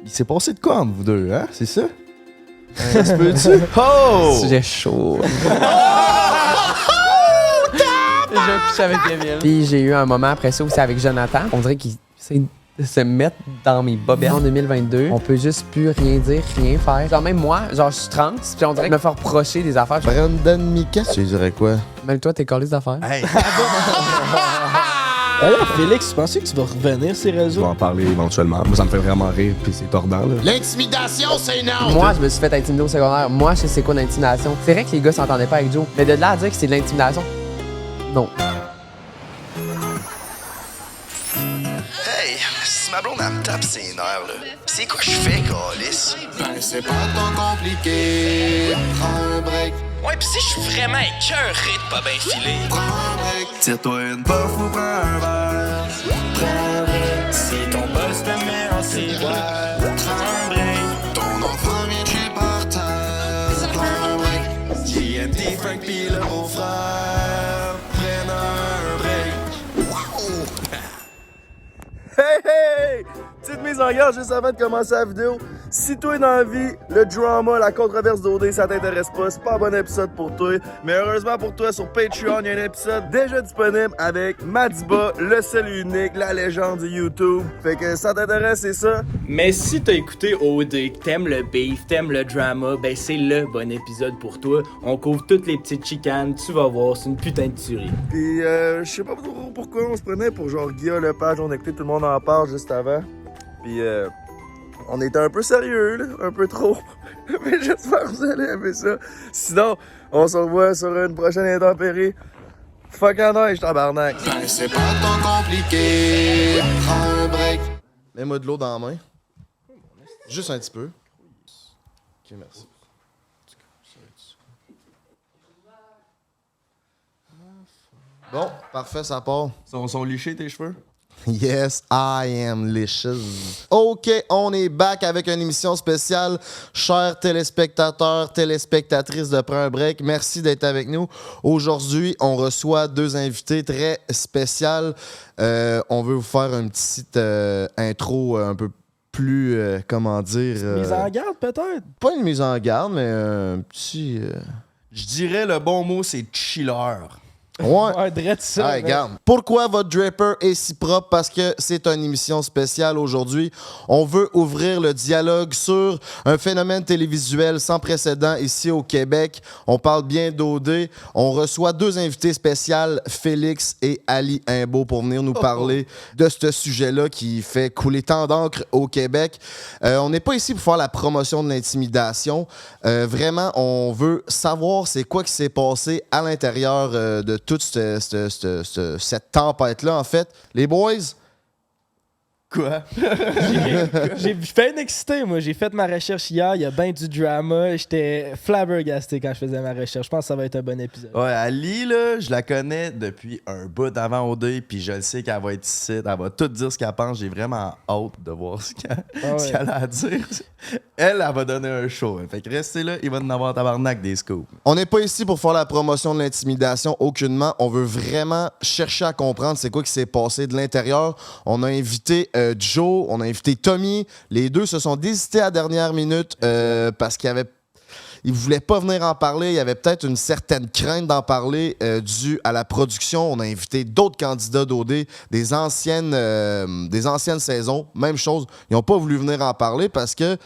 Il s'est passé de quoi entre vous deux, hein? C'est ça? Ça se peut-tu? Oh! Sujet chaud. Je couche avec Emile. Puis j'ai eu un moment après ça aussi avec Jonathan. On dirait qu'il essaie de se mettre dans mes bobettes en 2022. On peut juste plus rien dire, rien faire. Genre même moi, genre je suis trans, puis on dirait me faire reprocher des affaires. Brandon Mika, tu dirais quoi? Mêle-toi, t'es collé d'affaires. Hey! Alors, Félix, tu pensais que tu vas revenir sur les Je vais réseaux? en parler éventuellement. Moi, ça me fait vraiment rire, puis c'est tordant, là. L'intimidation, c'est non! Moi, je me suis fait intimider au secondaire. Moi, je sais c'est quoi l'intimidation. C'est vrai que les gars s'entendaient pas avec Joe, mais de là à dire que c'est de l'intimidation, non. Hey, si ma blonde, elle me tape ses nerfs, là. C'est quoi je fais, câlisse? Ben c'est pas tant compliqué. Prends un break, Ouais, pis si je suis vraiment écœuré de pas bien filer. prends un break. Tire-toi une puff ou prends un verre. Prends un break. Si ton boss te met en ciboire, prends un break. Ton enfant vient de chier par terre. Prends un break. JNT, Frank pis le beau-frère prennent un break. Wow! Hey, hey! Petite mise en garde juste avant de commencer la vidéo. Si toi dans la vie, le drama, la controverse d'OD, ça t'intéresse pas, c'est pas un bon épisode pour toi. Mais heureusement pour toi, sur Patreon, il y a un épisode déjà disponible avec Madiba, le seul et unique, la légende du YouTube. Fait que ça t'intéresse, c'est ça? Mais si t'as écouté OD, que t'aimes le beef, t'aimes le drama, ben c'est le bon épisode pour toi. On couvre toutes les petites chicanes, tu vas voir, c'est une putain de tuerie. Pis je sais pas trop pourquoi on se prenait pour genre Guillaume Lepage, on écoutait tout le monde en parle juste avant. Pis on était un peu sérieux, là, un peu trop. Mais j'espère que vous allez aimer ça. Sinon, on se revoit sur une prochaine intempérie. Fuck en neige, tabarnak. Ben c'est pas tant compliqué. Prends un break. Mets-moi de l'eau dans la main. Juste un petit peu. Ok, merci. Bon, parfait, ça part. Sont lichés tes cheveux? Yes, I am licious. OK, on est back avec une émission spéciale. Chers téléspectateurs, téléspectatrices de Prends un break, merci d'être avec nous. Aujourd'hui, on reçoit deux invités très spéciales. On veut vous faire une petite intro un peu plus, comment dire... Mise en garde, peut-être? Pas une mise en garde, mais un petit... Je dirais le bon mot, c'est chiller. Ouais. Drette ça. Hey, regarde. Pourquoi votre draper est si propre? Parce que c'est une émission spéciale aujourd'hui. On veut ouvrir le dialogue sur un phénomène télévisuel sans précédent ici au Québec. On parle bien d'OD. On reçoit deux invités spéciaux, Félix et Ali Imbeau, pour venir nous parler de ce sujet-là qui fait couler tant d'encre au Québec. On n'est pas ici pour faire la promotion de l'intimidation. Vraiment, on veut savoir c'est quoi qui s'est passé à l'intérieur de toute cette tempête-là, en fait. Les boys? Quoi? J'ai fait excité, moi. J'ai fait ma recherche hier. Il y a bien du drama. J'étais flabbergasté quand je faisais ma recherche. Je pense que ça va être un bon épisode. Ouais, Ali, là, je la connais depuis un bout d'avant OD, puis je le sais qu'elle va être ici. Elle va tout dire ce qu'elle pense. J'ai vraiment hâte de voir ce qu'elle a à dire. Elle va donner un show. Fait que restez là, il va en avoir tabarnak des scoops. On n'est pas ici pour faire la promotion de l'intimidation, aucunement. On veut vraiment chercher à comprendre c'est quoi qui s'est passé de l'intérieur. On a invité Joe, on a invité Tommy. Les deux se sont désistés à la dernière minute parce qu'ils voulaient pas venir en parler. Il y avait peut-être une certaine crainte d'en parler due à la production. On a invité d'autres candidats d'OD, des anciennes saisons. Même chose, ils n'ont pas voulu venir en parler parce que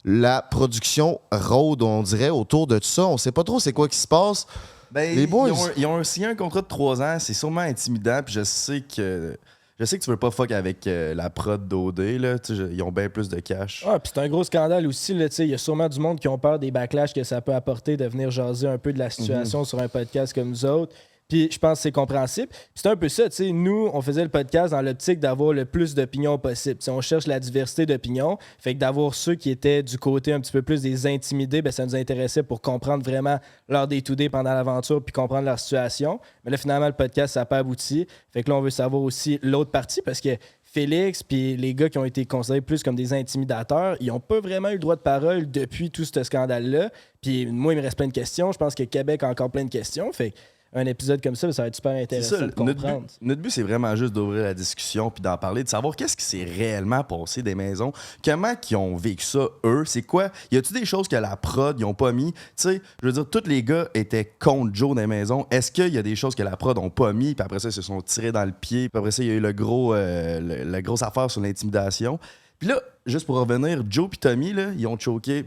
la production rôde, on dirait, autour de tout ça. On sait pas trop c'est quoi qui se passe. Ben, Les boys. Ils ont signé un contrat de 3 ans. C'est sûrement intimidant, puis je sais que tu veux pas fuck avec la prod d'OD, là. Ils ont bien plus de cash. Ah, puis c'est un gros scandale aussi. Il y a sûrement du monde qui ont peur des backlash que ça peut apporter de venir jaser un peu de la situation sur un podcast comme nous autres. Puis je pense que c'est compréhensible. Puis c'est un peu ça, tu sais, nous, on faisait le podcast dans l'optique d'avoir le plus d'opinions possible. T'sais, on cherche la diversité d'opinions. Fait que d'avoir ceux qui étaient du côté un petit peu plus des intimidés, ben ça nous intéressait pour comprendre vraiment leur day-to-day pendant l'aventure puis comprendre leur situation. Mais là, finalement, le podcast, ça n'a pas abouti. Fait que là, on veut savoir aussi l'autre partie parce que Félix puis les gars qui ont été considérés plus comme des intimidateurs, ils n'ont pas vraiment eu le droit de parole depuis tout ce scandale-là. Puis moi, il me reste plein de questions. Je pense que Québec a encore plein de questions. Fait un épisode comme ça, ça va être super intéressant C'est ça, de comprendre. notre but, c'est vraiment juste d'ouvrir la discussion puis d'en parler, de savoir qu'est-ce qui s'est réellement passé des maisons, comment ils ont vécu ça, eux, c'est quoi? Y a-tu des choses que la prod, ils ont pas mis? Tu sais, je veux dire, tous les gars étaient contre Joe dans les maisons. Est-ce qu'il y a des choses que la prod ont pas mis, puis après ça, ils se sont tirés dans le pied, puis après ça, il y a eu la grosse affaire sur l'intimidation. Puis là, juste pour revenir, Joe puis Tommy, là, ils ont choqué,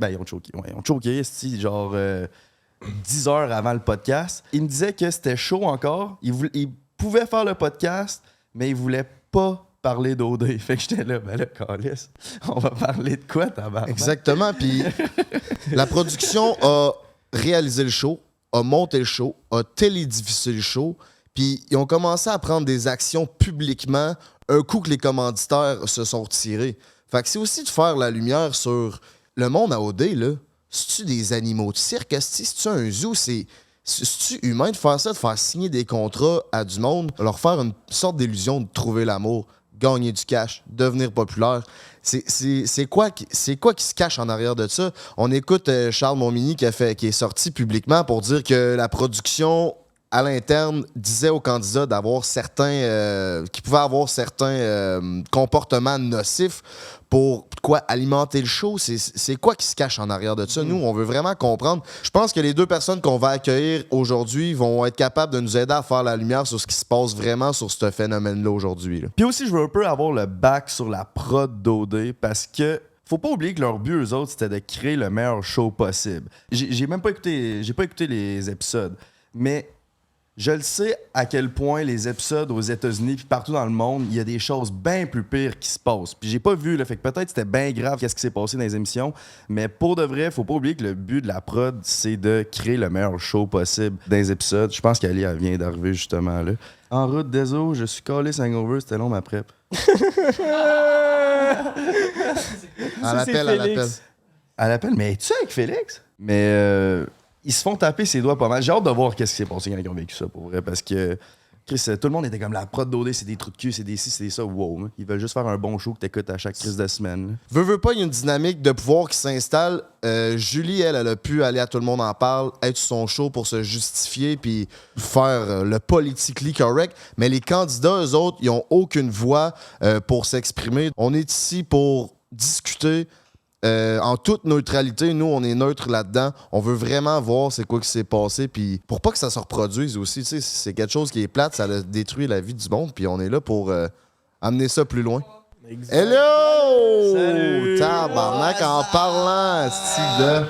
genre 10 heures avant le podcast. Ils me disaient que c'était chaud encore. Ils pouvaient faire le podcast, mais ils voulaient pas parler d'OD. Fait que j'étais là, câlisse, on va parler de quoi, tabarnak? Exactement. Puis la production a réalisé le show, a monté le show, a télédiffusé le show. Puis ils ont commencé à prendre des actions publiquement un coup que les commanditaires se sont retirés. Fait que c'est aussi de faire la lumière sur le monde à OD, là. C'est-tu des animaux de cirque? C'est-tu un zoo? C'est-tu humain de faire ça, de faire signer des contrats à du monde, leur faire une sorte d'illusion de trouver l'amour, gagner du cash, devenir populaire? C'est quoi qui se cache en arrière de ça? On écoute Charles Montminy qui est sorti publiquement pour dire que la production à l'interne disait aux candidats d'avoir qui pouvaient avoir certains comportements nocifs pour alimenter le show. C'est quoi qui se cache en arrière de ça? Nous, on veut vraiment comprendre. Je pense que les deux personnes qu'on va accueillir aujourd'hui vont être capables de nous aider à faire la lumière sur ce qui se passe vraiment sur ce phénomène-là aujourd'hui. Puis aussi, je veux un peu avoir le back sur la prod d'OD parce que faut pas oublier que leur but, eux autres, c'était de créer le meilleur show possible. J'ai pas écouté les épisodes, mais je le sais à quel point les épisodes aux États-Unis puis partout dans le monde, il y a des choses bien plus pires qui se passent. Puis j'ai pas vu, là, fait que peut-être c'était bien grave qu'est-ce qui s'est passé dans les émissions, mais pour de vrai, faut pas oublier que le but de la prod, c'est de créer le meilleur show possible dans les épisodes. Je pense qu'Ali, elle vient d'arriver justement là. En route, désolé, je suis collé hangover, c'était long ma prep. Elle appelle, mais es-tu avec Félix? Mais ils se font taper ses doigts pas mal. J'ai hâte de voir qu'est-ce qui s'est passé quand ils ont vécu ça, pour vrai, parce que Chris, tout le monde était comme la prod d'OD, c'est des trous de cul, c'est des ci, c'est des ça. Wow, ils veulent juste faire un bon show que t'écoutes à chaque crise de semaine. Veux pas, il y a une dynamique de pouvoir qui s'installe. Julie, elle a pu aller à Tout le monde en parle, être sur son show pour se justifier puis faire le politically correct. Mais les candidats, eux autres, ils ont aucune voix pour s'exprimer. On est ici pour discuter. En toute neutralité, nous, on est neutre là-dedans. On veut vraiment voir c'est quoi qui s'est passé. Puis pour pas que ça se reproduise aussi, tu sais, c'est quelque chose qui est plate, ça a détruit la vie du monde. Puis on est là pour amener ça plus loin. Exact. Hello! Salut! Tabarnak, en parlant, Steve.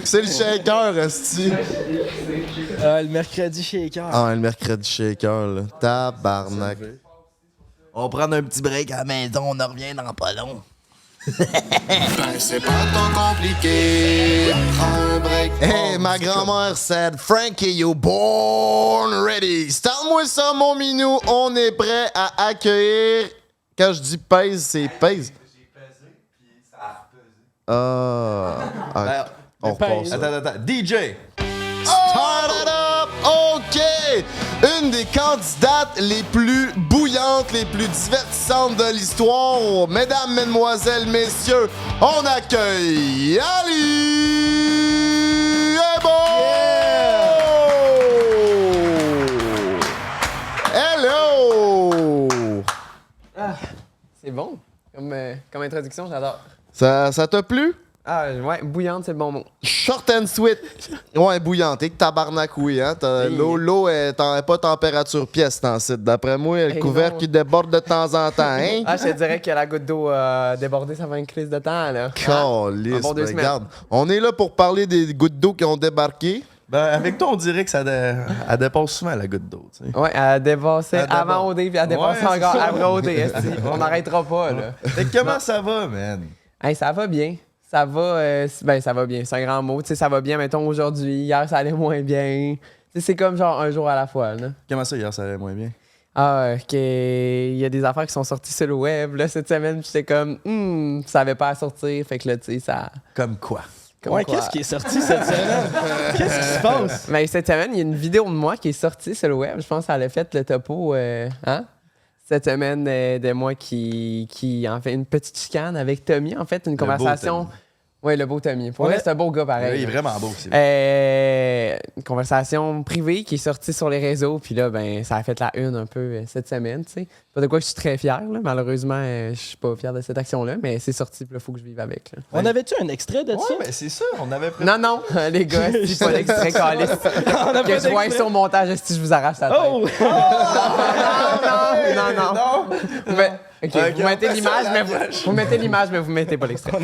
C'est le shaker, esti. Le mercredi shaker. Ah, le mercredi shaker, là. Tabarnak. On va prendre un petit break à la maison, on en revient dans pas long. C'est pas tant compliqué. Prends un break. Hey, ma grand-mère said, Frankie, you born ready. Start-moi ça, mon minou. On est prêt à accueillir. Quand je dis pèse, c'est pèse. J'ai pesé, puis ça a pesé. On repasse ça. Attends. DJ! Start it up! OK! Une des candidates les plus bouillantes, les plus divertissantes de l'histoire. Mesdames, mesdemoiselles, messieurs, on accueille Ali Ebo! Hello! C'est bon. Comme introduction, j'adore. Ça t'a plu? Ah, ouais, bouillante, c'est le bon mot. Short and sweet. Ouais, bouillante. Et que tabarnak, oui. Hein? L'eau est pas température pièce, dans site. D'après moi, le couvercle qui déborde de temps en temps. Hein? Ah, je te dirais que la goutte d'eau débordée, ça va une crise de temps, là. Calisse, bon, 2 ben, semaines. regarde. On est là pour parler des gouttes d'eau qui ont débarqué. Ben, avec toi, on dirait que elle dépasse souvent la goutte d'eau, tu sais. Ouais, elle dépassait Elle avant OD, puis elle dépassait Ouais, encore c'est ça. après OD. On n'arrêtera pas, là. Fait que comment ça va, man? Hey, ça va bien. Ça va, ça va bien. C'est un grand mot. Tu sais, ça va bien, mettons, aujourd'hui. Hier, ça allait moins bien. Tu sais, c'est comme genre un jour à la fois, là. Comment ça, hier, ça allait moins bien? Ah, il y a des affaires qui sont sorties sur le web, là, cette semaine. Puis j'étais comme, ça avait pas à sortir. Fait que là, tu sais, ça... Comme quoi? Ouais, qu'est-ce qui est sorti cette semaine? Qu'est-ce qui se passe? Mais cette semaine, il y a une vidéo de moi qui est sortie sur le web. Je pense qu'elle a fait le topo, cette semaine, de moi qui en fait une petite chicane avec Tommy, en fait, une conversation... Tommy. Oui, le beau Tommy. Pour vrai, c'est un beau gars pareil. Oui, il est vraiment beau aussi. Une conversation privée qui est sortie sur les réseaux, puis là, ben, ça a fait la une un peu cette semaine, tu sais. Pas de quoi je suis très fier, là. Malheureusement, je suis pas fier de cette action-là, mais c'est sorti, puis il faut que je vive avec. Là. On avait-tu un extrait de ça? Ouais, mais c'est ça, on avait pris. Non, les gars, c'est pas l'extrait calice. Que je vois sur le montage, si je vous arrache la tête. Oh! Non. Vous mettez l'image, mais vous mettez pas l'extrait.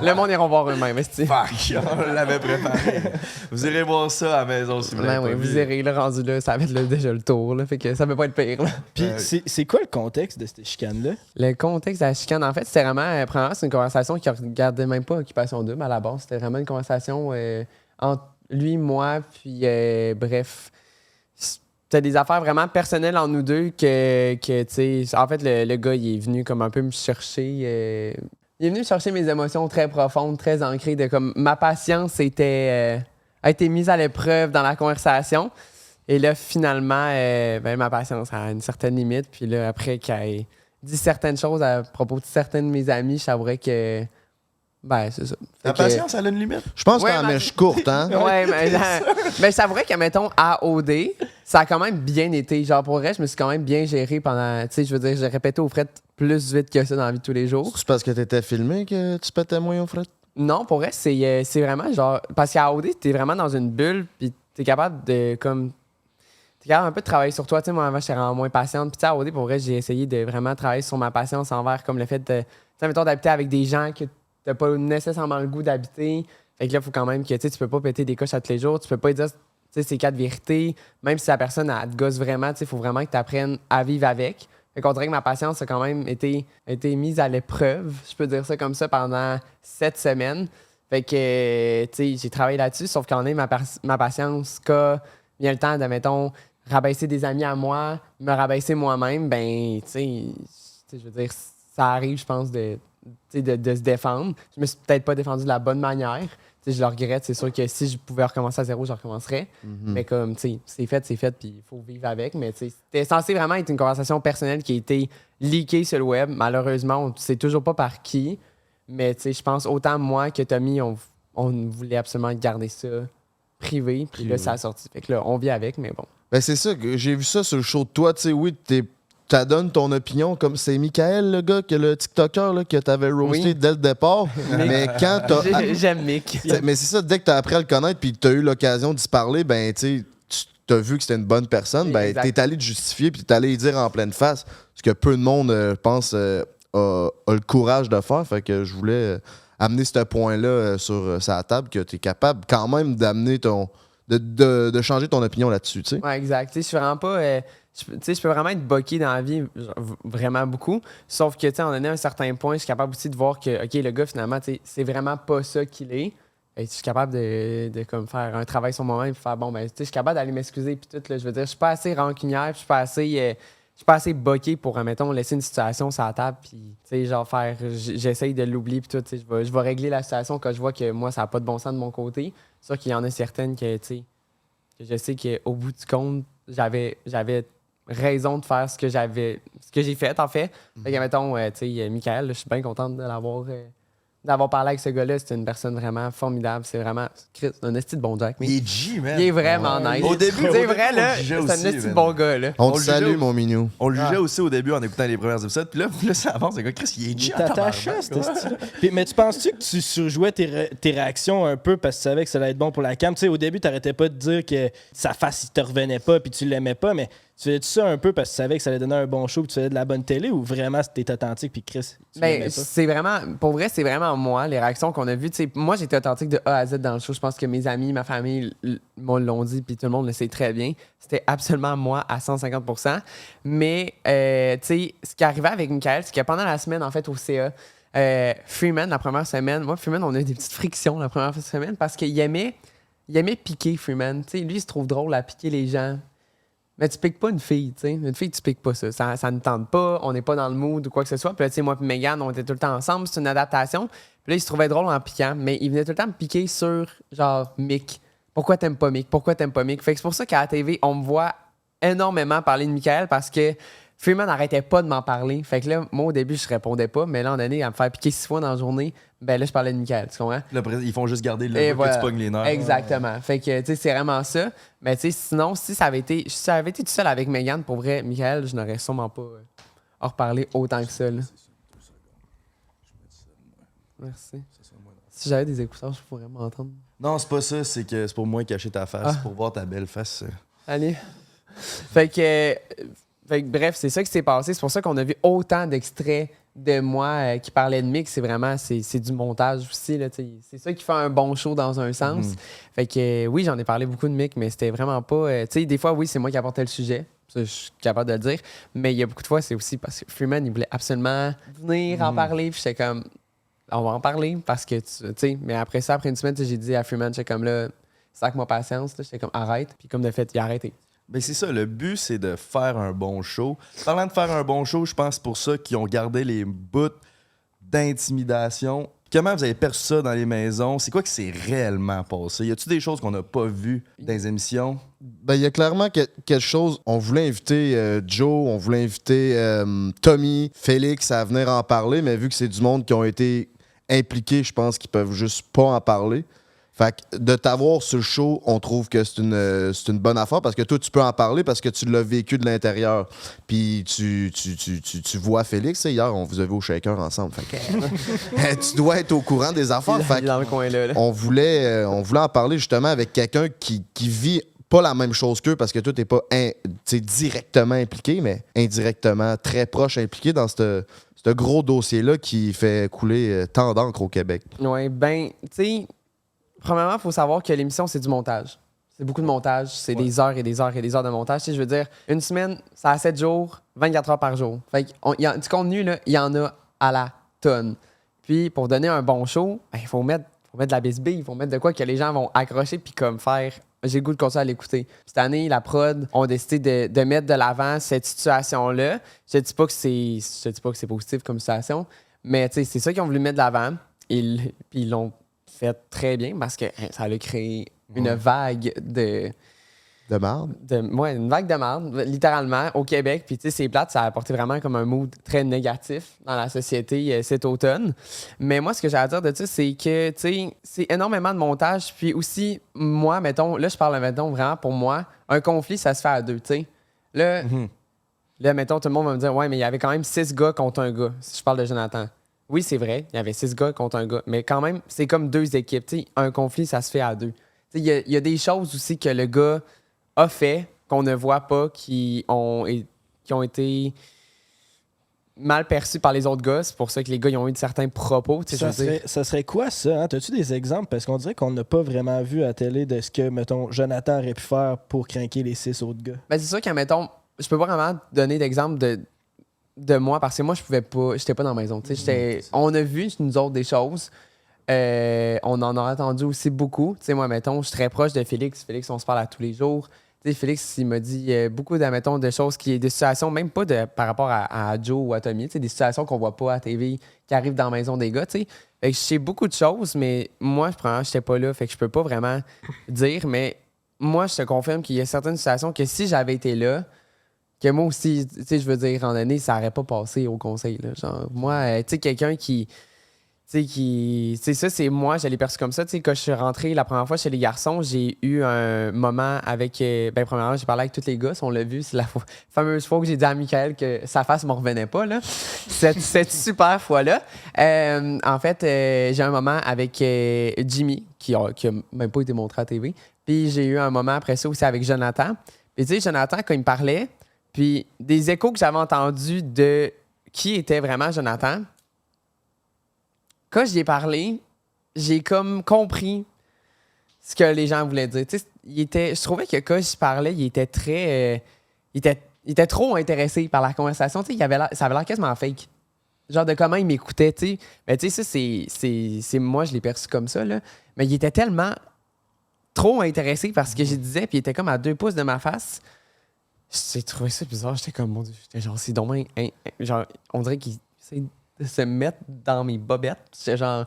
Le monde ira voir eux-mêmes, esti. Fuck, on l'avait préparé. Vous irez voir ça à la maison si vous l'avez Ben oui, pas vous vu. irez, le rendu là, ça va être déjà le tour, là, fait que ça peut pas être pire. Là. Puis c'est quoi le contexte de cette chicane-là? Le contexte de la chicane, en fait, c'était vraiment, premièrement, c'est une conversation qui regardait même pas Occupation Double à la base. C'était vraiment une conversation entre lui, moi, puis bref. C'était des affaires vraiment personnelles en nous deux que tu sais, en fait, le gars, il est venu comme un peu me chercher. Il est venu me chercher mes émotions très profondes, très ancrées, de comme ma patience a été mise à l'épreuve dans la conversation. Et là, finalement, ma patience a une certaine limite. Puis là, après qu'il ait dit certaines choses à propos de certains de mes amis, je savourais que. Ben, c'est ça. Ta patience, elle a une limite. Je pense que Ouais, t'as la mais- mèche courte, hein? Ouais, mais je savourais que, mettons, à OD, ça a quand même bien été. Genre, pour vrai, je me suis quand même bien géré pendant. Tu sais, je veux dire, j'ai répété aux frettes plus vite que ça dans la vie de tous les jours. C'est parce que t'étais filmé que tu pétais moins au fret? Non, pour vrai, c'est vraiment genre. Parce qu'à OD, t'es vraiment dans une bulle, puis t'es capable de, comme. T'es capable un peu de travailler sur toi. Tu sais, moi, avant, j'étais vraiment moins patiente. Puis, tu sais, à OD, pour vrai, j'ai essayé de vraiment travailler sur ma patience envers, comme le fait de. Tu sais, mettons, d'habiter avec des gens que t'as pas nécessairement le goût d'habiter. Fait que là, il faut quand même que, tu sais, tu peux pas péter des coches à tous les jours. Tu peux pas dire, tu sais, c'est quatre vérités. Même si la personne, elle te gosse vraiment, tu sais, il faut vraiment que tu apprennes à vivre avec. Fait qu'on dirait que ma patience a quand même été mise à l'épreuve, je peux dire ça comme ça, pendant 7 semaines. Fait que, tu sais, j'ai travaillé là-dessus, sauf qu'en est ma patience, quand vient le temps de, mettons, rabaisser des amis à moi, me rabaisser moi-même, ben, tu sais, je veux dire, ça arrive, je pense, de se défendre. Je me suis peut-être pas défendu de la bonne manière. T'sais, je le regrette. C'est sûr que si je pouvais recommencer à zéro, je recommencerais. Mais comme, tu sais, c'est fait, puis il faut vivre avec. Mais c'était censé vraiment être une conversation personnelle qui a été leakée sur le web. Malheureusement, on ne sait toujours pas par qui. Mais je pense autant moi que Tommy, on voulait absolument garder ça privé. Puis là, ça a sorti. Fait que là, on vit avec, mais bon. Ben c'est ça, que j'ai vu ça sur le show de toi. Tu sais, oui, t'adonnes ton opinion, comme c'est Michael, le gars, le TikToker, là, que t'avais roasté Oui. dès le départ. Mais quand t'as. J'aime Mick. Mais c'est ça, dès que t'as appris à le connaître puis t'as eu l'occasion d'y parler, ben, tu t'as vu que c'était une bonne personne, ben, Exact. t'es allé te justifier puis t'es allé y dire en pleine face. Ce que peu de monde, je pense, a le courage de faire. Fait que je voulais amener ce point-là sur sa table, que t'es capable quand même d'amener ton. De changer ton opinion là-dessus, tu sais. Ouais, exact. Tu sais, je suis vraiment pas. Je peux vraiment être boqué dans la vie, genre, vraiment beaucoup. Sauf que, tu sais, on en est à un certain point, je suis capable aussi de voir que, OK, le gars, finalement, tu sais, c'est vraiment pas ça qu'il est. Et je suis capable de comme, faire un travail sur moi-même et faire, bon, ben, tu sais, je suis capable d'aller m'excuser. Puis tout, là, je veux dire, je suis pas assez rancunière, puis je suis pas assez boqué pour, mettons, laisser une situation sur la table, puis, tu sais, genre, faire. J'essaye de l'oublier, puis tout, tu sais, je vais régler la situation quand je vois que moi, ça n'a pas de bon sens de mon côté. C'est sûr qu'il y en a certaines que, tu sais, que je sais qu'au bout du compte, j'avais raison de faire ce que j'ai fait, en fait. Fait que, mettons, tu sais, Michael, je suis bien contente d'avoir parlé avec ce gars-là. C'est une personne vraiment formidable. C'est vraiment. Chris, un esti de bon Jack. Mais Il est G, man. il est vraiment nice. Au début, c'est vrai, là. on le C'est jugeait un aussi, esti de man. bon gars, là. On On te le salue, jugeait- mon minou. On le jugeait aussi au début en écoutant les premiers épisodes. Puis là ça avance. C'est quoi, Chris, il est G. en T'attachais à tabarnak. ce style-là. Mais tu penses-tu que tu surjouais tes réactions un peu parce que tu savais que ça allait être bon pour la cam? Tu sais, au début, t'arrêtais pas de dire que sa face, il te revenait pas puis tu l'aimais pas, mais tu faisais ça un peu parce que tu savais que ça allait donner un bon show puis tu faisais de la bonne télé ou vraiment c'était authentique puis Chris, tu l'aimais Ben, pas? c'est vraiment, pour vrai, c'est vraiment moi, les réactions qu'on a vues. Tu sais, moi, j'étais authentique de A à Z dans le show. Je pense que mes amis, ma famille l'ont dit, puis tout le monde le sait très bien. C'était absolument moi à 150%. Mais, tu sais, ce qui arrivait avec Michael, c'est que pendant la semaine, en fait, au CA, Freeman, la première semaine, moi, Freeman, on a eu des petites frictions la première semaine parce qu'il aimait piquer Freeman. Tu sais, lui, il se trouve drôle à piquer les gens. Mais tu piques pas une fille, tu sais. Une fille, tu piques pas ça. Ça ne tente pas, on n'est pas dans le mood ou quoi que ce soit. Puis là, tu sais, moi et Megan, on était tout le temps ensemble, c'est une adaptation. Puis là, il se trouvait drôle en piquant, mais il venait tout le temps me piquer sur, genre, Mick. Pourquoi t'aimes pas Mick? Pourquoi t'aimes pas Mick? Fait que c'est pour ça qu'à la TV, on me voit énormément parler de Michael parce que Freeman n'arrêtait pas de m'en parler. Fait que là, moi, au début, je répondais pas, mais là, en donné, à me faire piquer 6 fois dans la journée, ben là, je parlais de Michael, tu comprends? Là, ils font juste garder Et le voilà. que tu pognes les nerfs. Exactement. Fait que, tu sais, c'est vraiment ça. Mais tu sais, sinon, si ça avait été tout seul avec Megan, pour vrai, Michael, je n'aurais sûrement pas reparlé autant que ça, là. Merci. Si j'avais des écouteurs, je pourrais m'entendre. Non, c'est pas ça, c'est que c'est pour moi cacher ta face, pour voir ta belle face. Allez. Fait que, bref, c'est ça qui s'est passé. C'est pour ça qu'on a vu autant d'extraits de moi qui parlaient de Mick. C'est vraiment, c'est du montage aussi. Là, c'est ça qui fait un bon show dans un sens. Fait que, oui, j'en ai parlé beaucoup de Mick, mais c'était vraiment pas... tu sais, des fois, oui, c'est moi qui apportais le sujet. Ça, je suis capable de le dire. Mais il y a beaucoup de fois, c'est aussi parce que Freeman, il voulait absolument venir en parler. Puis j'étais comme... On va en parler parce que, tu sais, mais après ça, après une semaine, j'ai dit à Freeman, j'étais comme là, sac-moi patience, j'étais comme arrête. Puis comme de fait, il a arrêté. Ben c'est ça, le but, c'est de faire un bon show. Parlant de faire un bon show, je pense pour ça qu'ils ont gardé les bouts d'intimidation. Comment vous avez perçu ça dans les maisons? C'est quoi qui s'est réellement passé? Y a-tu des choses qu'on n'a pas vues dans les émissions? Ben, il y a clairement quelque chose. On voulait inviter Joe, on voulait inviter Tommy, Félix à venir en parler, mais vu que c'est du monde qui ont été impliqués, je pense qu'ils peuvent juste pas en parler. Fait que de t'avoir sur le show, on trouve que c'est une bonne affaire parce que toi, tu peux en parler parce que tu l'as vécu de l'intérieur. Puis tu vois Félix, hier, on vous a vu au shaker ensemble. Fait que, tu dois être au courant des affaires. Fait Il est dans le coin là. on voulait en parler justement avec quelqu'un qui vit pas la même chose qu'eux parce que toi, t'es pas directement impliqué, mais indirectement très proche impliqué dans ce gros dossier-là qui fait couler tant d'encre au Québec. Ouais, ben, tu sais, premièrement, il faut savoir que l'émission, c'est du montage. C'est beaucoup de montage. C'est des heures et des heures et des heures de montage. Tu sais, je veux dire, une semaine, ça a 7 jours, 24 heures par jour. Fait que du contenu, là, il y en a à la tonne. Puis, pour donner un bon show, il faut mettre de la bisbille, il faut mettre de quoi que les gens vont accrocher puis comme faire... J'ai le goût de continuer à l'écouter. Cette année, la prod ont décidé de mettre de l'avant cette situation-là. Je te dis pas que c'est positif comme situation, mais c'est ça qu'ils ont voulu mettre de l'avant. Puis ils l'ont fait très bien parce que ça a créé une vague de marde? Une vague de marde, littéralement, au Québec. Puis, tu sais, c'est plate, ça a apporté vraiment comme un mood très négatif dans la société cet automne. Mais moi, ce que j'ai à dire de ça, c'est que, tu sais, c'est énormément de montage. Puis aussi, moi, mettons, là, je parle, mettons, vraiment pour moi, un conflit, ça se fait à deux, tu sais. Là, mettons, tout le monde va me dire, ouais, mais il y avait quand même 6 gars contre un gars, si je parle de Jonathan. Oui, c'est vrai, il y avait 6 gars contre un gars. Mais quand même, c'est comme 2 équipes, tu sais. Un conflit, ça se fait à 2. Tu sais, il y a des choses aussi que le gars a fait qu'on ne voit pas, qui ont été mal perçus par les autres gars. C'est pour ça que les gars ils ont eu certains propos. Ça serait quoi ça? Hein? As-tu des exemples? Parce qu'on dirait qu'on n'a pas vraiment vu à la télé de ce que, mettons, Jonathan aurait pu faire pour craquer les 6 autres gars. Ben, c'est sûr que, mettons, je peux pas vraiment donner d'exemple de moi parce que moi, je pouvais pas, j'étais pas dans la maison. On a vu, nous autres, des choses. On en a entendu aussi beaucoup. T'sais, moi, mettons, je suis très proche de Félix. Félix, on se parle à tous les jours. T'sais, Félix, il m'a dit beaucoup de choses, des situations, même pas par rapport à Joe ou à Tommy, des situations qu'on voit pas à TV qui arrivent dans la maison des gars. Fait que je sais beaucoup de choses, mais moi, je n'étais pas là, fait que je peux pas vraiment dire. Mais moi, je te confirme qu'il y a certaines situations que si j'avais été là, que moi aussi, je veux dire, en année, ça n'aurait pas passé au conseil. Là. Genre, moi, quelqu'un qui... ça, c'est moi, je l'ai perçu comme ça. Quand je suis rentré la première fois chez les garçons, j'ai eu un moment avec. Premièrement, j'ai parlé avec tous les gars, on l'a vu. C'est la fameuse fois que j'ai dit à Michael que sa face ne me revenait pas. Là. Cette super fois-là. En fait, j'ai un moment avec Jimmy, qui a même pas été montré à TV. Puis j'ai eu un moment après ça aussi avec Jonathan. Puis tu sais, Jonathan, quand il me parlait, puis des échos que j'avais entendus de qui était vraiment Jonathan. Quand j'y ai parlé, j'ai comme compris ce que les gens voulaient dire. Je trouvais que quand je parlais, il était très... il était trop intéressé par la conversation. Ça avait l'air quasiment fake. Genre de comment il m'écoutait. Mais ça, c'est moi, je l'ai perçu comme ça. Là. Mais il était tellement trop intéressé par ce que je disais, puis il était comme à 2 pouces de ma face. J'ai trouvé ça bizarre. J'étais comme, mon Dieu, j'étais genre, c'est dommage. Genre, on dirait qu'il... de se mettre dans mes bobettes. C'est genre,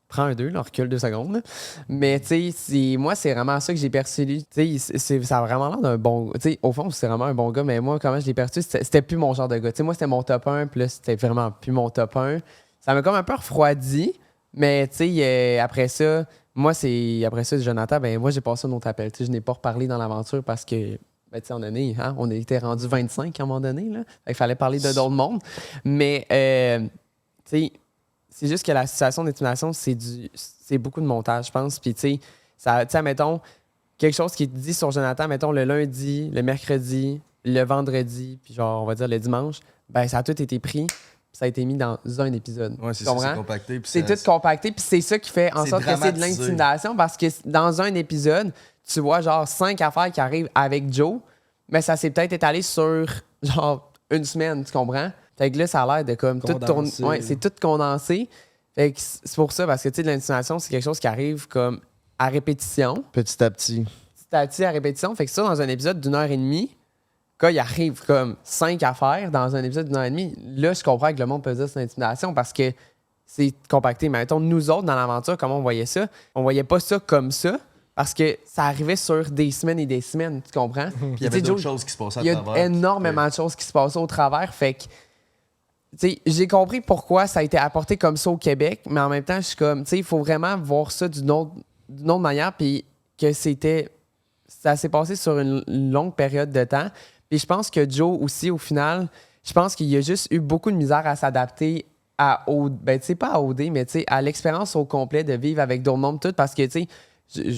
prends un 2, là, recule 2 secondes. Là. Mais tu sais, moi, c'est vraiment ça que j'ai perçu lui. Tu sais, ça a vraiment l'air d'un bon. Tu sais, au fond, c'est vraiment un bon gars, mais moi, comment je l'ai perçu, c'était plus mon genre de gars. Tu sais, moi, c'était mon top 1, puis là, c'était vraiment plus mon top 1. Ça m'a comme un peu refroidi, mais tu sais, après ça, Jonathan, ben moi, j'ai passé un autre appel. Tu sais, je n'ai pas reparlé dans l'aventure parce que. Ben, tu sais, on était rendu 25 à un moment donné. Là. Il fallait parler de d'autres mondes. Mais, tu sais, c'est juste que la situation d'intimidation, c'est beaucoup de montage, je pense. Puis, tu sais, mettons, quelque chose qui est dit sur Jonathan, mettons, le lundi, le mercredi, le vendredi, puis genre, on va dire le dimanche, ben ça a tout été pris. Ça a été mis dans un épisode. Ouais, c'est ça, c'est compacté. C'est tout compacté. Puis c'est ça qui fait en sorte que c'est de l'intimidation parce que dans un épisode, tu vois genre 5 affaires qui arrivent avec Joe, mais ça s'est peut-être étalé sur genre une semaine, tu comprends? Fait que là, ça a l'air de comme tout tourner. Ouais, c'est tout condensé. Fait que c'est pour ça, parce que tu sais, de l'intimidation, c'est quelque chose qui arrive comme à répétition. Petit à petit. Petit à petit à répétition. Fait que ça, dans un épisode d'1h30, quand il arrive comme 5 affaires dans un épisode d'1h30, là, je comprends que le monde peut dire que c'est l'intimidation parce que c'est compacté. Mais mettons, nous autres, dans l'aventure, comment on voyait ça? On voyait pas ça comme ça. Parce que ça arrivait sur des semaines et des semaines, tu comprends? Puis il y avait d'autres choses qui se passaient à travers. Il y a énormément de choses qui se passaient au travers. Fait que, tu sais, j'ai compris pourquoi ça a été apporté comme ça au Québec, mais en même temps, je suis comme, tu sais, il faut vraiment voir ça d'une autre manière, puis que ça s'est passé sur une longue période de temps. Puis je pense que Joe aussi, au final, je pense qu'il a juste eu beaucoup de misère à s'adapter à ben, tu sais, pas à OD, mais tu sais, à l'expérience au complet de vivre avec d'autres mondes, tout, parce que, tu sais,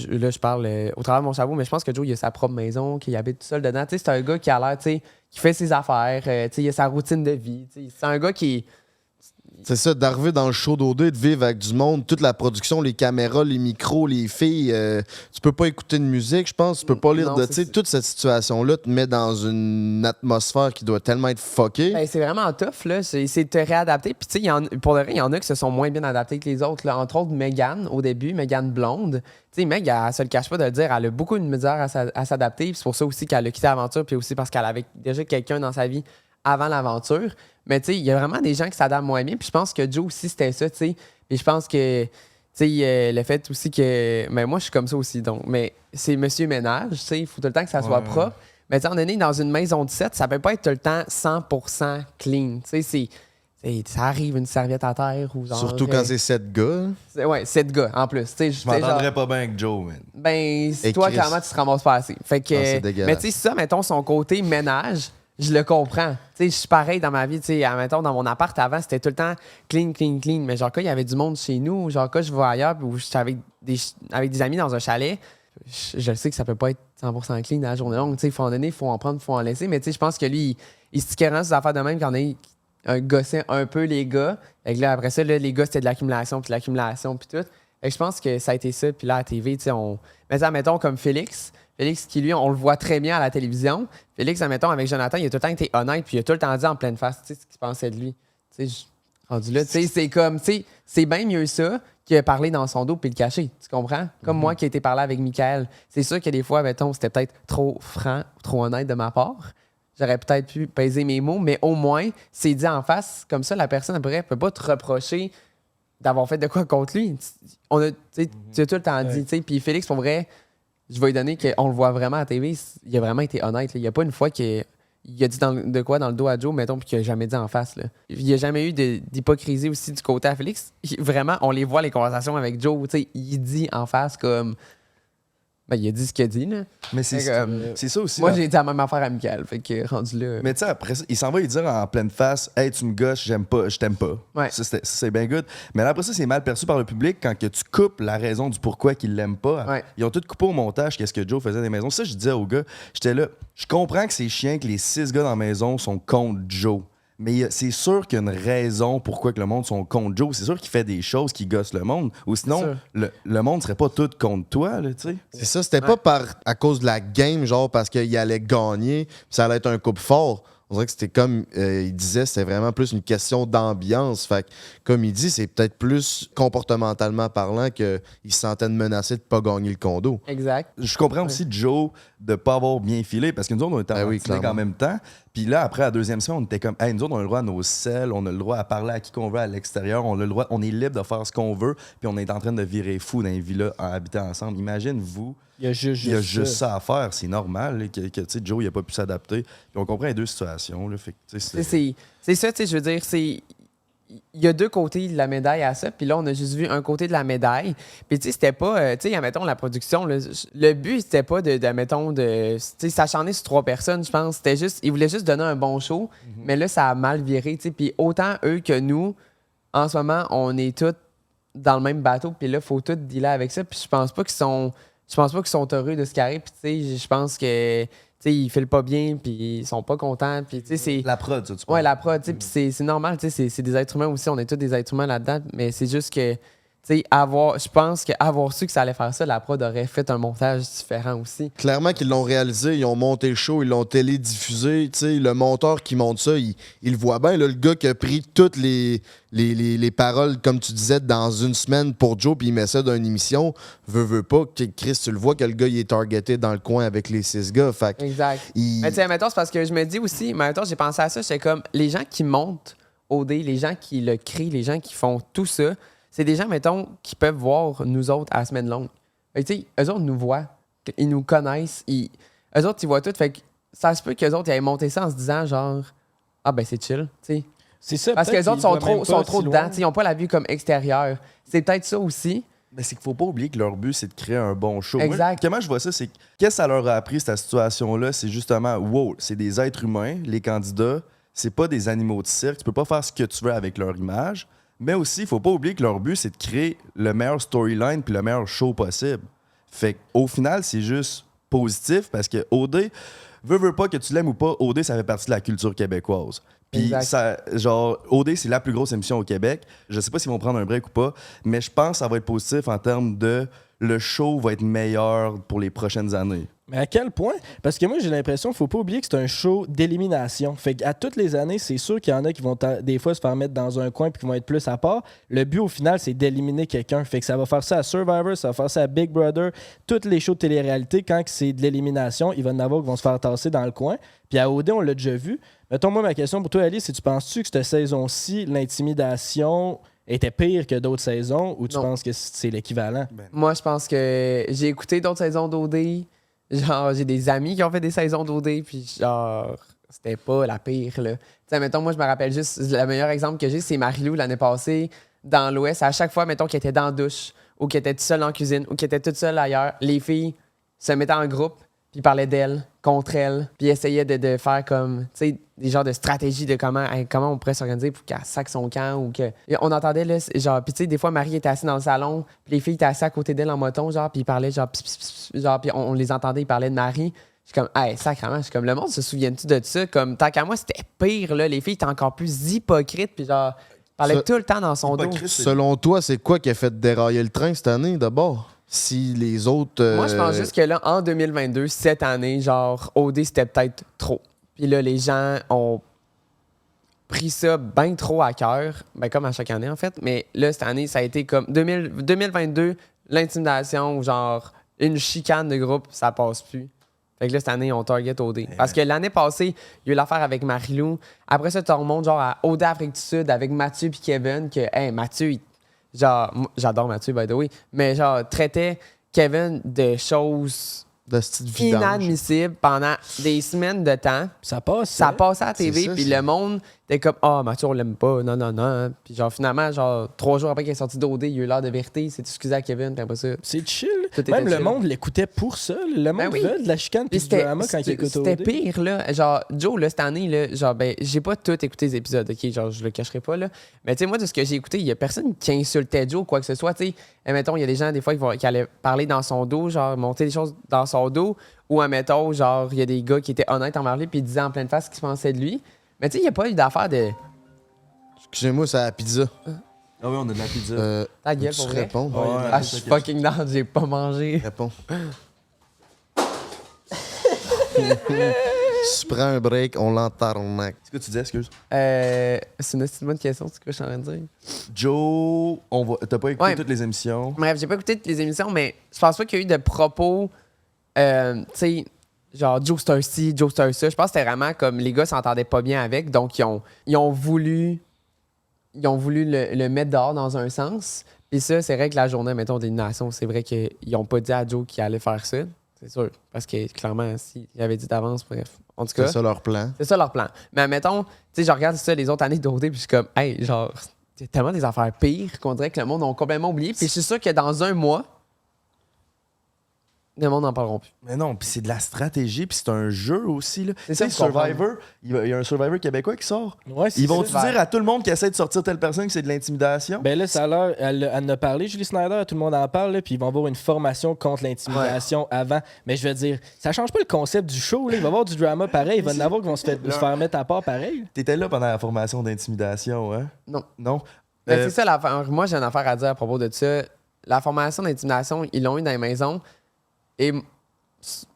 là, je parle au travers de mon chapeau, mais je pense que Joe, il a sa propre maison, qu'il habite tout seul dedans. Tu sais, c'est un gars qui a l'air, tu sais, qui fait ses affaires, tu sais, il a sa routine de vie. Tu sais, c'est un gars qui... C'est ça, d'arriver dans le show d'OD, de vivre avec du monde, toute la production, les caméras, les micros, les filles. Tu peux pas écouter de musique, je pense. Tu peux pas lire de... Tu sais, toute cette situation-là te met dans une atmosphère qui doit tellement être fuckée. Ben, c'est vraiment tough, là. C'est de te réadapter. Puis, tu sais, pour le vrai, il y en a qui se sont moins bien adaptés que les autres. Là. Entre autres, Megan, au début, Megan Blonde. Tu sais, Meg, elle se le cache pas de le dire. Elle a beaucoup de misère à s'adapter. Puis c'est pour ça aussi qu'elle a quitté l'aventure. Puis aussi parce qu'elle avait déjà quelqu'un dans sa vie avant l'aventure. Mais tu sais, il y a vraiment des gens qui s'adaptent moins bien. Puis je pense que Joe aussi, c'était ça, tu sais. Puis je pense que, tu sais, le fait aussi que... Mais moi, je suis comme ça aussi, donc. Mais c'est monsieur ménage, tu sais. Il faut tout le temps que ça soit propre. Mais tu sais, on est né dans une maison de 7, ça peut pas être tout le temps 100% clean. Tu sais, ça arrive une serviette à terre ou genre... Surtout quand c'est 7 gars. Ouais, 7 gars, en plus. Je m'entendrais pas bien avec Joe, man. Ben, toi, clairement, tu te ramasses pas assez. Fait que... c'est dégueulasse. Mais tu sais, ça, mettons, son côté ménage... Je le comprends. Tu sais, je suis pareil dans ma vie. Tu sais, mettons, dans mon appart avant, c'était tout le temps clean, clean, clean. Mais genre, quand il y avait du monde chez nous, genre, quand je vais ailleurs, ou j'étais avec des amis dans un chalet, je sais que ça peut pas être 100% clean à la journée longue. Tu sais, il faut en donner, il faut en prendre, il faut en laisser. Mais tu sais, je pense que lui, il se tiquerait ses affaires de même quand on a gossé un peu les gars. Et là, après ça, là, les gars, c'était de l'accumulation, puis de l'accumulation, puis tout. Et je pense que ça a été ça. Puis là, à la TV, tu sais, Mais ça, mettons, comme Félix, qui, lui, on le voit très bien à la télévision. Félix, admettons, avec Jonathan, il a tout le temps été honnête, puis il a tout le temps dit en pleine face, tu sais, ce qu'il pensait de lui. Tu sais, rendu là, tu sais, c'est comme, tu sais, c'est bien mieux ça que parler dans son dos puis le cacher. Tu comprends? Comme moi qui ai été parlé avec Michael. C'est sûr que des fois, mettons, c'était peut-être trop franc, trop honnête de ma part. J'aurais peut-être pu peser mes mots, mais au moins, c'est dit en face. Comme ça, la personne, après, peut pas te reprocher d'avoir fait de quoi contre lui. Tu as tout le temps dit, tu sais. Puis Félix, pour vrai, je vais lui donner qu'on le voit vraiment à la TV. Il a vraiment été honnête. Là. Il n'y a pas une fois qu'il a dit de quoi dans le dos à Joe, mettons, puis qu'il n'a jamais dit en face. Là. Il n'y a jamais eu d'hypocrisie aussi du côté à Félix. Vraiment, on les voit, les conversations avec Joe. Il dit en face comme... Ben, il a dit ce qu'il a dit, là. Mais c'est ça aussi. Moi, j'ai dit la même affaire à Michael. Fait que rendu là... Mais tu sais, après ça, il s'en va lui dire en pleine face « Hey, tu me gosses, je t'aime pas. Ouais. Ça, c'est bien good. Mais là, après ça, c'est mal perçu par le public quand que tu coupes la raison du pourquoi qu'ils l'aiment pas. Ouais. Ils ont tout coupé au montage qu'est-ce que Joe faisait dans les maisons. Ça, je disais aux gars, j'étais là, je comprends que c'est chiant que les 6 gars dans la maison sont contre Joe. Mais c'est sûr qu'il y a une raison pourquoi que le monde sont contre Joe. C'est sûr qu'il fait des choses qui gossent le monde. Ou sinon, le monde serait pas tout contre toi, là, tu sais. C'est ça, c'était pas à cause de la game, genre parce qu'il allait gagner, puis ça allait être un couple fort. On dirait que c'était comme il disait, c'était vraiment plus une question d'ambiance. Fait que, comme il dit, c'est peut-être plus comportementalement parlant qu'il se sentait menacé de pas gagner le condo. Exact. Je comprends aussi Joe de pas avoir bien filé parce que nous autres, on était en Martinique en même temps. Puis là, après, à la deuxième semaine, on était comme, hey, nous autres, on a le droit à nos selles, on a le droit à parler à qui qu'on veut à l'extérieur, on a le droit, on est libre de faire ce qu'on veut, puis on est en train de virer fou dans les villas en habitant ensemble. Imagine, vous, Il y a juste ça à faire. C'est normal là, que tu sais, Joe, il a pas pu s'adapter. Puis on comprend les deux situations. Là, fait que, tu sais, C'est ça, tu sais, je veux dire, c'est. Il y a deux côtés de la médaille à ça, puis là, on a juste vu un côté de la médaille. Puis, tu sais, c'était pas, tu sais, admettons, la production, là, le but, c'était pas admettons, tu sais, s'acharner sur 3 personnes, je pense. C'était juste, ils voulaient juste donner un bon show, mais là, ça a mal viré, tu sais. Puis, autant eux que nous, en ce moment, on est tous dans le même bateau, puis là, il faut tous dealer avec ça. Puis, je pense pas qu'ils sont heureux de ce qui arrive, puis, tu sais, je pense que. Tu sais, ils filent pas bien, puis ils sont pas contents. Puis, tu sais, c'est. la prod, ça, tu penses? Ouais, la prod, tu sais, puis c'est normal, tu sais, c'est des êtres humains aussi, on est tous des êtres humains là-dedans, mais c'est juste que, tu sais, je pense qu'avoir su que ça allait faire ça, la prod aurait fait un montage différent aussi. Clairement qu'ils l'ont réalisé, ils ont monté le show, ils l'ont télédiffusé. Tu sais, le monteur qui monte ça, il le voit bien. Là, le gars qui a pris toutes les paroles, comme tu disais, dans une semaine pour Joe, puis il met ça dans une émission, veut pas. Chris, tu le vois que le gars, il est targeté dans le coin avec les 6 gars. Fait que Exact. il- Mais tu sais, mettons, c'est parce que je me dis aussi, mettons, j'ai pensé à ça, j'étais comme, les gens qui montent OD, les gens qui le crient, les gens qui font tout ça, c'est des gens, mettons, qui peuvent voir nous autres à la semaine longue. Fait que, tu sais, eux autres nous voient, ils nous connaissent, eux autres, ils voient tout. Fait que ça se peut qu'eux autres, ils aient monté ça en se disant, genre, ah ben c'est chill, tu sais. C'est ça. Parce que peut-être les autres qu'ils voient même sont pas trop si dedans, loin. tu sais, ils n'ont pas la vue comme extérieure. C'est peut-être ça aussi. Mais c'est qu'il faut pas oublier que leur but, c'est de créer un bon show. Exact. Moi, comment je vois ça, c'est que qu'est-ce que ça leur a appris, cette situation-là? C'est justement, wow, c'est des êtres humains, les candidats, c'est pas des animaux de cirque. Tu peux pas faire ce que tu veux avec leur image. Mais aussi, il faut pas oublier que leur but, c'est de créer le meilleur storyline puis le meilleur show possible. Fait qu'au final, c'est juste positif parce que OD, veux pas que tu l'aimes ou pas, OD, ça fait partie de la culture québécoise. Puis, Exact. ça, genre, OD, c'est la plus grosse émission au Québec. Je sais pas s'ils vont prendre un break ou pas, mais je pense que ça va être positif en termes de le show va être meilleur pour les prochaines années. Mais à quel point? Parce que moi, j'ai l'impression qu'il faut pas oublier que c'est un show d'élimination. Fait qu'à toutes les années, c'est sûr qu'il y en a qui vont des fois se faire mettre dans un coin puis qui vont être plus à part. Le but, au final, c'est d'éliminer quelqu'un. Fait que ça va faire ça à Survivor, ça va faire ça à Big Brother. Toutes les shows de télé-réalité, quand c'est de l'élimination, il va y en avoir qui vont se faire tasser dans le coin. Puis à OD, on l'a déjà vu. Mettons, moi, ma question pour toi, Alice, c'est tu penses-tu que cette saison-ci, l'intimidation était pire que d'autres saisons ou tu Non. penses que c'est l'équivalent? Moi, je pense que j'ai écouté d'autres saisons d'OD. Genre, j'ai des amis qui ont fait des saisons d'OD, puis genre, c'était pas la pire, là. Tu sais, mettons, moi, je me rappelle juste, le meilleur exemple que j'ai, c'est Marie-Lou l'année passée, dans l'Ouest. À chaque fois, mettons, qu'elle était dans la douche, ou qu'elle était toute seule en cuisine, ou qu'elle était toute seule ailleurs, les filles se mettaient en groupe, puis parlaient d'elle, contre elle, puis essayaient de faire comme, tu sais, des genres de stratégies de comment on pourrait s'organiser pour qu'elle saque son camp ou que. Et on entendait, là, genre, puis tu sais, des fois, Marie était assise dans le salon, puis les filles étaient assises à côté d'elle en moton, genre, puis ils parlaient, genre, pss, pss, pss, genre, puis on les entendait, ils parlaient de Marie. Je suis comme, hey, sacrément, je suis comme, le monde se souvient-tu de ça? Comme, tant qu'à moi, c'était pire, là, les filles étaient encore plus hypocrites, puis genre, parlaient Ça- tout le temps dans son dos. Hypocrite, c'est- Selon toi, c'est quoi qui a fait dérailler le train cette année d'abord? Si les autres. Moi, je pense juste que là, en 2022, cette année, genre, OD, c'était peut-être trop. Puis là, les gens ont pris ça bien trop à cœur, ben, comme à chaque année, en fait. Mais là, cette année, ça a été comme 2022, l'intimidation, ou genre, une chicane de groupe, ça passe plus. Fait que là, cette année, on target OD. Parce que l'année passée, il y a eu l'affaire avec Marie-Lou. Après ça, tu remontes genre à OD Afrique du Sud avec Mathieu et Kevin, que, hey, Mathieu, genre, moi, j'adore Mathieu, by the way, mais genre, traitait Kevin de choses de style vidange. inadmissibles pendant des semaines de temps. Ça passe. Ça passait à la C'est TV, ça, puis c'est- le monde était comme, ah, Mathieu, on l'aime pas, non, non, non. Puis genre, finalement, genre, 3 jours après qu'il est sorti d'OD, il y a eu l'heure de vérité, il s'est excusé à Kevin, puis après ça. C'est chill. Tout était Même le chill. monde l'écoutait pour ça. Le monde oui. veut de la chicane puis Puis du drama quand il écoute c'était OD. pire, là. Genre, Joe, là, cette année, là, genre, ben, j'ai pas tout écouté les épisodes, OK? Genre, je le cacherai pas, là. Mais, tu sais, moi, de ce que j'ai écouté, il y a personne qui insultait Joe ou quoi que ce soit, tu sais. Admettons, il y a des gens, des fois, qui allaient parler dans son dos, genre, monter des choses dans son dos. Ou, admettons, genre, il y a des gars qui étaient honnêtes envers lui puis ils disaient en pleine face ce qu'ils pensaient de lui. Mais, tu sais, il n'y a pas eu d'affaire de Excusez-moi, c'est la pizza. Ah oui, on a de la pizza. ta gueule Tu pour vrai. réponds. Ouais. Ah, je suis fucking down, j'ai pas mangé. Réponds. Si tu prends un break, on l'entarnaque. C'est quoi tu disais, excuse? C'est une bonne question, c'est ce que je suis en train de dire. Joe, t'as pas écouté Ouais. toutes les émissions? Bref, j'ai pas écouté toutes les émissions, mais je pense pas qu'il y a eu de propos, tu sais, genre Joe Star ci, Joe Star ça. Je pense que c'était vraiment comme les gars s'entendaient pas bien avec, donc ils ont voulu le mettre dehors dans un sens. Puis ça, c'est vrai que la journée, mettons, d'élimination, c'est vrai qu'ils n'ont pas dit à Joe qu'il allait faire ça. C'est sûr. Parce que clairement, s'il avait dit d'avance, bref. En tout cas. C'est ça leur plan. C'est ça leur plan. Mais mettons, tu sais, je regarde ça les autres années d'OD, puis je suis comme, hey, genre, il y a tellement des affaires pires qu'on dirait que le monde a complètement oublié. Puis je suis sûr que dans un mois, le monde n'en parlera plus. Mais non, puis c'est de la stratégie, puis c'est un jeu aussi. Là. C'est Tu sais, ça, Survivor, il y a un Survivor québécois qui sort. Ouais, c'est Ils vont-tu ça. dire à tout le monde qui essaie de sortir telle personne que c'est de l'intimidation? Ben là, ça a l'air, elle en a parlé, Julie Snyder, tout le monde en parle, là, puis ils vont avoir une formation contre l'intimidation avant. Mais je veux dire, ça change pas le concept du show, là. Il va y avoir du drama pareil, il va y en avoir qui vont se faire mettre à part pareil. T'étais là pendant la formation d'intimidation, hein? Non. Non? Ben, c'est ça l'affaire. Moi, j'ai une affaire à dire à propos de ça. La formation d'intimidation, ils l'ont eu dans les maisons. Et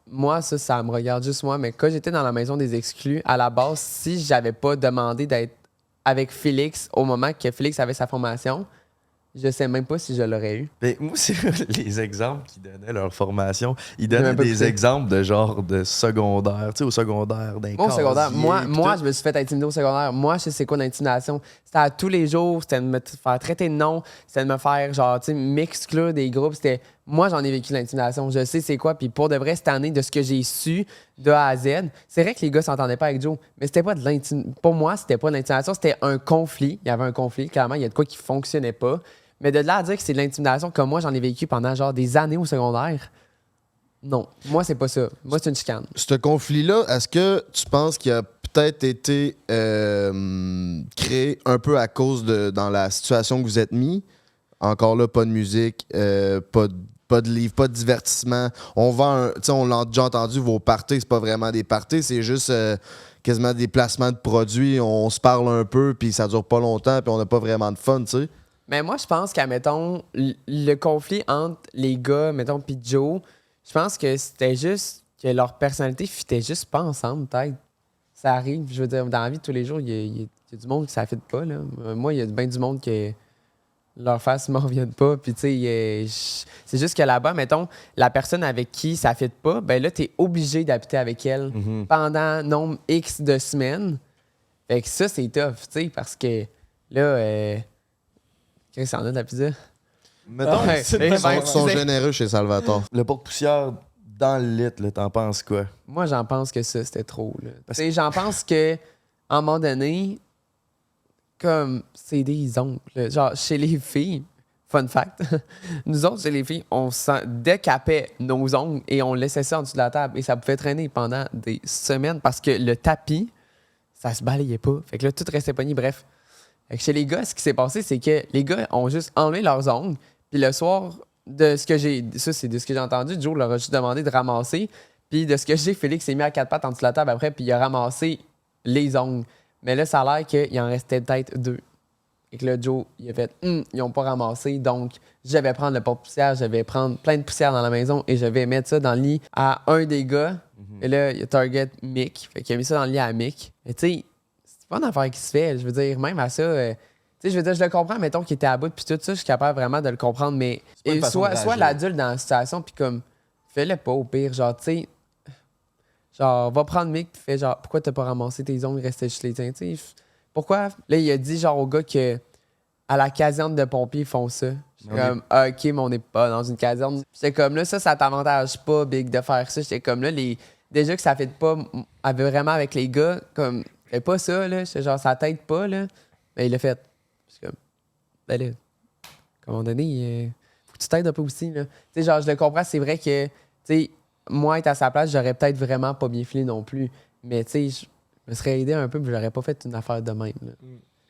moi, ça me regarde juste moi. Mais quand j'étais dans la maison des exclus, à la base, si j'avais pas demandé d'être avec Félix au moment que Félix avait sa formation, je sais même pas si je l'aurais eu. Ben, moi, c'est les exemples qu'ils donnaient leur formation. Ils J'ai donnaient même pas des écouté. exemples de genre de secondaire. Tu sais, au secondaire, d'un Moi, au secondaire, casier, moi, pis moi tout. je me suis fait intimider au secondaire. Moi, je sais c'est quoi l'intimidation. C'était à tous les jours, c'était de me faire traiter de nom, c'était de me faire, genre, tu sais, m'exclure des groupes. C'était... Moi, j'en ai vécu l'intimidation. Je sais c'est quoi. Puis pour de vrai, cette année, de ce que j'ai su de A à Z, c'est vrai que les gars s'entendaient pas avec Joe, mais c'était pas de l'intimidation. Pour moi, c'était pas de l'intimidation, c'était un conflit. Il y avait un conflit. Clairement, il y a de quoi qui fonctionnait pas. Mais de là à dire que c'est de l'intimidation comme moi, j'en ai vécu pendant genre des années au secondaire, non. Moi, c'est pas ça. Moi, c'est une chicane. Ce conflit-là, est-ce que tu penses qu'il a peut-être été créé un peu à cause dans la situation que vous êtes mis? Encore là, pas de musique, pas de livre, pas de divertissement. On vend tu sais, on l'a déjà entendu, vos parties, c'est pas vraiment des parties, c'est juste quasiment des placements de produits. On se parle un peu, puis ça dure pas longtemps, puis on n'a pas vraiment de fun, tu sais. Mais moi, je pense qu'à, mettons, le conflit entre les gars, mettons, pis Joe, je pense que c'était juste que leur personnalité fitait juste pas ensemble, peut-être. Ça arrive, je veux dire, dans la vie de tous les jours, il y a du monde qui ça fit pas, là. Moi, il y a bien du monde que leur face ne me reviennent pas, puis tu sais, c'est juste que là-bas, mettons, la personne avec qui ça fit pas, ben là, t'es obligé d'habiter avec elle pendant nombre X de semaines. Fait que ça, c'est tough, tu sais, parce que là, qu'est-ce que ça en a de la pizza? Mettons, Ouais, Ils sont généreux chez Salvatore. le porte-poussière dans le lit, là, t'en penses quoi? Moi, j'en pense que ça, c'était trop. Là. Tu sais, j'en pense que, à un moment donné, comme c'est des ongles. Là. Genre, chez les filles, fun fact, nous autres, chez les filles, on décapait nos ongles et on laissait ça en dessous de la table. Et ça pouvait traîner pendant des semaines parce que le tapis, ça se balayait pas. Fait que là, tout restait pogné. Bref. Fait que chez les gars, ce qui s'est passé, c'est que les gars ont juste enlevé leurs ongles. Puis le soir, de ce que j'ai. Ça, c'est de ce que j'ai entendu. Joe leur a juste demandé de ramasser. Puis de ce que j'ai, Félix s'est mis à quatre pattes en dessous de la table après, puis il a ramassé les ongles. Mais là, ça a l'air qu'il en restait peut-être 2. Et que là, Joe, il a fait ils n'ont pas ramassé. Donc, je vais prendre le porte-poussière, je vais prendre plein de poussière dans la maison et je vais mettre ça dans le lit à un des gars. Et là, il a target Mick. Fait qu'il a mis ça dans le lit à Mick. Mais tu sais, c'est pas une affaire qui se fait. Je veux dire, même à ça. Tu sais, je veux dire, je le comprends, mettons qu'il était à bout, puis tout ça, je suis capable vraiment de le comprendre. Mais pas une façon de soit réagir. l'adulte dans la situation, puis comme, fais-le pas au pire. Genre, tu sais. Genre, va prendre Mick, puis fais genre, pourquoi t'as pas ramassé tes ongles, restait juste les tiens, tu sais. Pourquoi? Là, il a dit, genre, au gars que à la caserne de pompiers, ils font ça. J'étais comme, ah, OK, mais on n'est pas dans une caserne. J'étais comme, là, ça t'avantage pas, Big, de faire ça. J'étais comme, là, déjà que ça fait pas vraiment avec les gars, comme, fais pas ça, là. J'étais genre, ça t'aide pas, là. Mais il l'a fait. J'étais comme, ben là, à un moment donné, faut que tu t'aides un peu aussi, là. Tu sais, genre, je le comprends, c'est vrai que, tu sais, moi, être à sa place, j'aurais peut-être vraiment pas bien filé non plus. Mais, tu sais, je me serais aidé un peu, puis j'aurais pas fait une affaire de même, là.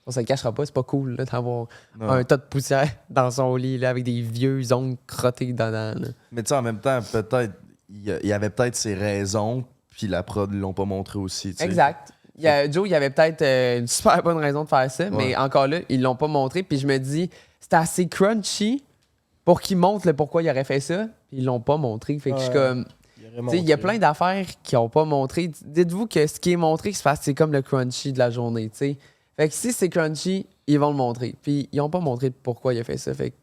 On se le cachera pas, c'est pas cool, là, d'avoir un tas de poussière dans son lit, là, avec des vieux ongles crottés dedans, là. Mais tu sais, en même temps, peut-être, il y avait peut-être ses raisons, puis la prod ne l'ont pas montré aussi. Tu sais. Exact. Joe, il y avait peut-être une super bonne raison de faire ça, mais encore là, ils l'ont pas montré. Puis je me dis, c'était assez crunchy pour qu'ils montrent le pourquoi il aurait fait ça. Puis ils l'ont pas montré. Fait que je suis comme. Tu sais, il y a plein d'affaires qu'ils ont pas montré. Dites-vous que ce qui est montré, c'est comme le crunchy de la journée, tu sais. Fait que si c'est crunchy, ils vont le montrer. Puis ils ont pas montré pourquoi il a fait ça. Fait que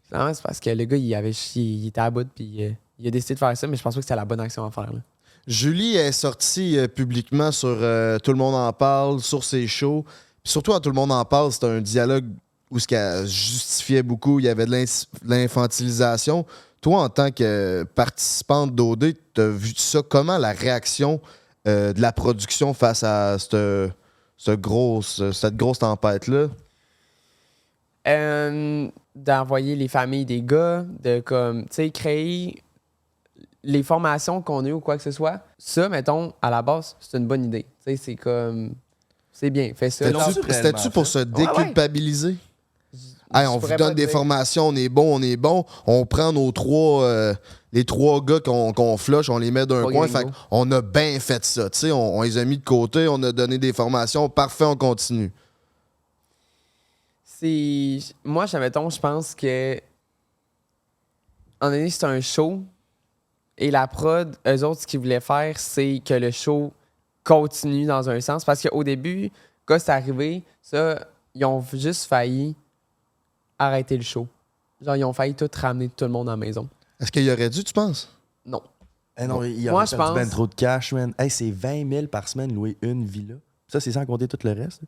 finalement, c'est parce que le gars, il était à bout, puis il a décidé de faire ça, mais je pense pas que c'était la bonne action à faire, là. Julie est sortie publiquement sur Tout le monde en parle, sur ses shows. Puis surtout, à Tout le monde en parle, c'était un dialogue où ce qu'elle justifiait beaucoup. Il y avait de l'infantilisation. Toi, en tant que participante d'OD, tu as vu ça? Comment la réaction de la production face à cette grosse tempête-là? D'envoyer les familles des gars, de comme, tu sais, créer les formations qu'on a ou quoi que ce soit. Ça, mettons, à la base, c'est une bonne idée. Tu sais, c'est comme, c'est bien, fais ça. C'était-tu pour se déculpabiliser? Hey, on vous donne des formations, on est bon. On prend les trois gars qu'on flush, on les met d'un coin. Fait on a bien fait ça. On les a mis de côté, on a donné des formations. Parfait, on continue. Moi, je pense que en année, c'est un show. Et la prod, eux autres, ce qu'ils voulaient faire, c'est que le show continue dans un sens. Parce qu'au début, quand c'est arrivé, ça, ils ont juste failli arrêter le show. Genre, ils ont failli tout ramener tout le monde à la maison. Est-ce qu'il y aurait dû, tu penses? Non. Non, il y a ben trop de cash, man. Hey, c'est 20 000 par semaine louer une villa. Ça, c'est sans compter tout le reste.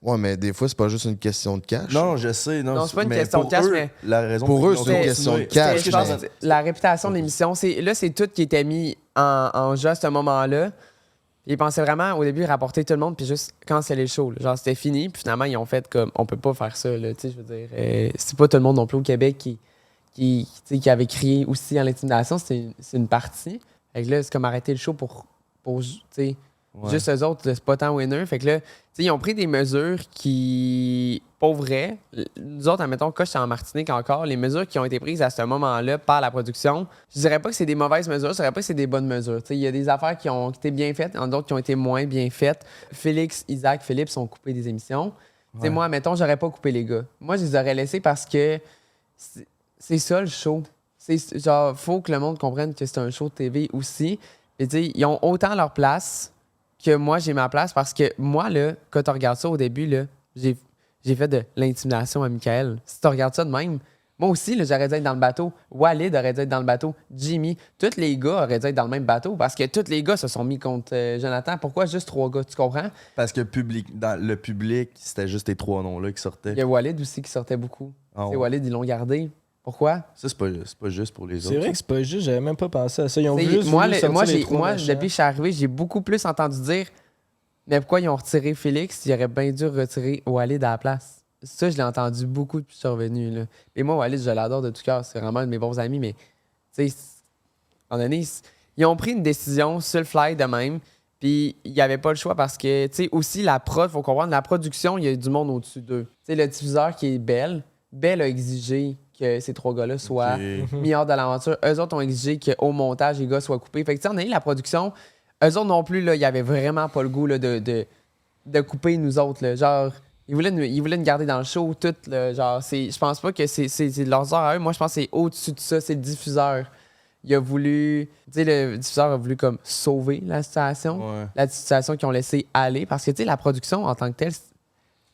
Ouais, mais des fois, c'est pas juste une question de cash. Non, je sais. Non, c'est pas une question de cash, mais... La raison pour eux, c'est une question de cash. Je pense que la réputation de l'émission, c'est tout qui était mis en jeu à ce moment-là. Ils pensaient vraiment, au début, rapporter tout le monde puis juste canceller le show. Genre, c'était fini. Puis finalement, ils ont fait comme, on peut pas faire ça. Là, je veux dire, c'est pas tout le monde non plus au Québec qui avait crié aussi à l'intimidation. C'est une partie. Fait que là, c'est comme arrêter le show pour juste eux autres, c'est pas tant winner. Fait que là, ils ont pris des mesures qui, pour vrai, nous autres, admettons, quand j'étais en Martinique encore, les mesures qui ont été prises à ce moment-là par la production, je dirais pas que c'est des mauvaises mesures, je dirais pas que c'est des bonnes mesures. Il y a des affaires qui ont été bien faites, d'autres qui ont été moins bien faites. Félix, Isaac, Philippe sont coupés des émissions. Ouais. Moi, admettons, j'aurais pas coupé les gars. Moi, je les aurais laissés parce que c'est ça le show. Genre, faut que le monde comprenne que c'est un show de TV aussi. Et ils ont autant leur place que moi, j'ai ma place parce que moi, là, quand tu regardes ça au début, là, j'ai fait de l'intimidation à Michael. Si tu regardes ça de même, moi aussi, là, j'aurais dû être dans le bateau. Walid aurait dû être dans le bateau. Jimmy, tous les gars auraient dû être dans le même bateau parce que tous les gars se sont mis contre Jonathan. Pourquoi juste 3 gars? Tu comprends? Parce que dans le public, c'était juste les 3 noms-là qui sortaient. Il y a Walid aussi qui sortait beaucoup. Walid, ils l'ont gardé. Pourquoi? Ça, c'est pas juste pour les autres. C'est vrai que c'est pas juste, j'avais même pas pensé à ça. Ils ont moi, depuis que je suis arrivé, j'ai beaucoup plus entendu dire mais pourquoi ils ont retiré Félix? Ils auraient bien dû retirer Walid à la place. Ça, je l'ai entendu beaucoup depuis que je suis revenu. Là. Et moi, Walid, je l'adore de tout cœur. C'est vraiment un de mes bons amis, mais tu sais, en donné, ils ont pris une décision sur le fly de même. Puis il n'y avait pas le choix parce que, tu sais, aussi la prod, il faut comprendre, la production, il y a du monde au-dessus d'eux. Tu sais, le diffuseur qui est Bell a exigé que ces 3 gars-là soient mis hors de l'aventure. Eux autres ont exigé qu'au montage, les gars soient coupés. Fait que, tu sais, on a eu la production. Eux autres non plus, là, ils avaient vraiment pas le goût là, de couper nous autres. Là. Genre, ils voulaient nous garder dans le show, tout. Là, genre, je pense pas que c'est de leurs heures à eux. Moi, je pense que c'est au-dessus de ça, c'est le diffuseur. Il a voulu... Tu sais, le diffuseur a voulu comme sauver la situation. Ouais. La situation qu'ils ont laissé aller. Parce que, tu sais, la production, en tant que telle,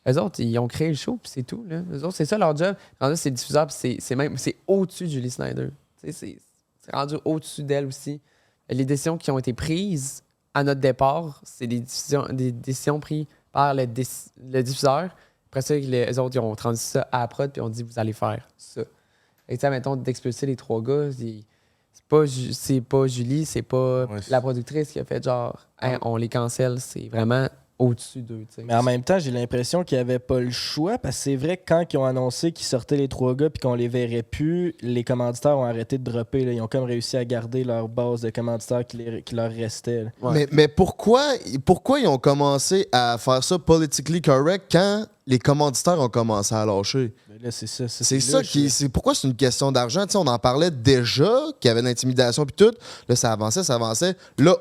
eux autres, ils ont créé le show, puis c'est tout. Là. Eux autres, c'est ça leur job. Rendu, c'est le diffuseur, puis c'est au-dessus de Julie Snyder. C'est rendu au-dessus d'elle aussi. Les décisions qui ont été prises à notre départ, c'est des décisions prises par le diffuseur. Après ça, les autres, ils ont transmis ça à la prod, puis on dit, vous allez faire ça. Et tu sais, mettons, d'expulser les 3 gars, c'est pas Julie, c'est pas la productrice qui a fait genre, hey, on les cancelle, c'est vraiment au-dessus d'eux. Mais en même temps, j'ai l'impression qu'ils n'avaient pas le choix parce que c'est vrai que quand ils ont annoncé qu'ils sortaient les 3 gars puis qu'on les verrait plus, les commanditaires ont arrêté de dropper. Là. Ils ont comme réussi à garder leur base de commanditaires qui leur restait. Ouais. Mais pourquoi ils ont commencé à faire ça politically correct quand les commanditaires ont commencé à lâcher? Là, c'est ça. C'est pourquoi c'est une question d'argent. T'sais, on en parlait déjà, qu'il y avait de l'intimidation puis tout. Là, ça avançait. Là,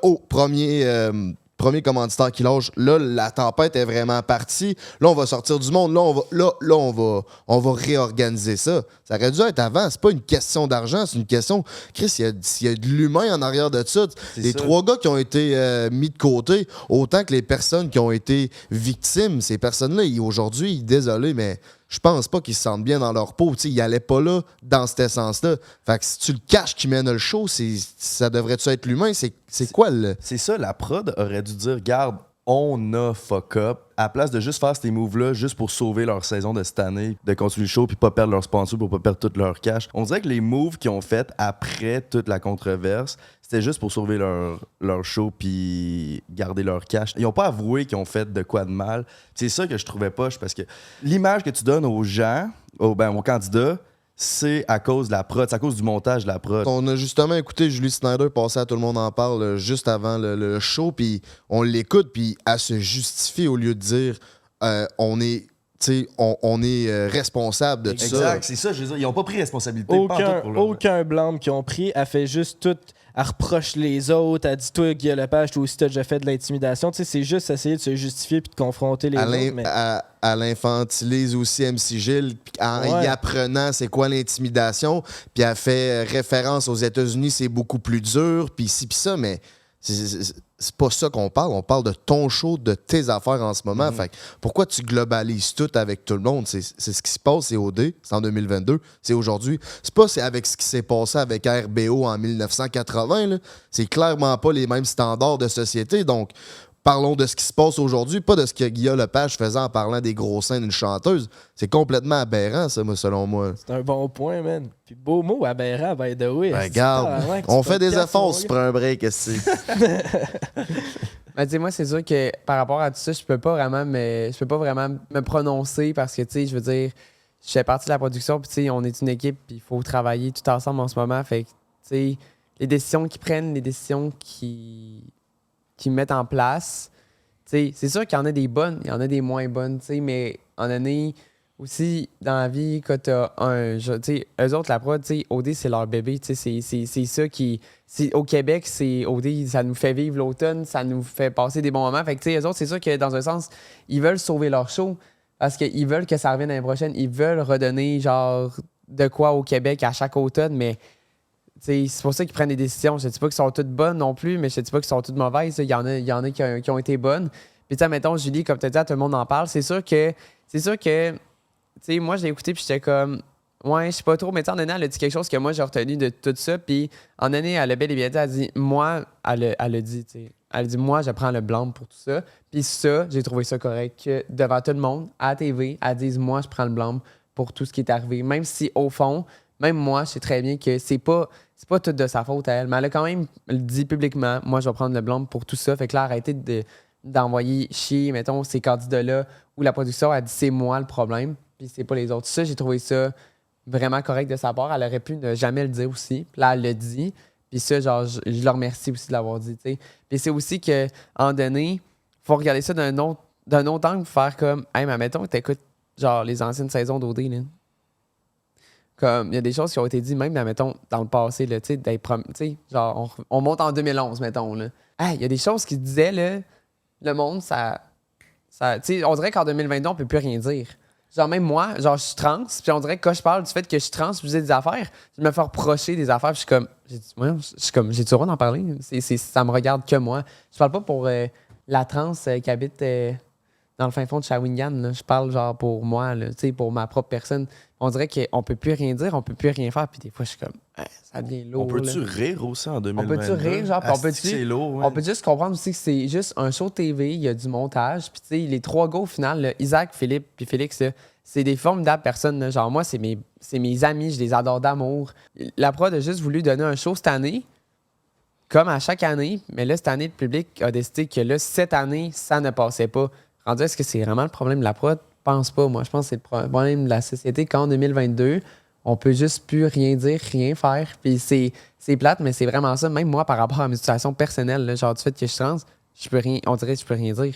premier commanditaire qui lâche, là, la tempête est vraiment partie. Là, on va sortir du monde. Là, on va réorganiser ça. Ça aurait dû être avant. C'est pas une question d'argent, c'est une question... Chris, il y a de l'humain en arrière de ça. Les 3 gars qui ont été mis de côté, autant que les personnes qui ont été victimes, ces personnes-là, aujourd'hui, désolé, mais je pense pas qu'ils se sentent bien dans leur peau. T'sais, ils allaient pas là dans cet essence-là. Fait que si tu le caches qui mène le show, ça devrait-tu être l'humain? C'est quoi le... C'est ça, la prod aurait dû dire, regarde, on a fuck up, à la place de juste faire ces moves-là juste pour sauver leur saison de cette année, de continuer le show puis pas perdre leur sponsor pour pas perdre tout leur cash. On dirait que les moves qu'ils ont fait après toute la controverse, c'était juste pour sauver leur show puis garder leur cash. Ils ont pas avoué qu'ils ont fait de quoi de mal. C'est ça que je trouvais poche parce que l'image que tu donnes aux gens, aux candidats, c'est à cause de la prod, c'est à cause du montage de la prod. On a justement écouté Julie Snyder passer à Tout le monde en parle juste avant le show, puis on l'écoute, puis elle se justifie au lieu de dire on est responsable de tout ça. Exact, c'est ça, je veux dire, ils n'ont pas pris responsabilité. Aucun blâme qu'ils ont pris. Elle fait juste tout. Elle reproche les autres. Elle dit, toi, Guillaume Lepage, toi aussi, t'as déjà fait de l'intimidation. Tu sais, c'est juste essayer de se justifier puis de confronter les autres. Mais... Elle infantilise aussi MC Gilles en y apprenant c'est quoi l'intimidation. Puis elle fait référence aux États-Unis, c'est beaucoup plus dur. Puis ci, puis ça, mais c'est pas ça qu'on parle. On parle de ton show, de tes affaires en ce moment. Fait que pourquoi tu globalises tout avec tout le monde? C'est ce qui se passe, c'est OD, c'est en 2022, c'est aujourd'hui. C'est avec ce qui s'est passé avec RBO en 1980. Là. C'est clairement pas les mêmes standards de société. Donc, parlons de ce qui se passe aujourd'hui, pas de ce que Guillaume Lepage faisait en parlant des gros seins d'une chanteuse. C'est complètement aberrant, ça, selon moi. C'est un bon point, man. Puis beau mot, aberrant, by the way. Regarde, on fait des efforts pour un break, ici. Ben, moi, c'est sûr que par rapport à tout ça, je peux pas vraiment me prononcer parce que, je veux dire, je fais partie de la production, puis on est une équipe, puis il faut travailler tout ensemble en ce moment. Fait que, les décisions qu'ils prennent, les décisions qu'ils mettent en place, c'est sûr qu'il y en a des bonnes, il y en a des moins bonnes, mais en année aussi, dans la vie, quand t'as eux autres, la prod, OD, c'est leur bébé, c'est ça qui... Au Québec, c'est OD, ça nous fait vivre l'automne, ça nous fait passer des bons moments. Fait que, eux autres, c'est sûr que, dans un sens, ils veulent sauver leur show parce qu'ils veulent que ça revienne l'année prochaine. Ils veulent redonner, genre, de quoi au Québec à chaque automne, mais... c'est pour ça qu'ils prennent des décisions. Je ne dis pas qu'elles sont toutes bonnes non plus, mais je ne dis pas qu'elles sont toutes mauvaises. Il y en a qui ont été bonnes. Puis, mettons, Julie, comme tu as dit, tout le monde en parle. C'est sûr que moi, je l'ai écouté puis j'étais comme, ouais, je sais pas trop. Mais en année, elle a dit quelque chose que moi, j'ai retenu de tout ça. Puis, en année, elle a bel et bien dit, elle a dit, moi, elle a dit, moi, je prends le blâme pour tout ça. Puis, ça, j'ai trouvé ça correct que devant tout le monde, à la TV, elle dise, moi, je prends le blâme pour tout ce qui est arrivé. Même si, au fond, même moi, je sais très bien que c'est pas tout de sa faute à elle, mais elle a quand même dit publiquement, moi, je vais prendre le blâme pour tout ça. Fait que là, arrêtez d'envoyer chier, mettons, ces candidats-là où la production a dit, c'est moi le problème, puis c'est pas les autres. Ça, j'ai trouvé ça vraiment correct de sa part. Elle aurait pu ne jamais le dire aussi. Puis là, elle l'a dit. Puis ça, genre, je le remercie aussi de l'avoir dit, tu sais. Puis c'est aussi que, en donné, faut regarder ça d'un autre angle, faire comme, hey, mais mettons que t'écoutes, genre, les anciennes saisons d'OD, là. Comme, il y a des choses qui ont été dites, même, mettons, dans le passé, là, tu sais, genre, on monte en 2011, mettons, là. Il y a des choses qui disaient, là, le monde, ça tu sais, on dirait qu'en 2022, on peut plus rien dire. Genre, même moi, genre, je suis trans, puis on dirait que quand je parle du fait que je suis trans, puis je dis des affaires, je me fais reprocher des affaires, puis je suis comme, j'ai-tu le droit d'en parler? Ça me regarde que moi. Je parle pas pour la trans qui habite dans le fin fond de Shawinigan, là. Je parle, genre, pour moi, là, tu sais, pour ma propre personne. On dirait qu'on peut plus rien dire, on peut plus rien faire, puis des fois, je suis comme, ça devient lourd. On peut-tu rire aussi en 2022? On peut-tu rire, genre, on peut juste comprendre aussi que c'est juste un show TV, il y a du montage, puis tu sais, les trois gars, au final, là, Isaac, Philippe, puis Félix, là, c'est des formidables personnes, là. Genre, moi, c'est mes amis, je les adore d'amour. La prod a juste voulu donner un show cette année, comme à chaque année, mais là, cette année, le public a décidé que là, cette année, ça ne passait pas. Rendu, est-ce que c'est vraiment le problème de la prod? Je pense pas, moi. Je pense que c'est le problème de la société qu'en 2022, on peut juste plus rien dire, rien faire. Puis c'est plate, mais c'est vraiment ça. Même moi, par rapport à mes situations personnelles, là, genre du fait que je suis trans, on dirait que je peux rien dire.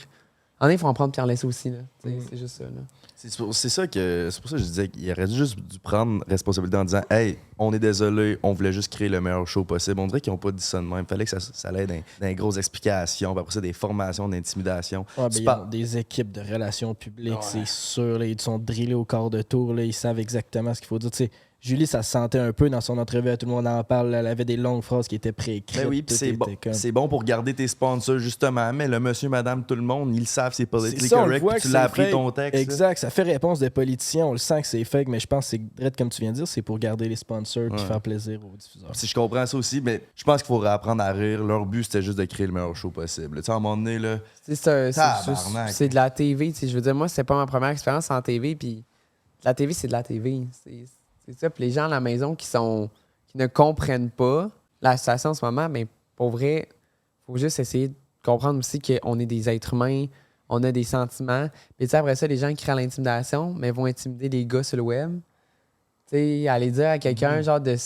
En effet, il faut en prendre puis en laisser aussi. Là. C'est juste ça. Là. C'est pour ça que je disais qu'il aurait juste dû prendre responsabilité en disant, hey, on est désolé, on voulait juste créer le meilleur show possible. On dirait qu'ils n'ont pas dit ça de même. Il fallait que ça l'aide dans des grosses explications, puis après ça, des formations d'intimidation. Ils ont des équipes de relations publiques, c'est sûr. Là, ils sont drillés au quart de tour. Là, ils savent exactement ce qu'il faut dire. T'sais, Julie, ça se sentait un peu dans son entrevue, tout le monde en parle. Elle avait des longues phrases qui étaient préécrites. Ben oui, puis c'est bon pour garder tes sponsors, justement. Mais le monsieur, madame, tout le monde, ils savent c'est politically correct, puis tu l'as appris ton texte. Exact, ça ça fait réponse de politiciens, on le sent que c'est fake, mais je pense que c'est direct comme tu viens de dire, c'est pour garder les sponsors puis faire plaisir aux diffuseurs. Si je comprends ça aussi, mais je pense qu'il faut apprendre à rire. Leur but, c'était juste de créer le meilleur show possible. Tu sais, à un moment donné, là. C'est de la TV. Je veux dire, moi, c'est pas ma première expérience en TV. Puis la TV, c'est de la TV. C'est ça. Puis les gens à la maison qui ne comprennent pas la situation en ce moment, mais pour vrai, faut juste essayer de comprendre aussi qu'on est des êtres humains, on a des sentiments. Puis tu sais, après ça, les gens qui créent l'intimidation, mais vont intimider les gars sur le web. Tu sais, aller dire à quelqu'un, genre, de. Tu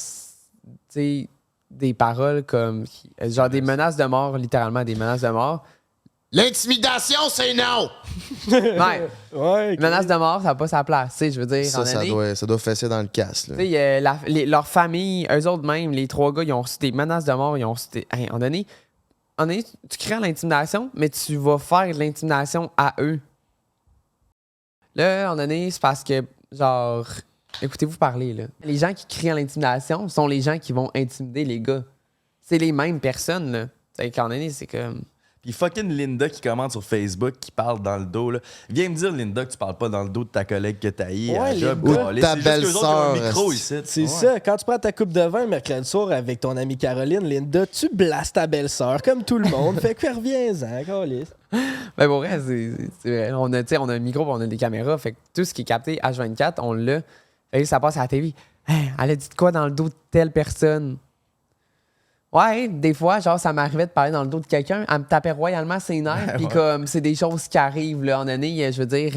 sais, des paroles comme. Genre, des menaces de mort, littéralement, des menaces de mort. L'intimidation, c'est non! Ouais. Menace de mort, ça n'a pas sa place. Tu sais, je veux dire, Ça doit fesser dans le casse. Tu sais, leur famille, eux autres même, les 3 gars, ils ont reçu des menaces de mort. Ils ont reçu des. Hey, en donné, tu crées l'intimidation, mais tu vas faire de l'intimidation à eux. Là, en donné, c'est parce que, genre, écoutez-vous parler, là. Les gens qui crient à l'intimidation sont les gens qui vont intimider les gars. C'est les mêmes personnes, là. C'est qu'en donné, c'est comme. Puis fucking Linda qui commente sur Facebook, qui parle dans le dos, là. Viens me dire, Linda, que tu parles pas dans le dos de ta collègue que t'as eu à job. Ou de ta belle-sœur. C'est ça. Quand tu prends ta coupe de vin le mercredi soir avec ton amie Caroline, Linda, tu blastes ta belle-sœur comme tout le monde. Fait que reviens-en, câlisse. Ben pour vrai, c'est vrai. On a un micro, on a des caméras. Fait que tout ce qui est capté H24, on l'a. Fait que ça passe à la TV. Hey, elle a dit de quoi dans le dos de telle personne? Ouais, des fois, genre, ça m'arrivait de parler dans le dos de quelqu'un, elle me tapait royalement ses nerfs, puis comme c'est des choses qui arrivent, là, en année, je veux dire,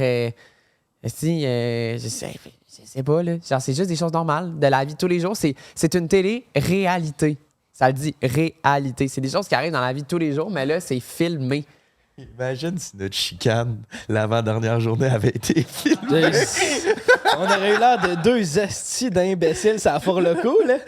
je sais pas, là, genre, c'est juste des choses normales de la vie de tous les jours, c'est une télé-réalité, ça le dit, réalité, c'est des choses qui arrivent dans la vie de tous les jours, mais là, c'est filmé. Imagine si notre chicane, l'avant-dernière journée, avait été filmée. On aurait eu l'air de 2 estis d'imbéciles, ça a fort le coup, là.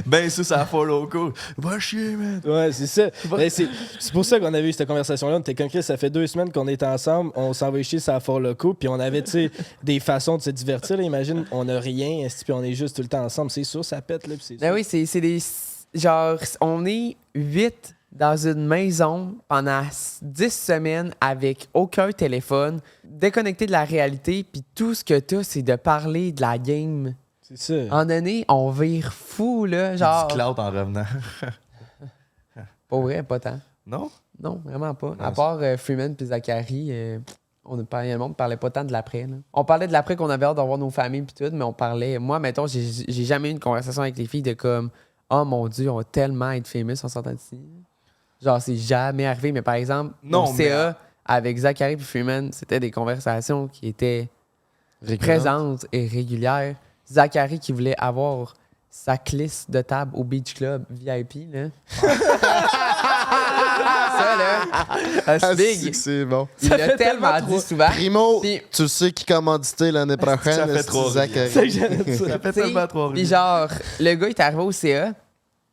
Ben, ça a fort le coup. Va chier, man. Ouais, c'est ça. Ben, c'est pour ça qu'on avait eu cette conversation-là. On était comme Chris, ça fait 2 semaines qu'on est ensemble, on s'en va chier, ça a fort le coup, puis on avait, tu sais, des façons de se divertir. Là. Imagine, on n'a rien, puis on est juste tout le temps ensemble. C'est sûr, ça pète, là. Ben oui, c'est des. Genre, on est 8 dans une maison pendant 10 semaines avec aucun téléphone, déconnecté de la réalité, puis tout ce que t'as, c'est de parler de la game. C'est ça. En année, on vire fou, là, genre... Du clout en revenant. Pas vrai, pas tant. Non? Non, vraiment pas. À part Freeman puis Zachary, le monde parlait pas tant de l'après. Là. On parlait de l'après qu'on avait hâte d'avoir nos familles puis tout, mais on parlait... Moi, mettons, j'ai jamais eu une conversation avec les filles de comme « Oh mon Dieu, on va tellement être famous, on s'entend ici. » Genre, c'est jamais arrivé. Mais par exemple, au CA, avec Zachary et Freeman, c'était des conversations qui étaient présentes et régulières. Zachary qui voulait avoir sa clisse de table au Beach Club VIP, là. Ça, là, big. C'est bon. Il l'a tellement dit souvent. Primo, Puis- tu sais qui commandité l'année prochaine. Ça fait 3 Zachary. Ça fait tellement 3 Puis genre, le gars, il est arrivé au CA.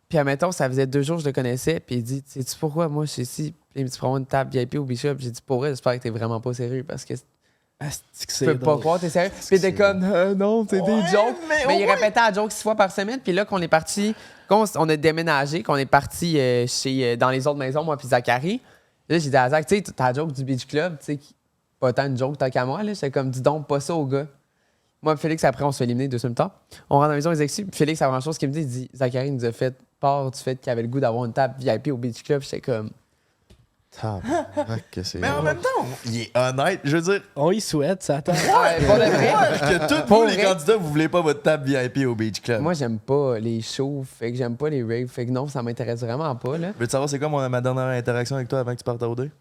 Puis, admettons, ça faisait 2 jours que je le connaissais. Puis, il dit, sais-tu pourquoi moi, je suis ici? Puis, il me dit, prends une table VIP au Bishop. J'ai dit, pour vrai, j'espère que t'es vraiment pas sérieux parce que je peux pas croire que t'es sérieux. Puis, t'es comme, non, c'est des jokes. Mais il répétait la joke 6 fois par semaine. Puis là, qu'on est parti, qu'on on a déménagé, qu'on est parti dans les autres maisons, moi, puis Zachary. Là, j'ai dit à Zach, tu sais, ta joke du Beach Club, tu sais, pas tant une joke tant qu'à moi. J'étais comme, dis donc pas ça au gars. Moi, Félix, après, on se fait éliminer 2 semaines plus tard. On rentre dans la maison, les excuses. Puis Félix, la première chose qu'il me dit, il dit, Zachary nous a fait part du fait qu'il avait le goût d'avoir une table VIP au Beach Club. J'étais comme... Mais en même temps, il est honnête. Je veux dire, On y souhaite, ça attend. Ouais, pour de vrai. que tous Pour vous, les vrai. candidats, vous voulez pas votre table VIP au Beach Club. Moi, j'aime pas les shows, fait que j'aime pas les raves. Fait que non, ça m'intéresse vraiment pas, là. Veux-tu savoir c'est quoi ma dernière interaction avec toi avant que tu partes au dé?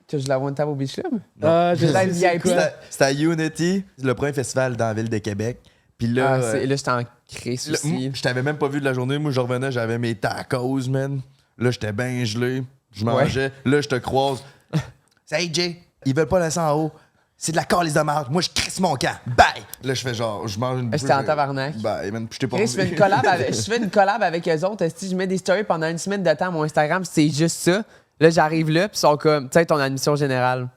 Que je voulais avoir une table au Beach Club? Ah, je La sais c'est VIP. quoi. C'était à Unity, le premier festival dans la ville de Québec. Puis là, Là, j'étais en crise là, aussi. je t'avais même pas vu de la journée. Moi, je revenais, j'avais mes tacos, man. Là, j'étais bien gelé. Je mangeais. Là, je te croise. Hey, Jay, ils veulent pas laisser en haut. C'est de la calice de marde. Moi, je crisse mon camp. Bye! Là, je fais genre, je mange une J'étais en tabarnak. Bye, man. Puis je t'ai pas Chris, je fais une collab avec eux autres. Si je mets des stories pendant une semaine de temps, mon Instagram, c'est juste ça. Là, j'arrive là, puis ils sont comme, tu sais, ton admission générale.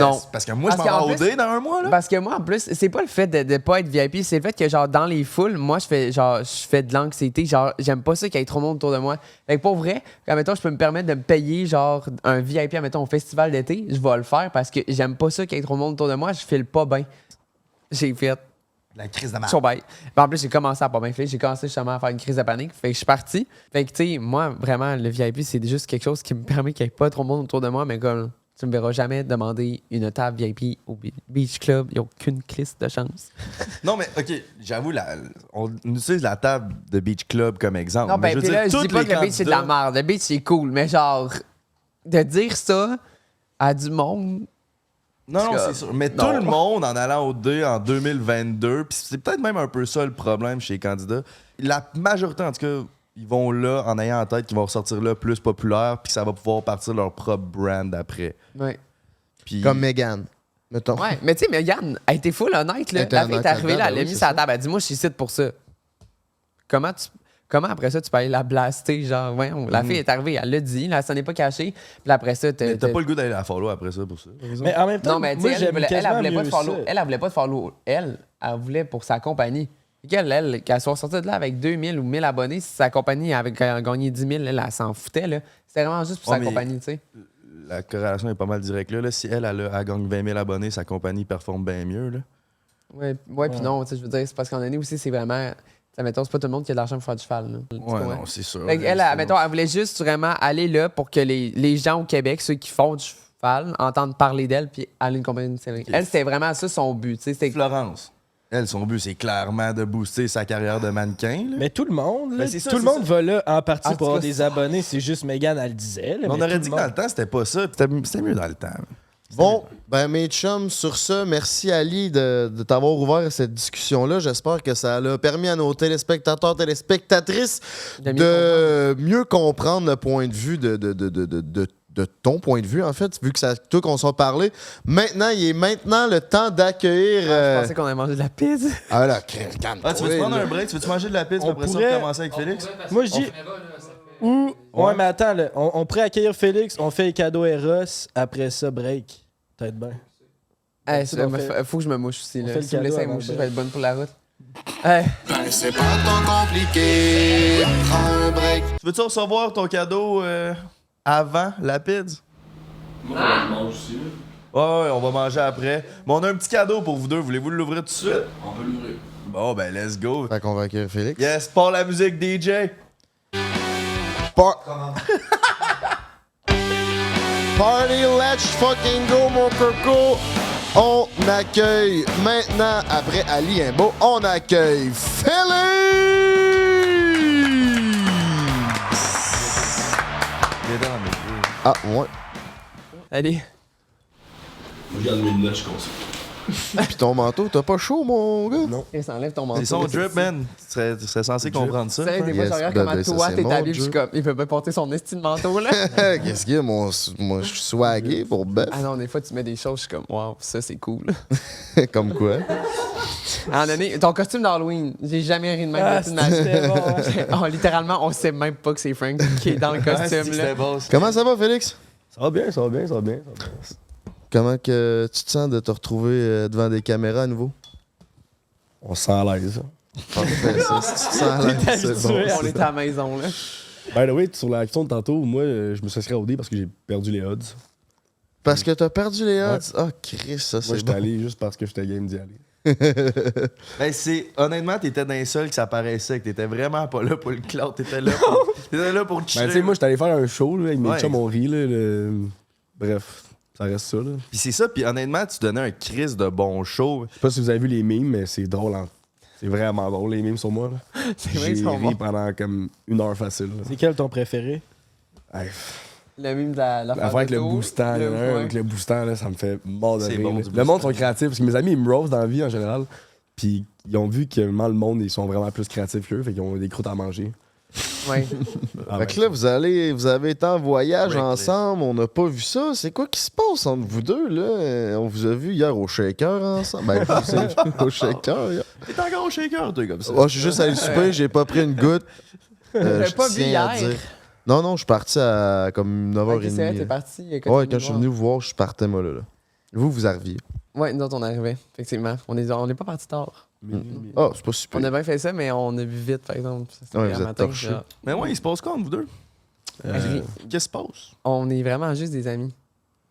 Non. Parce que moi, je Parce m'en qu'en vais au dé dans un mois, là. Parce que moi, en plus, c'est pas le fait de pas être VIP, c'est le fait que, genre, dans les foules, moi, je fais de l'anxiété. Genre, j'aime pas ça qu'il y ait trop de monde autour de moi. Fait que pour vrai, quand, mettons, je peux me permettre de me payer, genre, un VIP, mettons, au festival d'été, je vais le faire parce que j'aime pas ça qu'il y ait trop de monde autour de moi. Je file pas bien. J'ai fait. La crise de ma... Sur bye. En plus, j'ai commencé à pas bien filer. J'ai commencé justement à faire une crise de panique. Fait que je suis parti. Fait que, tu sais, moi, vraiment, le VIP, c'est juste quelque chose qui me permet qu'il n'y ait pas trop de monde autour de moi, mais comme. Tu me verras jamais demander une table VIP au Beach Club. Il n'y a aucune crise de chance. Non, mais OK, j'avoue, on utilise la table de Beach Club comme exemple. Non, mais ben, puis là, je dis pas que le beach, c'est de la candidats- merde. Le beach, c'est cool. Mais genre, de dire ça à du monde... Non, Parce c'est que- sûr. Mais non. tout le monde en allant au dé en 2022, puis c'est peut-être même un peu ça le problème chez les candidats. La majorité, en tout cas, ils vont là en ayant en tête qu'ils vont ressortir là plus populaire, puis que ça va pouvoir partir leur propre brand après. Ouais. Puis... Comme Megan, mettons. Ouais, mais tu sais, Megan, elle était full honnête. Là. Elle était La fille est honnête arrivée là, là-dedans, elle a ben mis oui, sa c'est table. Elle dit, moi, je suis ici pour ça. Comment après ça, tu peux aller la blaster? Genre, ouais, la fille est arrivée, elle l'a dit, là, ça n'est pas caché. Puis après ça, Mais t'as pas le goût d'aller la follow après ça pour ça. par exemple? Mais en même temps, Non, mais tu moi, sais, j'aime elle quasiment voulait pas mieux de follow. ça. Elle voulait pas de follow. Elle voulait pour sa compagnie. Et qu'elle soit sortie de là avec 2000 ou 1000 abonnés, si sa compagnie avait gagné 10 000, elle s'en foutait. Là. C'était vraiment juste pour Ouais, sa mais- compagnie, tu sais. La corrélation est pas mal directe là. Si elle gagne 20 000 abonnés, sa compagnie performe bien mieux. Là. Ouais, puis non, tu sais, je veux dire, c'est parce qu'en année aussi, c'est vraiment. Ça, mettons, c'est pas tout le monde qui a de l'argent pour faire du cheval. Là. Tu Ouais, comprends? non, c'est sûr. Fait qu'elle, mettons, elle voulait juste vraiment aller là pour que les gens au Québec, ceux qui font du cheval, entendent parler d'elle puis aller une compagnie de série. Elle, c'était vraiment ça son but. Tu sais, c'était. Florence. Elle, son but, c'est clairement de booster sa carrière de mannequin. Là. Mais tout le monde, là, Ben, c'est ça, tout le c'est monde va là en partie Ah, pour tu avoir vois, des abonnés. C'est juste Megan, elle le disait. Là, On mais aurait tout dit le que dans monde- le temps, c'était pas ça. C'était mieux dans le temps. Bon, ben mes chums, sur ça, merci Ali de t'avoir ouvert cette discussion-là. J'espère que ça a permis à nos téléspectateurs, téléspectatrices de mieux comprendre le point de vue de ton point de vue, en fait, vu que c'est à toi qu'on s'en parlait. Maintenant, il est maintenant le temps d'accueillir... Je pensais qu'on avait mangé de la pizza. Ah là, calme-toi, Ah, tu veux-tu prendre là. un break? Tu veux-tu manger de la pizza? On Après ça, pourrait- recommencer avec Félix? Moi, je dis. Ou. Ouais, mais attends, là, on pourrait accueillir Félix, on fait les cadeaux Eros, après ça, break. Peut-être bien. Hey, Ça, on fait- faut que je me mouche aussi. on Là. fait le Si vous me cadeau laissez avant moucher, le je vais être bonne pour la route. Hey. Ben, c'est pas tant compliqué. Prends un break. Tu veux-tu recevoir ton cadeau avant la pizza? Moi, je mange aussi. Là. Ouais, on va manger après. Mais on a un petit cadeau pour vous deux. Voulez-vous l'ouvrir tout de suite? On peut l'ouvrir. Bon, ben, let's go. Fait qu'on va accueillir Félix. Yes, part la musique, DJ. Party, let's fucking go, mon coco! On accueille maintenant, après Ali Imbo, on accueille Félix! Viens dans mes yeux. Ah, ouais. Allez. Regarde mes lunettes, je conçois. Puis ton manteau, t'as pas chaud, mon gars? Non. Et ça enlève ton manteau. C'est son là, drip, man. Tu serais censé comprendre ça. Tu sais, des fois, Yes, je regarde ben, comment ben, ça, toi, c'est t'es mon habillé, puis je suis jeu. comme, il peut pas porter son estime manteau, là. Qu'est-ce qu'il y a, moi, je suis swagué pour bœuf. Ah non, des fois, tu mets des choses, je suis comme, waouh, ça, c'est cool. Comme quoi? À un moment donné, ton costume d'Halloween, j'ai jamais ri de même Ah, de toute ma vie. c'était bon, hein. Oh, littéralement, on sait même pas que c'est Frank qui est dans le Ouais, c'est costume, que là. c'était bon, ça. Comment ça va, Félix? Ça va bien, ça va bien, ça va bien. Comment que tu te sens de te retrouver devant des caméras à nouveau? On se sent à l'aise. Parfait, ça, si tu te sens à l'aise, c'est bon. On est à la maison, là. By the way, sur la question de tantôt, moi, je me suis inscrit au dé parce que j'ai perdu les odds. Parce que t'as perdu les odds? Ah, Chris, ça, Moi, c'est j'étais bon. allé juste parce que j'étais game d'y aller. Ben, honnêtement, t'étais d'un seul que ça paraissait que t'étais vraiment pas là pour le cloud. T'étais là pour Ben, chiller. tu sais, moi, j'étais allé faire un show là, avec mes Ouais. chums, on rit. Là, Bref, ça reste ça. Là. Puis c'est ça, puis honnêtement, tu donnais un crise de bon show. Je sais pas si vous avez vu les memes, mais c'est drôle. C'est vraiment drôle, les memes sur moi. Là. C'est vrai, J'ai ils sont ri bons. pendant comme 1 heure facile. là. C'est quel ton préféré? Hey, Le mime de la l'affaire avec le boostant, il y en a un ouais. avec le boostant, là, ça me fait mort de C'est rire. bon, là. du Le monde boostant. sont créatifs, parce que mes amis, ils me roast dans la vie en général. Puis ils ont vu que le monde, ils sont vraiment plus créatifs qu'eux, fait qu'ils ont des croûtes à manger. Ouais. Ah, Fait que là, vous avez été en voyage Break, ensemble, on n'a pas vu ça. C'est quoi qui se passe entre vous deux, là? On vous a vu hier au Shaker ensemble. Ben, vous avez vu au Shaker hier. T'es encore au shaker, toi, comme ça. Oh, je suis juste allé souper, j'ai pas pris une goutte. J'avais Je pas vu tiens à hier. dire. Non, je suis parti à comme 9h30. Ok, c'est vrai, t'es parti. Ouais, quand je suis venu vous voir, je partais, moi, là. Vous arriviez. Ouais, nous autres, on arrivait, effectivement. On est pas parti tard. Ah, c'est pas super. On a bien fait ça, mais on a vu vite, par exemple. C'était Ouais, un vous êtes matin, torchés. genre, Mais ouais, il se passe quoi entre vous deux? Qu'est-ce qui se passe? on est vraiment juste des amis.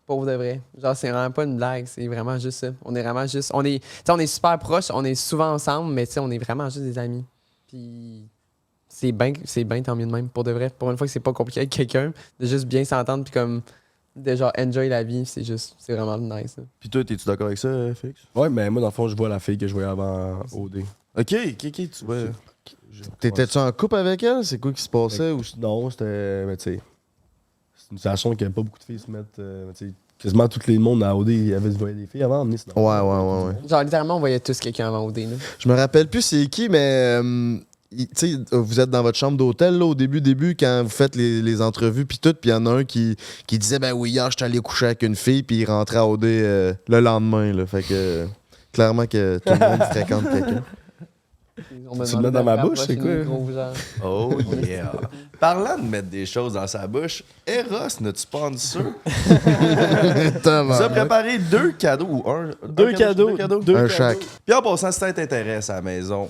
Pour de vrai. Genre, c'est vraiment pas une blague, c'est vraiment juste ça. On est vraiment juste. On est super proches, on est souvent ensemble, mais on est vraiment juste des amis. Puis c'est bien tant mieux de même, pour de vrai. Pour une fois que c'est pas compliqué avec quelqu'un, de juste bien s'entendre, puis comme de genre enjoy la vie, c'est vraiment nice. Là. Puis toi, t'es-tu d'accord avec ça, Félix? Ouais, mais moi, dans le fond, je vois la fille que je voyais avant OD. Ok, tu vois. T'étais-tu en couple avec elle? C'est quoi qui se passait? Ou... Non, c'était. Mais tu sais. C'est une situation qu'il n'y avait pas beaucoup de filles se mettre. Tu sais, quasiment tout le monde à OD, il y avait voyait des filles avant à emmener. Ouais. Genre, littéralement, on voyait tous quelqu'un avant OD. Là. Je me rappelle plus c'est qui, mais tu sais, vous êtes dans votre chambre d'hôtel là, au début, quand vous faites les entrevues, puis tout, puis il y en a un qui disait, ben oui, hier, j'étais allé coucher avec une fille, puis il rentrait à OD le lendemain. Là, fait que clairement que tout le monde fréquente quelqu'un. Tu le mets dans ma bouche, c'est quoi? Oh yeah! Parlant de mettre des choses dans sa bouche, Eros, notre sponsor, nous a préparé 2 cadeaux ou un. Deux cadeaux. Un chaque. Puis en passant, si ça t'intéresse à la maison,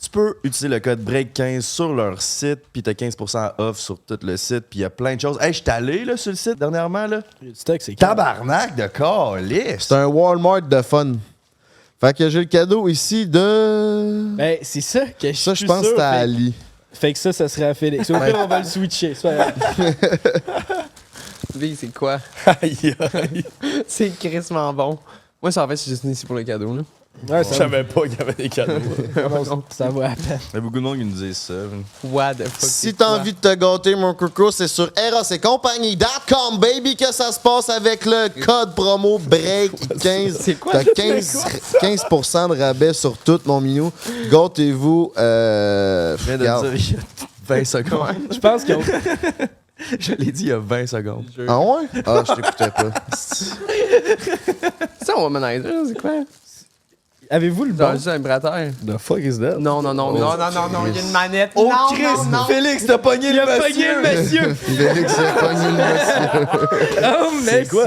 tu peux utiliser le code BREAK15 sur leur site, puis t'as 15% off sur tout le site, puis il y a plein de choses. Hey, je suis allé là, sur le site dernièrement, là. C'est Tabarnak de calice! C'est un Walmart de fun. Fait que j'ai le cadeau ici de... Ben, c'est ça que Ça, je pense que c'était à Ali. Fait que ça serait à Félix. Au pire, on va le switcher. C'est pas grave. Lui, c'est quoi? Aïe, aïe. C'est crissement bon. Moi, en fait, je suis juste venu ici pour le cadeau. Là. Ouais, Je savais pas qu'il y avait des cadeaux. ça va à peine. Il y a beaucoup de monde qui nous disent ça. What the fuck? Si t'as envie de te gâter, mon coco, c'est sur erosetcompagnie.com, baby, que ça se passe avec le code promo BREAK15. C'est quoi? T'as 15% de rabais sur tout, mon minou. Gâtez-vous. Je viens de regarde. le dire il y a 20 secondes. Je pense qu'on. Je l'ai dit il y a 20 secondes. Ah ouais? Ah, je t'écoutais pas. C'est un womanizer, c'est quoi? Avez-vous le Genre bon? juste un vibrateur. The fuck is that? Non, il y a une manette. Oh, non, Chris! non, non. Félix, t'as pogné le monsieur! monsieur! Félix a pogné le monsieur. Oh, mais quoi?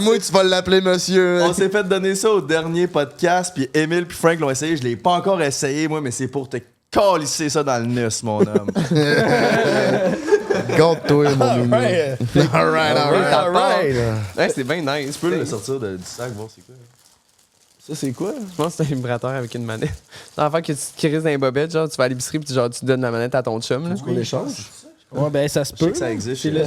Moi, tu vas l'appeler monsieur. On s'est fait donner ça au dernier podcast, puis Emile puis Frank l'ont essayé. Je l'ai pas encore essayé, moi, mais c'est pour te calisser ça dans le nus, mon homme. Gâte-toi, mon minou. Alright. Ouais, c'est bien nice. Tu peux le sortir du sac, voir c'est quoi. Ça, c'est quoi? Je pense que c'est un vibrateur avec une manette. C'est l'enfant que tu te crises dans les bobettes, genre tu vas à l'épicerie puis genre tu donnes la manette à ton chum. Là. On l'échange? Ouais, ben, ça se Je sais peut. que ça existe. C'est là.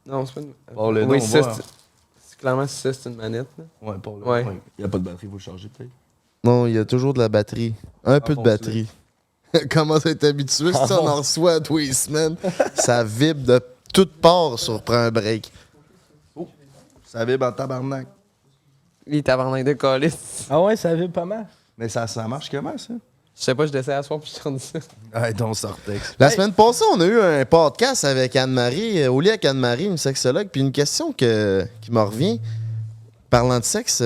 Non, c'est pas une. Pour le oui, nom, ça, moi. c'est clairement ça, c'est une manette. Là. Ouais, pour le Ouais. Il n'y a pas de batterie, il faut le charger peut-être. Non, il y a toujours de la batterie. Un peu de bon, batterie. Comment ça est habitué? Si on en reçoit tous les semaines, ça vibre de toutes parts sur Prends un break. Ça vibre en tabarnak. Les tabarnak de calice. Ah ouais, ça vibre pas mal. Mais ça marche comment, ça? Je sais pas, je descends à soir puis je te dis ça. Ouais, donc Sortex. La semaine passée, on a eu un podcast avec Anne-Marie, au lit avec Anne-Marie, une sexologue, puis une question qui me revient. Parlant de sexe,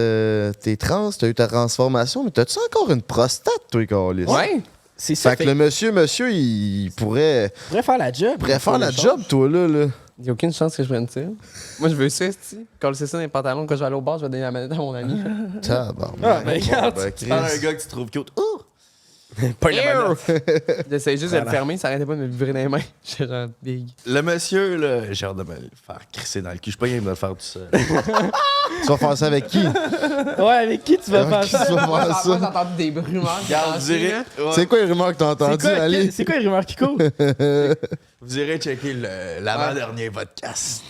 t'es trans, t'as eu ta transformation, mais t'as-tu encore une prostate, toi, Carlis? Ouais! C'est ça. Fait que le monsieur, il pourrait faire la job. faire la job, toi, là. Il n'y a aucune chance que je prenne ça. Moi, je veux ça, esti. Quand c'est ça dans les pantalons, quand je vais aller au bar, je vais donner la manette à mon ami. Tabarnak. Ah, ben, regarde. Ben, Tu parles à un Chris. gars que tu trouves cute. J'essayais juste de le fermer, ça arrêtait pas de me vibrer dans les mains. J'étais genre big. Le monsieur, là, j'ai hâte de me le faire crisser dans le cul. Je suis pas game de le faire tout seul. Tu vas faire ça avec qui? Ouais, avec qui tu vas faire Qui ça? tu vas faire J'ai ça? entendu des rumeurs. Regarde, vous irez, C'est quoi les rumeurs que t'as entendues? Allez. C'est quoi les rumeurs qui courent? vous irez checker l'avant-dernier podcast.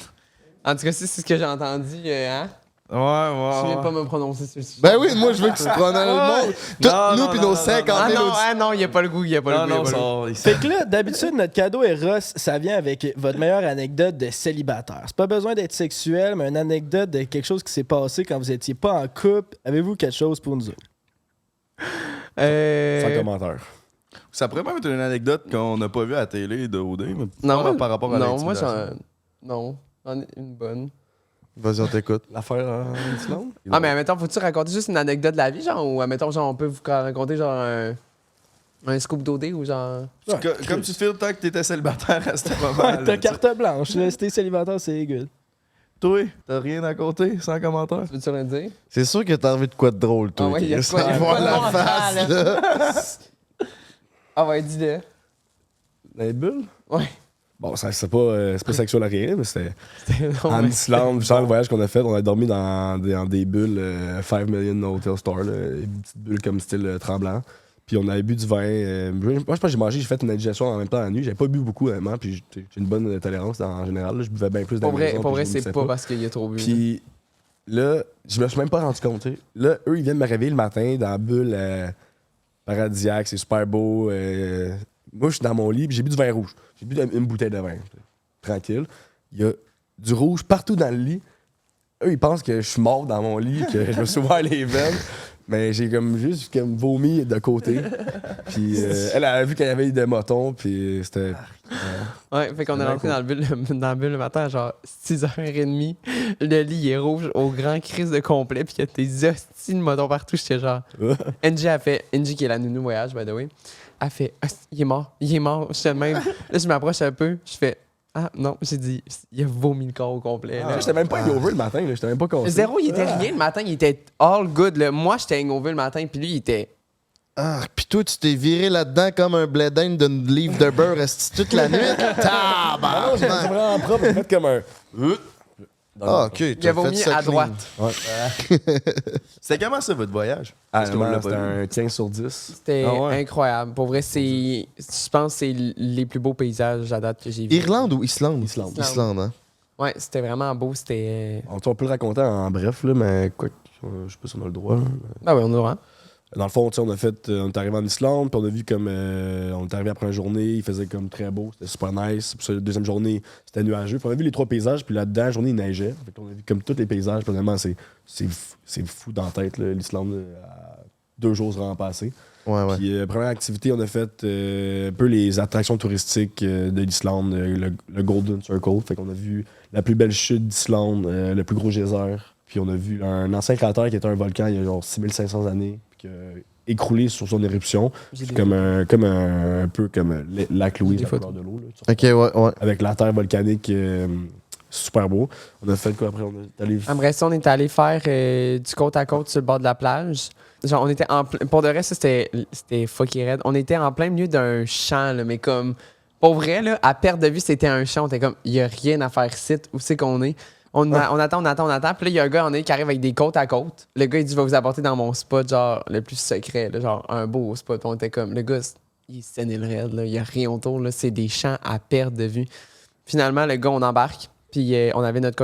En tout cas, c'est ce que j'ai entendu, hein? Ouais, Je viens pas me prononcer sur le sujet. Ben oui, moi, je veux que tu te prennes le monde. Toutes nous, puis nos 50 000 Ah non, il n'y a pas le goût, il n'y a pas le goût. non, Fait que là, d'habitude, notre cadeau Eros, ça vient avec votre meilleure anecdote de célibataire. C'est pas besoin d'être sexuel, mais une anecdote de quelque chose qui s'est passé quand vous étiez pas en couple. Avez-vous quelque chose pour nous autres? Sans commentaire. Ça pourrait même être une anecdote qu'on n'a pas vue à la télé de OD, mais Non, pas par rapport à non, moi, l'intimidation. j'en ai une bonne. Vas-y, on t'écoute. L'affaire en Islande? Ah, mais admettons, faut-tu raconter juste une anecdote de la vie, genre, ou admettons, genre, on peut vous raconter, genre, un scoop d'OD ou genre. Comme tu te fais le temps que t'étais célibataire à ce moment-là. T'as carte blanche, là. Si t'es célibataire, c'est good. Toi, t'as rien à côté, sans commentaire? Tu veux-tu le dire? C'est sûr que t'as envie de quoi de drôle, toi. Ah ouais, il y a Chris. quoi, il y a Voir quoi de la bon face, à là. Ah ouais, dis-le. Dans les bulles? Ouais. Bon, c'est pas sexuel à rien, mais c'était Non, en mais- Islande, genre le voyage qu'on a fait, on a dormi dans des bulles 5 Million Hotel Store, là, une petite bulle comme style tremblant. Puis on avait bu du vin. Moi, je pense que j'ai mangé, j'ai fait une indigestion en même temps la nuit. J'avais pas bu beaucoup, vraiment, puis j'ai une bonne tolérance en général. Là, je buvais bien plus dans Pour la vrai, maison, pour puis vrai je c'est vomissais pas parce qu'il a trop bu. Puis là, je me suis même pas rendu compte. Tu sais. Là, eux, ils viennent me réveiller le matin dans la bulle paradisiaque, c'est super beau. Moi, je suis dans mon lit, puis j'ai bu du vin rouge. J'ai bu une bouteille de vin. Tranquille. Il y a du rouge partout dans le lit. Eux, ils pensent que je suis mort dans mon lit, que je me suis ouvert les veines. Mais j'ai comme juste comme vomi de côté. Puis elle a vu qu'il y avait des motons, puis c'était... Ouais, fait qu'on est rentré dans le bulle le matin à genre 6h30. Le lit est rouge au grand crise de complet, puis il y a des hosties de motons partout. J'étais genre. Angie qui est la nounou voyage, by the way, a fait il est mort. J'étais même. Là, je m'approche un peu, je fais ah non, j'ai dit il a vomi le corps au complet. Là. J'étais même pas hangover le matin, là. J'étais même pas conscient. Zéro, il était rien le matin, il était all good. Là. Moi, j'étais hangover le matin, puis lui, il était. Ah, pis toi, tu t'es viré là-dedans comme un blédin d'une livre de beurre resti toute la nuit. Ah non, c'est vraiment propre, j'ai fait comme un... Ah, ok. Il a vomi à droite. C'était comment ça, votre voyage? Ah, Parce qu'on l'a c'était pas vu. un 15 sur 10. C'était Ah ouais. incroyable. Pour vrai, je pense que c'est les plus beaux paysages à date que j'ai vus. Irlande ou Islande? Islande. Islande, hein? Ouais, c'était vraiment beau. C'était. On peut le raconter en bref, là, mais quoi, je sais pas si on a le droit. Là. Ah ouais, on a vraiment. Dans le fond, on est arrivé en Islande, puis on a vu comme. On est arrivé après une journée, il faisait comme très beau, c'était super nice. Puis la deuxième journée, c'était nuageux. Puis on a vu les 3 paysages, puis là-dedans, la journée, il neigeait. Fait qu'on a vu comme tous les paysages. Puis vraiment, c'est fou dans la tête, là, l'Islande, à 2 jours vraiment passés. Ouais. Puis première activité, on a fait un peu les attractions touristiques de l'Islande, le Golden Circle. Fait qu'on a vu la plus belle chute d'Islande, le plus gros geyser. Puis on a vu un ancien cratère qui était un volcan il y a genre 6500 années, puis qui a écroulé sur son éruption. C'est comme un peu comme le lac Louise à couleur de l'eau. Là, Ok, ouais. avec la terre volcanique, super beau. On a fait quoi après? On est allé... Après ça, on est allé faire du côte à côte sur le bord de la plage. Genre, on était pour de reste, c'était fucking raide. On était en plein milieu d'un champ, là, mais comme, pour vrai, là, à perte de vue, c'était un champ. On était comme, il n'y a rien à faire ici. Où c'est qu'on est? On attend. Puis là, il y a un gars qui arrive avec des côtes à côte. Le gars, il dit, je vais vous apporter dans mon spot, genre, le plus secret, là, genre, un beau spot. On était comme, le gars, il est scéné le raide, là. Il n'y a rien autour, là. C'est des champs à perte de vue. Finalement, le gars, on embarque. Puis on avait notre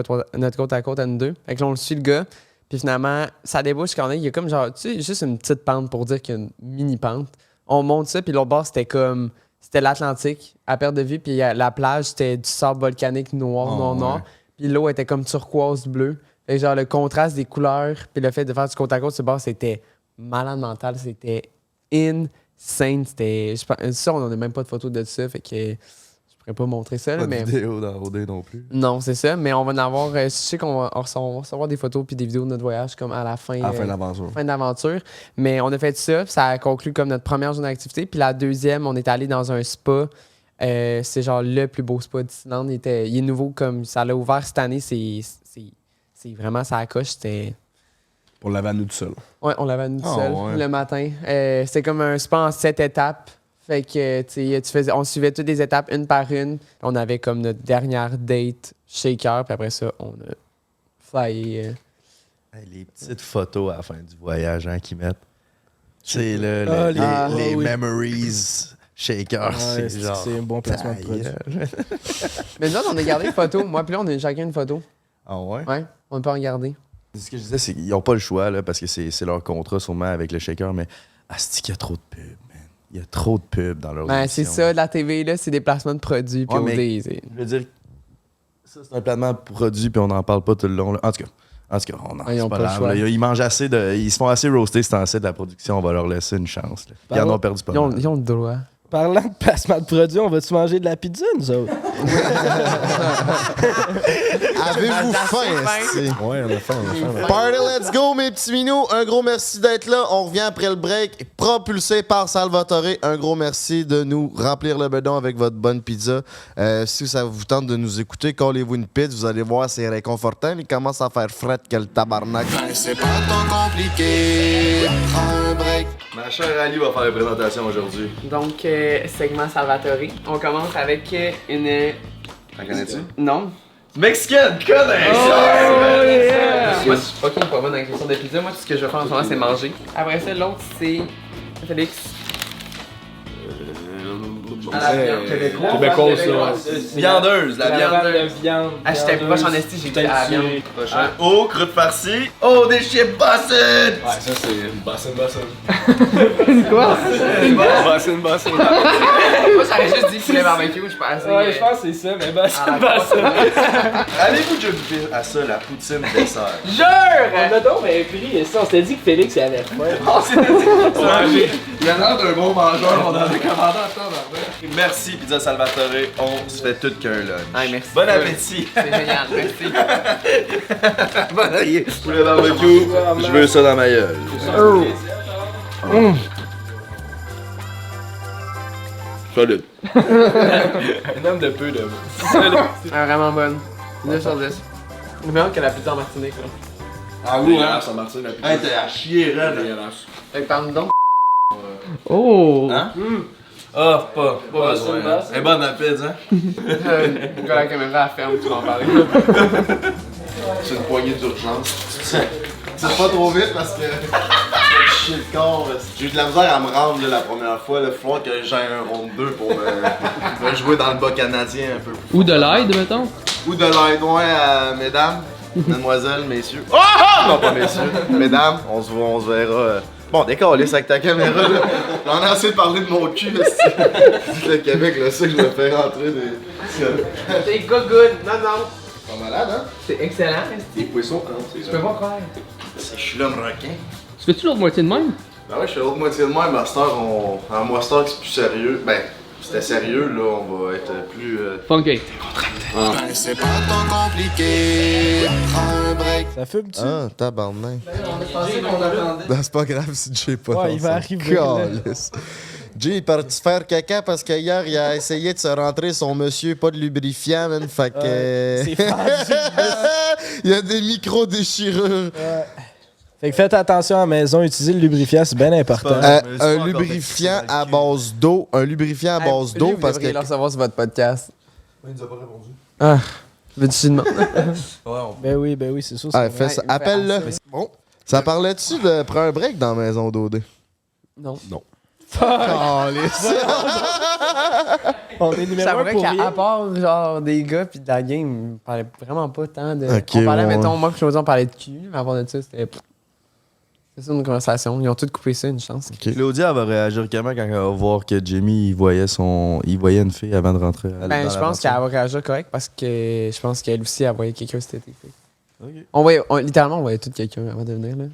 côte à côte à nous deux. Fait que là, on le suit, le gars. Puis finalement, ça débouche quand on est. Il y a comme genre, tu sais, juste une petite pente pour dire qu'il y a une mini pente. On monte ça, puis l'autre bord, c'était l'Atlantique à perte de vue. Puis la plage, c'était du sable volcanique noir. Puis l'eau était comme turquoise bleu. Fait que genre, le contraste des couleurs, puis le fait de faire du côte à côte sur le bord, c'était malade mental. C'était insane. C'était. Ça, on n'en a même pas de photos de ça. Fait que. Je pourrais pas montrer ça, Pas de mais... vidéo dans OD non plus. Non, c'est ça, mais on va en avoir... je sais qu'on va recevoir des photos puis des vidéos de notre voyage comme à la fin... À la fin de l'aventure. Fin d'aventure. Mais on a fait ça, puis ça a conclu comme notre première journée d'activité. Puis la deuxième, on est allé dans un spa. C'est genre le plus beau spa d'Islande. Il est nouveau, comme ça l'a ouvert cette année. C'est vraiment ça coche. C'était... On l'avait à nous tout seul. Ouais, on l'avait à nous tout Ah, seul ouais. le matin. C'était comme un spa en 7 étapes. Fait que, tu sais, on suivait toutes les étapes une par une. On avait comme notre dernière date shaker, puis après ça, on a flyé. Hey, les petites photos à la fin du voyage hein, qu'ils mettent. C'est là, les oui. memories shakers. Ouais, c'est genre. c'est un bon placement de produit. Mais nous autres, on a gardé une photo. Moi, puis là, on a chacun une photo. Ah ouais? Ouais, on peut en garder. Ce que je disais, c'est qu'ils n'ont pas le choix là, parce que c'est leur contrat sûrement avec le shaker, mais asti qu'il y a trop de pubs, man. Il y a trop de pubs dans leur Ben, c'est ça, la TV, là, c'est des placements de produits. Puis Ouais, mais- OD, c'est- Je veux dire, ça c'est un placement de produit, puis on n'en parle pas tout le long. Là. En tout cas, on en Ah, ils c'est ont pas pas le grave, choix. là. Ils mangent assez ils se font assez roaster ce temps-ci de la production, on va leur laisser une chance. Là. Ils en ont perdu pas Ils ont mal. le droit. Parlant de placement de produit, on va-tu manger de la pizza, nous autres? Avez-vous faim, esti? Ouais, on a faim, Party, let's go, mes petits minous. Un gros merci d'être là. On revient après le break. Propulsé par Salvatore. Un gros merci de nous remplir le bedon avec votre bonne pizza. Si ça vous tente de nous écouter, collez-vous une pizza. Vous allez voir, c'est réconfortant. Il commence à faire fret que le tabarnak. C'est pas tant compliqué. Prends un break. Ma chère Ali va faire la présentation aujourd'hui. Donc, segment Salvatore. On commence avec une... La connais-tu? Non. Mexicaine, connais! Moi, je suis fucking pas bonne dans la question de pizza. Moi, tout ce que je vais faire en ce moment, c'est manger. Après ça, l'autre, c'est... Félix. À la viande Québécois, ça. Viandeuse, la viande. viande. Ah, j'étais proche en esti, j'ai dit à la viande. Prochain. Oh, croûte farcie. Oh, des chips Boston! Ouais, ça c'est bassin. Quoi? Bassin. Moi, j'aurais juste dit poulet barbecue, je suis pas assez... Ouais, je pense que c'est ça, mais bah, à la c'est Allez-vous déjà goûter à ça, la poutine dessert? Jure! On a donc pris ça. On s'était dit que Félix il avait faim. Il a l'air d'un bon mangeur, on avait commandé en temps. Merci Pizza Salvatore, on se fait tout qu'un lunch. Ah, merci. Bon appétit! C'est génial, merci. Bon appétit! Poulet barbecue, je veux ça dans ma gueule. Solide. Un homme de peu de. Ah, vraiment bonne. 2 sur 10. Meilleure que la pizza en Martinique, là. Ah oui, hein, ça marche la pizza. Hey, t'es à chier, Ren. Dégueulasse. Fait que parle-nous donc. Oh! Hein? Ah, pas besoin. Hein. Elle est bonne la pizza, hein? Quand la caméra ferme, tu vas en parler. C'est une poignée d'urgence. C'est pas trop vite parce que chier le corps. J'ai eu de la misère à me rendre là, la première fois. Il faut que j'aille un round 2 pour me jouer dans le bas canadien un peu. Ou de l'aide, mettons. Ou de l'aide, ouais, mesdames, mademoiselles, messieurs. Oh! Non, pas messieurs. Mesdames, on se verra. Bon, décalisse avec ta caméra, là. J'en ai assez de parler de mon cul, là. Le Québec, là, ça, je me fais rentrer des. C'est good. Non. Pas malade, hein? C'est excellent, Les poissons, hein, je peux pas croire. Je suis l'homme requin. Tu fais-tu l'autre moitié de même? Ben ouais, je fais l'autre moitié de moi, Master, en Master, c'est plus sérieux. Ben, c'était sérieux, là, on va être plus. Funky. C'est pas tant compliqué. Prends un break. Ça fume-tu? Ah, tabarnak. On pensait qu'on attendait. Ben, c'est pas grave si Jay est pas Ouais, dans il va ça. arriver, là. Calisse. Jay est parti faire caca parce qu'hier, il a essayé de se rentrer son monsieur, pas de lubrifiant, man. Fait que. C'est fâché. Il y a des micro-déchirures. Ouais. Fait que faites attention à la maison, utilisez le lubrifiant, c'est bien important. Un lubrifiant à base d'eau. Un lubrifiant à base d'eau parce que. Vous devriez le recevoir sur votre podcast. Il nous a pas répondu. Ah, veux-tu demander? Ben oui, c'est sûr. Ah, c'est fais vrai. ça. Appelle-le. Bon. Ça parlait-tu de prendre un break dans la maison d'OD? Non. Calisse. On est numéro C'est 1 vrai pour qu'à rien. part genre des gars pis de la game, on parlait vraiment pas tant de. Ok, on parlait, ouais. mettons, moi que Claudia, on parlait de cul, mais avant de ça, c'était. C'est ça une conversation. Ils ont tous coupé ça, une chance. Claudia, elle va réagir comment quand elle va voir que Jamie, il voyait une fille avant de rentrer à Ben, je pense qu'elle va réagir correct parce que je pense qu'elle aussi, elle voyait quelqu'un cet été. On voyait, littéralement, on voyait tout quelqu'un avant de venir, là.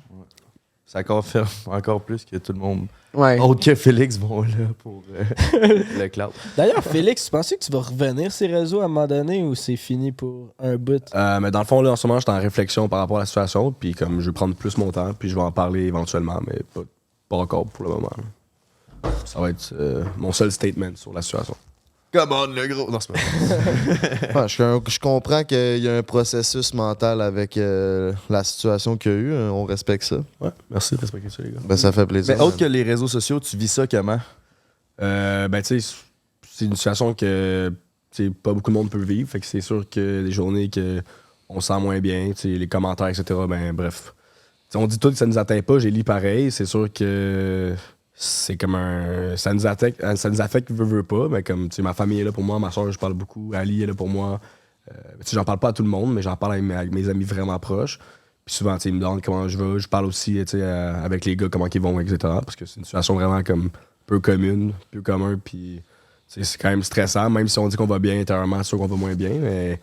Ça confirme encore plus que tout le monde, Ouais. autre que Félix, vont là pour le cloud. D'ailleurs, Félix, tu penses que tu vas revenir ces réseaux à un moment donné ou c'est fini pour un bout? Mais dans le fond, là, en ce moment, je suis en réflexion par rapport à la situation. Puis comme je vais prendre plus mon temps, puis je vais en parler éventuellement, mais pas encore pour le moment. Ça va être mon seul statement sur la situation. Come on, le gros! Non, c'est pas Ouais, je comprends qu'il y a un processus mental avec la situation qu'il y a eu. On respecte ça. Ouais, merci de respecter ça, les gars. Ben, ça fait plaisir. Mais autre que les réseaux sociaux, tu vis ça comment? Ben, tu sais, c'est une situation que pas beaucoup de monde peut vivre. Fait que c'est sûr que des journées que on se sent moins bien, les commentaires, etc. Ben, bref. T'sais, on dit tout que ça nous atteint pas, j'ai lu pareil. C'est sûr que c'est comme un. Ça nous affecte, veut pas. Mais comme, ma famille est là pour moi, ma soeur, je parle beaucoup, Ali est là pour moi. J'en parle pas à tout le monde, mais j'en parle avec mes amis vraiment proches. Puis souvent, ils me demandent comment je vais. Je parle aussi avec les gars, comment ils vont, etc. Parce que c'est une situation vraiment comme peu commune, peu commun. Puis c'est quand même stressant, même si on dit qu'on va bien intérieurement, c'est sûr qu'on va moins bien. Mais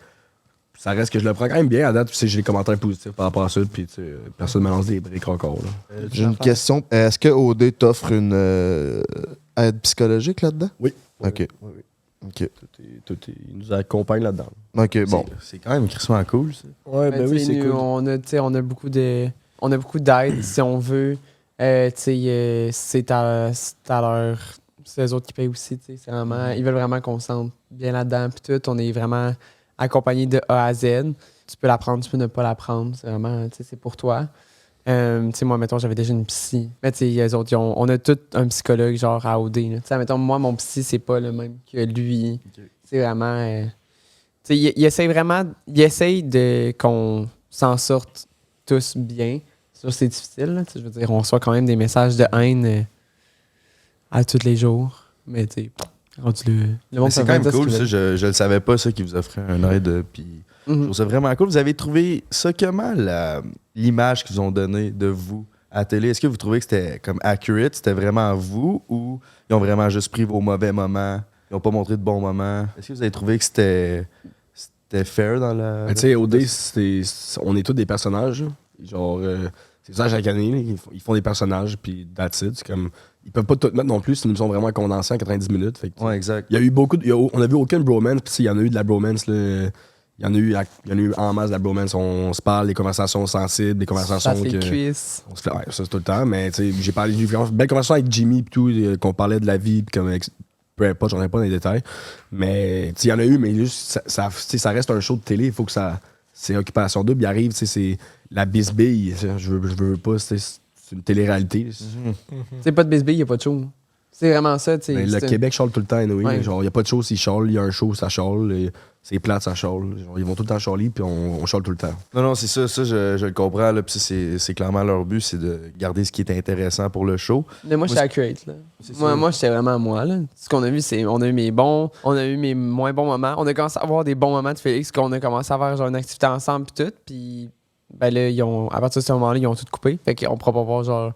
ça reste que je le prends quand même bien à date. Puis j'ai des commentaires positifs par rapport à ça. Puis personne ne me lance des briques encore. J'ai une question. Est-ce que OD t'offre une aide psychologique là-dedans? Oui. OK. Oui. OK. Il nous accompagne là-dedans. OK, bon. C'est quand même crissement cool, ça. Ouais, ben oui, c'est cool. On a beaucoup d'aide, si on veut. C'est à leur... C'est eux autres qui payent aussi. C'est vraiment, ils veulent vraiment qu'on se sente bien là-dedans. Puis tout, on est vraiment accompagné de A à Z. Tu peux la prendre, tu peux ne pas la prendre. C'est vraiment, c'est pour toi. Moi, mettons, j'avais déjà une psy. Mais les autres, on a tous un psychologue genre à OD. Mettons, moi, mon psy, c'est pas le même que lui. Okay. C'est vraiment... il essaye de qu'on s'en sorte tous bien. C'est difficile. Là, je veux dire, on reçoit quand même des messages de haine à tous les jours. Mais tu sais, le monde, c'est quand même cool, ça. Je le savais pas, ça, qui vous offrait un aide. Puis je trouve ça vraiment cool. Vous avez trouvé ça comment, l'image qu'ils ont donnée de vous à la télé? Est-ce que vous trouvez que c'était comme accurate? C'était vraiment vous ou ils ont vraiment juste pris vos mauvais moments? Ils n'ont pas montré de bons moments? Est-ce que vous avez trouvé que c'était fair dans la... Tu sais, OD, on est tous des personnages. Genre, c'est ça, chaque année, ils font des personnages, puis that's it. C'est comme, ils peuvent pas tout mettre non plus, ils nous ont vraiment condensés en 90 minutes. Fait que, ouais, exact. Il y a eu on a vu aucune bromance, puis il y en a eu de la bromance, là. Il y en a eu en masse de la bromance. On se parle, des conversations sensibles, des conversations cuisses. On se fait, ouais, ça c'est tout le temps, mais tu sais, j'ai eu une belle conversation avec Jimmy, puis tout, qu'on parlait de la vie, puis comme, peu importe, j'en ai pas dans les détails. Mais il y en a eu, mais juste, ça reste un show de télé, il faut que ça. C'est Occupation Double, il arrive, c'est la bisbille. Je veux pas, c'est une télé-réalité. C'est pas de bisbille, il n'y a pas de show. C'est vraiment ça. Le Québec chale tout le temps, anyway. Ouais. Genre, il n'y a pas de show s'il chale, il y a un show, ça chale. C'est plate, ça chale. Genre, ils vont tout le temps chialer, puis on chale tout le temps. Non, c'est ça, je le comprends. Là, puis c'est clairement leur but, c'est de garder ce qui est intéressant pour le show. Mais moi, je suis accurate. Là. Moi, j'étais vraiment moi. Là. Ce qu'on a vu, c'est on a eu mes bons, on a eu mes moins bons moments. On a commencé à avoir des bons moments de Félix, qu'on a commencé à faire genre, une activité ensemble, puis tout. Puis ben là, à partir de ce moment-là, ils ont tout coupé. Fait qu'on pourra pas voir genre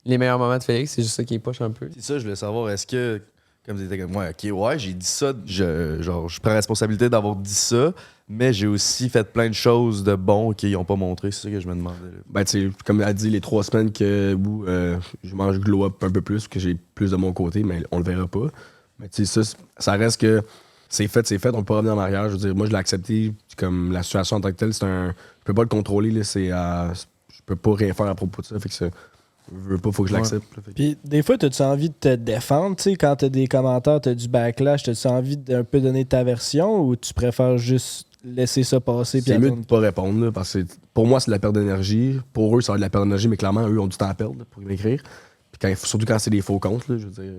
les meilleurs moments de Félix. C'est juste ça qui est poche un peu. C'est ça, je voulais savoir, est-ce que, comme tu étais comme moi, ok, ouais, j'ai dit ça, je prends la responsabilité d'avoir dit ça, mais j'ai aussi fait plein de choses de bon qu'ils n'ont pas montré. C'est ça que je me demandais. Là. Ben, tu sais, comme elle a dit, les 3 semaines où je mange glow up un peu plus, que j'ai plus de mon côté, mais on le verra pas. Mais tu sais, ça reste que c'est fait, on peut pas revenir en arrière. Je veux dire, moi, je l'ai accepté comme la situation en tant que telle, je peux pas le contrôler, là, je peux pas rien faire à propos de ça. Fait que je veux pas, faut que je l'accepte. Puis des fois, t'as-tu envie de te défendre, tu sais, quand t'as des commentaires, t'as du backlash, t'as-tu envie d'un peu donner ta version ou tu préfères juste laisser ça passer? C'est mieux de pas répondre, là, parce que pour moi, c'est de la perte d'énergie. Pour eux, ça va être de la perte d'énergie, mais clairement, eux ont du temps à perdre là, pour m'écrire. Puis surtout quand c'est des faux comptes, là, je veux dire.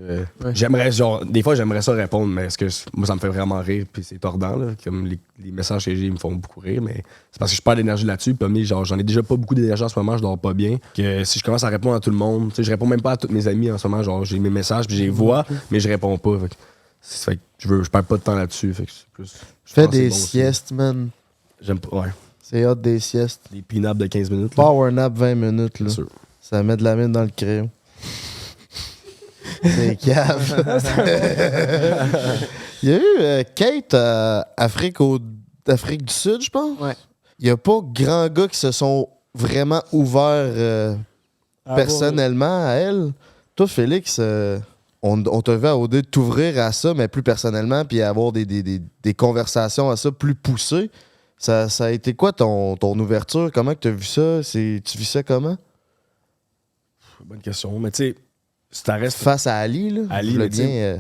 Des fois, j'aimerais ça répondre, mais moi, ça me fait vraiment rire, puis c'est tordant, là. Comme les messages que j'ai me font beaucoup rire, mais c'est parce que je perds d'énergie là-dessus. Puis j'en ai déjà pas beaucoup d'énergie en ce moment, je dors pas bien. Que si je commence à répondre à tout le monde, tu sais, je réponds même pas à tous mes amis en ce moment, genre, j'ai mes messages, puis je les vois, mais je réponds pas. Fait que je perds pas de temps là-dessus. Fait que c'est plus. Fais des siestes, man. J'aime pas, ouais. C'est hot des siestes. Des pin-ups de 15 minutes. Power nap 20 minutes, là. Ça met de la mine dans le crayon. C'est cave. Il y a eu Kate Afrique du Sud, je pense. Ouais. Il n'y a pas grand gars qui se sont vraiment ouverts personnellement à elle. Toi, Félix, on t'a vu à OD t'ouvrir à ça, mais plus personnellement, puis avoir des conversations à ça plus poussées. Ça a été quoi ton ouverture? Comment tu as vu ça? Tu vis ça comment? Bonne question. Mais tu sais, ça reste. Face à Ali, là.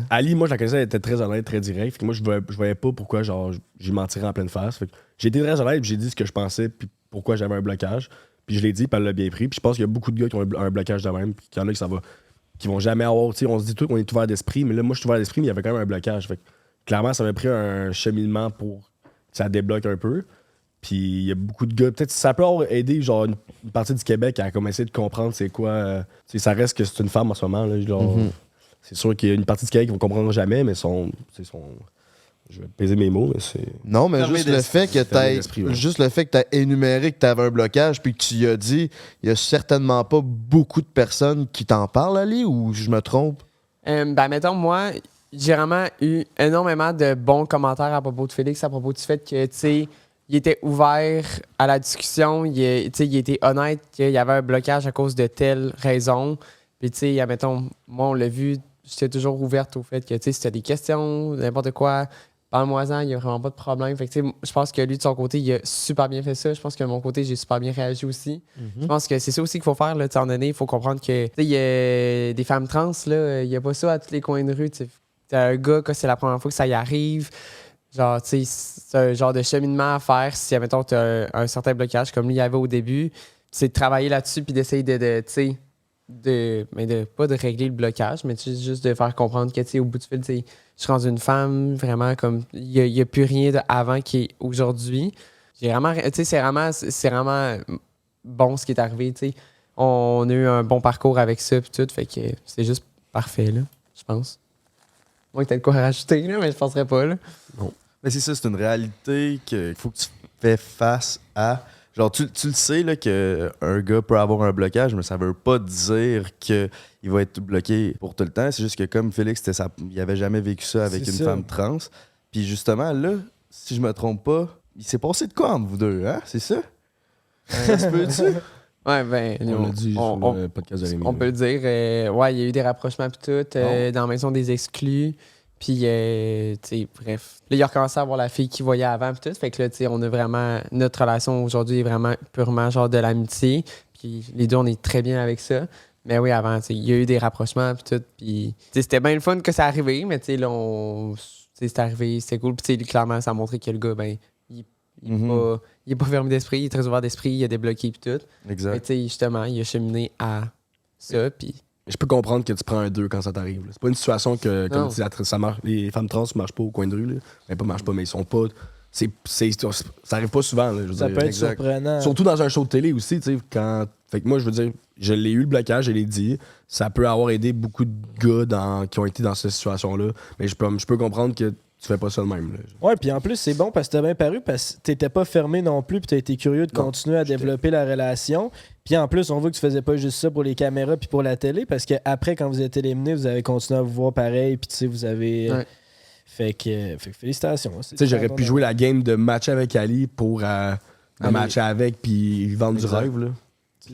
Ali, moi, je la connaissais, elle était très honnête, très directe. Fait que moi, je voyais pas pourquoi genre j'y mentirais en pleine face. Fait que j'ai été très honnête, puis j'ai dit ce que je pensais, puis pourquoi j'avais un blocage. Puis je l'ai dit, puis elle l'a bien pris. Puis je pense qu'il y a beaucoup de gars qui ont un blocage de même, puis qu'il y en a qui vont jamais avoir. Tu sais, on se dit tout qu'on est ouvert d'esprit, mais là, moi, je suis ouvert d'esprit, mais il y avait quand même un blocage. Fait que clairement, ça m'a pris un cheminement pour que ça débloque un peu. Puis il y a beaucoup de gars, peut-être ça peut avoir aidé genre une partie du Québec à commencer de comprendre c'est quoi. Ça reste que c'est une femme en ce moment. Là, genre, c'est sûr qu'il y a une partie du Québec qui ne comprendra jamais, mais je vais peser mes mots, mais c'est. Non, mais juste le fait que tu as énuméré que tu avais un blocage puis que tu y as dit, il y a certainement pas beaucoup de personnes qui t'en parlent, Ali, ou je me trompe? Mettons, moi, j'ai vraiment eu énormément de bons commentaires à propos de Félix, à propos du fait que, tu sais, il était ouvert à la discussion, il était honnête qu'il y avait un blocage à cause de telle raison. Puis, tu sais, admettons, moi, on l'a vu, j'étais toujours ouverte au fait que, tu sais, si t'as des questions, n'importe quoi, parle-moi-en, il n'y a vraiment pas de problème. Fait que, tu sais, je pense que lui, de son côté, il a super bien fait ça. Je pense que de mon côté, j'ai super bien réagi aussi. Je pense que c'est ça aussi qu'il faut faire, là, tu sais, à un moment donné, il faut comprendre que, tu sais, il y a des femmes trans, là, il n'y a pas ça à tous les coins de rue, tu sais. T'as un gars, que c'est la première fois que ça y arrive, genre, tu sais, c'est un genre de cheminement à faire si, admettons, t'as un certain blocage, comme lui, il y avait au début, c'est de travailler là-dessus puis d'essayer de tu sais, pas de régler le blocage, mais juste de faire comprendre que, tu sais, au bout du fil, tu sais, je suis rendue une femme, vraiment, comme, il n'y a plus rien d'avant qui est aujourd'hui. J'ai vraiment, tu sais, c'est vraiment bon ce qui est arrivé, tu sais. On a eu un bon parcours avec ça puis tout, fait que c'est juste parfait, là, je pense. Moi, t'as de quoi rajouter, là, mais je penserais pas, là. Non. Mais c'est ça, c'est une réalité qu'il faut que tu fais face à. Genre, tu le sais là, qu'un gars peut avoir un blocage, mais ça veut pas dire qu'il va être bloqué pour tout le temps. C'est juste que comme Félix, il avait jamais vécu ça avec une femme trans. Puis justement, là, si je me trompe pas, il s'est passé de quoi entre vous deux, hein? C'est ça? Ça se peut-tu? Ouais, ben, On l'a dit sur le podcast de Rémi. On peut le dire. Ouais, il y a eu des rapprochements puis tout, dans la maison des exclus. Puis, tu sais, bref. Là, il a recommencé à voir la fille qu'il voyait avant puis tout. Fait que là, tu sais, on a vraiment... Notre relation aujourd'hui est vraiment purement genre de l'amitié. Puis les deux, on est très bien avec ça. Mais oui, avant, tu sais, il y a eu des rapprochements puis tout. Puis, tu sais, c'était bien le fun que ça arrivé. Mais tu sais, là, c'est arrivé, c'était cool. Puis, tu sais, clairement, ça a montré que le gars, ben, il est pas fermé d'esprit, il est très ouvert d'esprit, il a débloqué puis tout. Exact. Mais tu sais, justement, il a cheminé à ça, puis... Je peux comprendre que tu prends un 2 quand ça t'arrive. là. C'est pas une situation que, comme tu dis, ça marche. Les femmes trans ne marchent pas au coin de rue. Là. Ben, pas marchent pas, mais ils sont pas... ça arrive pas souvent. Là, je veux Ça dire. peut être surprenant. Surtout dans un show de télé aussi, tu sais, quand... Fait que moi, je veux dire, je l'ai eu le blocage, je l'ai dit. Ça peut avoir aidé beaucoup de gars qui ont été dans cette situation-là. Mais je peux comprendre que tu fais pas ça de même. Là. Ouais, puis en plus, c'est bon parce que t'as bien paru parce que t'étais pas fermé non plus puis t'as été curieux de continuer à développer la relation. Puis en plus, on voit que tu faisais pas juste ça pour les caméras puis pour la télé parce qu'après, quand vous êtes éliminé, vous avez continué à vous voir pareil puis tu sais, vous avez... Ouais. Fait que félicitations. Tu sais, j'aurais pu jouer la game de matcher avec Ali pour matcher avec puis vendre du rêve, là.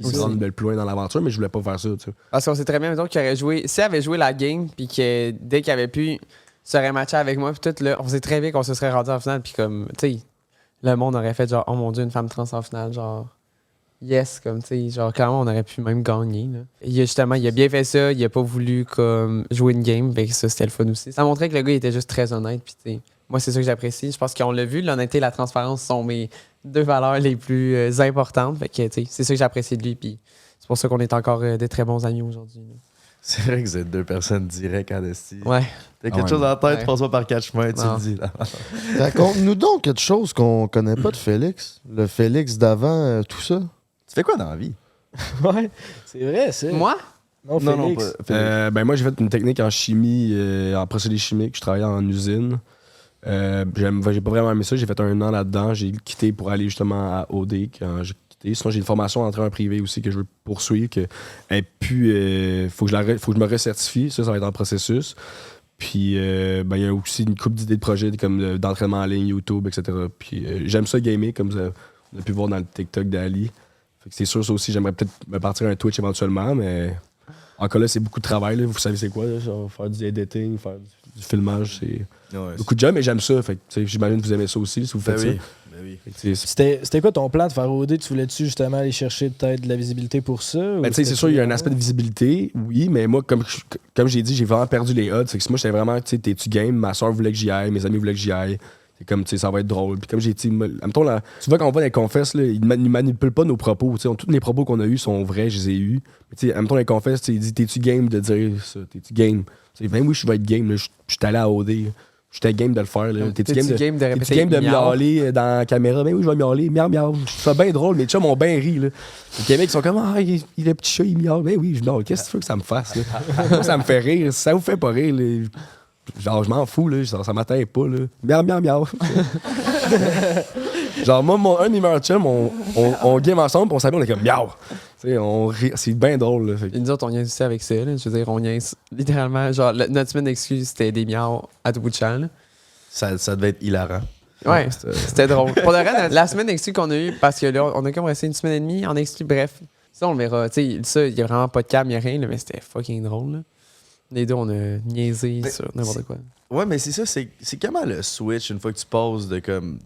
Pour rendre le plus loin dans l'aventure, mais je voulais pas faire ça, tu sais. Parce qu'on sait très bien, mettons, qu'il aurait joué... S'il avait joué la game, puis que dès qu'il avait pu serait matché avec moi, puis tout, là, on sait très bien qu'on se serait rendu en finale, puis comme, tu sais, le monde aurait fait genre, oh mon Dieu, une femme trans en finale, genre, yes, comme, tu sais, genre, clairement, on aurait pu même gagner, là. Il a bien fait ça, il a pas voulu, comme, jouer une game, fait que ça, c'était le fun aussi. Ça montrait que le gars, il était juste très honnête, puis tu sais, moi, c'est ça que j'apprécie. Je pense qu'on l'a vu, l'honnêteté et la transparence sont mes 2 valeurs les plus importantes, fait que, tu sais, c'est ça que j'apprécie de lui, puis c'est pour ça qu'on est encore des très bons amis aujourd'hui, là. C'est vrai que vous êtes 2 personnes directes en esti. Ouais. T'as quelque chose en tête, tu passes pas par 4 chemins, tu le dis. Raconte-nous donc quelque chose qu'on connaît pas de Félix. Le Félix d'avant, tout ça. Tu fais quoi dans la vie? Ouais, c'est vrai, c'est... Moi? Non, Félix. Ben moi, j'ai fait une technique en chimie, en procédés chimiques. Je travaillais en usine. J'ai pas vraiment aimé ça. J'ai fait 1 an là-dedans. J'ai quitté pour aller justement à OD quand j'ai quitté. Sinon, j'ai une formation en entrée en privé aussi que je veux poursuivre. Faut que je me recertifie. Ça va être en processus. Puis, il y a aussi une couple d'idées de projets comme d'entraînement en ligne, YouTube, etc. Puis, j'aime ça gamer, comme vous avez pu voir dans le TikTok d'Ali. Fait que c'est sûr, ça aussi, j'aimerais peut-être me partir un Twitch éventuellement, mais encore là, c'est beaucoup de travail. Là. Vous savez c'est quoi, là? Genre, faire du editing, faire du filmage, c'est beaucoup de job, mais j'aime ça. Fait que, j'imagine que vous aimez ça aussi si vous faites ça. Oui. C'était quoi ton plan de faire OD? Tu voulais-tu justement aller chercher peut-être de la visibilité pour ça? Ben, c'est sûr, il y a un aspect de visibilité, oui, mais moi, comme j'ai dit, j'ai vraiment perdu les odds. C'est que moi, j'étais vraiment, tu sais, t'es-tu game? Ma soeur voulait que j'y aille, mes amis voulaient que j'y aille. C'est comme, tu sais, ça va être drôle. Puis comme j'ai dit, tu vois, quand on va dans les confesses, là, ils ne manipulent pas nos propos. Tous les propos qu'on a eus sont vrais, je les ai eus. Mais tu sais, en même temps, les confesses, il dit, t'es-tu game de dire ça? T'es-tu game? Ben oui, je vais être game. Je suis allé à OD. J'étais game de le faire. Là. T'es-tu game de miauler dans la caméra? Ben oui, je vais miauler. Miaou, miaou. Je fais bien drôle. Mes chums m'ont bien ri. Là. Les Québec, ils sont comme, il est petit chat, il miaule. Ben oui, je miaule. Qu'est-ce que tu veux que ça me fasse? Là? Moi, ça me fait rire. Ça vous fait pas rire. Là. Genre, je m'en fous. Là. Ça m'atteint pas. Là. Miaou, miaou, miaou. Genre, moi, un de mes meilleurs chums, on game ensemble, puis on s'appelle, on est comme miaou. On rit, c'est bien drôle. Là, Et nous autres, on niaise aussi avec ça. Là. Je veux dire, on niaise littéralement. Genre, notre semaine d'excuse, c'était des miaus à tout bout de champ. Là. Ça devait être hilarant. Ouais, c'était drôle. Pour le reste, la semaine d'exclus qu'on a eue, parce que là, on a comme resté 1 semaine et demie en exclus, bref. Ça, on le verra. Tu sais, ça, il n'y a vraiment pas de câble, il n'y a rien, là, mais c'était fucking drôle. Là. Les deux, on a niaisé Mais sur n'importe quoi. Ouais, mais c'est ça, c'est comment le switch une fois que tu passes de comme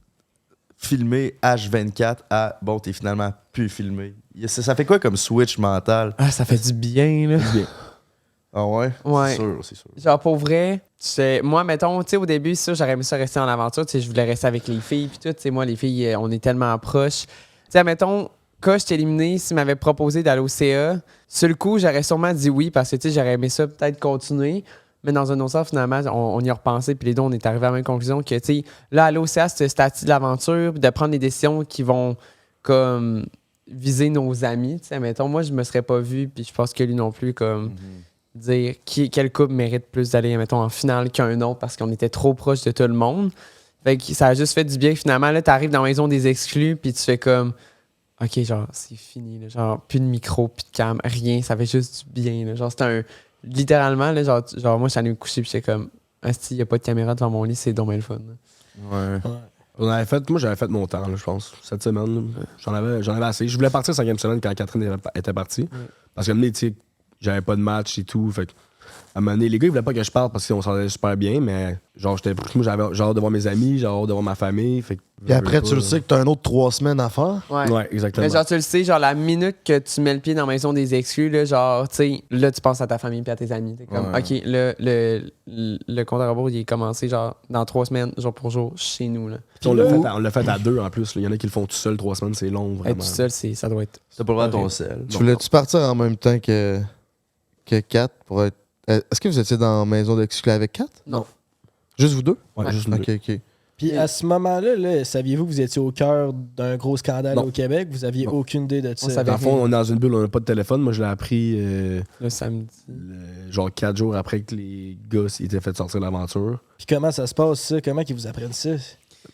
filmer H24 à bon, t'es finalement plus filmé. Ça fait quoi comme switch mental? Ah, ça fait du bien, là. Ah ouais? Ouais. C'est sûr. Genre, pour vrai, moi, mettons, tu sais, au début, ça, j'aurais aimé ça rester en aventure. Tu sais, je voulais rester avec les filles, puis tout. Tu sais, moi, les filles, on est tellement proches. Tu sais, mettons, quand je t'ai éliminé, s'ils m'avaient proposé d'aller au CA, sur le coup, j'aurais sûrement dit oui, parce que, tu sais, j'aurais aimé ça peut-être continuer. Mais dans un autre sens, finalement, on y a repensé, puis les deux, on est arrivés à la même conclusion que, tu sais, là, aller au CA, c'est le statut de l'aventure, puis de prendre des décisions qui vont, comme, viser nos amis. Tu sais, mettons, moi, je me serais pas vu, puis je pense que lui non plus, comme... dire quel couple mérite plus d'aller, mettons, en finale qu'un autre parce qu'on était trop proche de tout le monde. Fait que ça a juste fait du bien. Finalement, là, t'arrives dans la maison des exclus, puis tu fais comme, OK, genre, c'est fini. Là, genre, plus de micro, plus de cam, rien. Ça fait juste du bien. Là. Genre, c'était un... Littéralement, là, genre moi, je suis allé me coucher, puis j'étais comme, il n'y a pas de caméra devant mon lit, c'est donc bien le fun. Là. Ouais. Moi, j'avais fait mon temps, là, je pense. Cette semaine, là. J'en avais assez. Je voulais partir 5e semaine quand Catherine était partie. Parce que, tu sais, j'avais pas de match et tout. Fait que, à un moment donné, les gars, ils voulaient pas que je parte parce qu'on s'entendait super bien, mais genre, moi, j'avais genre de voir mes amis, genre de voir ma famille. Fait que, Puis après, tu le sais que t'as un autre 3 semaines à faire. Ouais, exactement. Mais genre, tu le sais, genre, la minute que tu mets le pied dans la maison des exclus, là, genre, tu sais, là, tu penses à ta famille puis à tes amis. T'es comme, OK, le compte à rebours, il est commencé, genre, dans 3 semaines, jour pour jour, chez nous, là. On l'a fait à 2 en plus. Il y en a qui le font tout seul 3 semaines, c'est long, vraiment. Être tout seul, ça doit être... T'as pas le droit à ton sel. Tu voulais-tu partir en même temps que 4 pour être. Est-ce que vous étiez dans la maison d'exclus avec 4? Non. Juste vous deux? Ouais, juste nous deux. OK. Puis à ce moment-là, là, saviez-vous que vous étiez au cœur d'un gros scandale Non. au Québec? Vous aviez aucune idée de ça? savait Dans le fond, on est dans une bulle, on n'a pas de téléphone. Moi, je l'ai appris Le samedi. genre 4 jours après que les gars s'étaient fait sortir de l'aventure. Puis comment ça se passe, ça? Comment ils vous apprennent ça?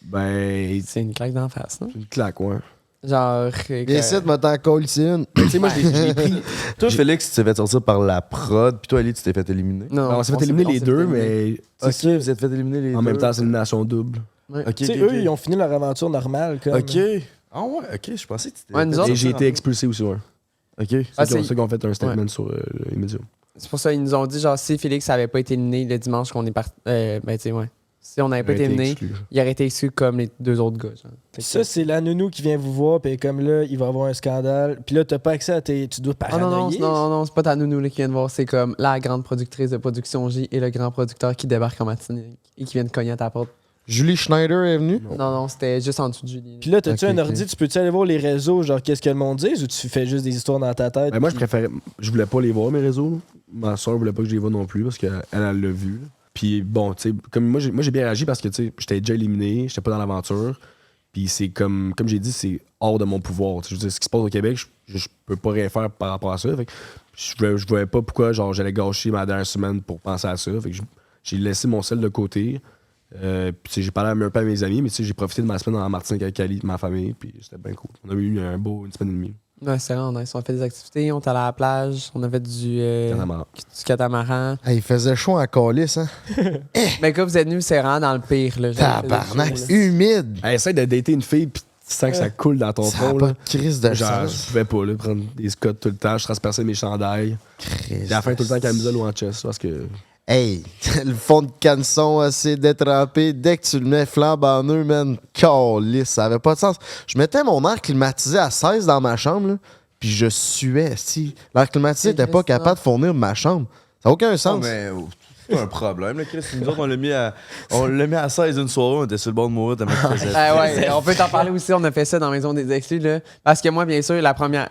Ben, C'est une claque d'en face, non? c'est une claque, ouais. Genre... Bien sûr, tu m'attends call ici une. Tu sais, moi, je l'ai pris. Toi, Félix, tu t'es fait sortir par la prod, puis toi, Ali, tu t'es fait éliminer. Non, On s'est fait éliminer les deux, mais Ok, vous êtes fait éliminer les deux. en même temps, c'est une nation double. Ok, Tu sais, ok, eux, ils ont fini leur aventure normale. Comme... Ok. Ah ouais, ok, je pensais que tu Ouais, nous autres, Et j'ai été expulsé aussi, ouais. Ok. Ah, C'est c'est- ceux qui ont fait un statement sur les médias. C'est pour ça qu'ils nous ont dit, genre, si Félix avait pas été éliminé le dimanche qu'on est parti... ben, tu sais, ouais. Si on n'avait pas été éliminé, il aurait été exclu comme les deux autres gars. Genre. Ça, c'est la nounou qui vient vous voir, puis comme là, il va y avoir un scandale. Puis là, t'as pas accès à tes. Tu dois Ah non, paranoïer. non, c'est pas ta nounou là, qui vient de voir. C'est comme la grande productrice de Production J et le grand producteur qui débarque en matinée et qui vient de cogner à ta porte. Julie Schneider est venue? Non, c'était juste en dessous de Julie. Puis là, t'as-tu Ok, un ordi, tu peux-tu aller voir les réseaux, genre qu'est-ce que le monde dit, ou tu fais juste des histoires dans ta tête? Ben, moi, puis- je voulais pas les voir, mes réseaux. Là. Ma soeur voulait pas que je les vois non plus parce qu'elle l'a vu. Là. Puis bon, tu sais, comme moi, j'ai bien réagi parce que, tu sais, j'étais déjà éliminé, j'étais pas dans l'aventure. Puis c'est comme j'ai dit, c'est hors de mon pouvoir. Je veux dire, ce qui se passe au Québec, je peux pas rien faire par rapport à ça. Fait que je voyais pas pourquoi genre j'allais gâcher ma dernière semaine pour penser à ça. Fait que j'ai laissé mon sel de côté. Puis j'ai parlé un peu à mes amis, mais j'ai profité de ma semaine en Martinique avec Ali, de ma famille, puis c'était bien cool. On a eu une semaine et demie. Ouais, c'est vraiment nice. On a fait des activités, on est allé à la plage, on a fait du catamaran. Il faisait chaud à Calice, hein? Mais quand vous êtes venus, c'est vraiment dans le pire. Là, Tabarnak, humide! Hey, essaye de dater une fille, puis tu sens que ça coule dans ton Ça front. a pas là. de crise de Genre, sens. je pouvais pas là, prendre des scots tout le temps, je transperçais mes chandails. J'ai la fin tout le temps camisole ou en chest parce que. Hey, le fond de canson assez détrempé, dès que tu le mets flambant, man, calice, ça avait pas de sens. Je mettais mon air climatisé à 16 dans ma chambre, là, puis je suais. Si l'air climatisé n'était pas capable de fournir ma chambre, ça n'a aucun sens. mais c'est pas un problème, là, Chris. Nous autres, on l'a mis à 16 une soirée, on était sur le bord de mourir, tellement qu'il faisait Ah ouais, on peut t'en parler aussi. On a fait ça dans la maison des exclus. Là. Parce que moi, bien sûr, la première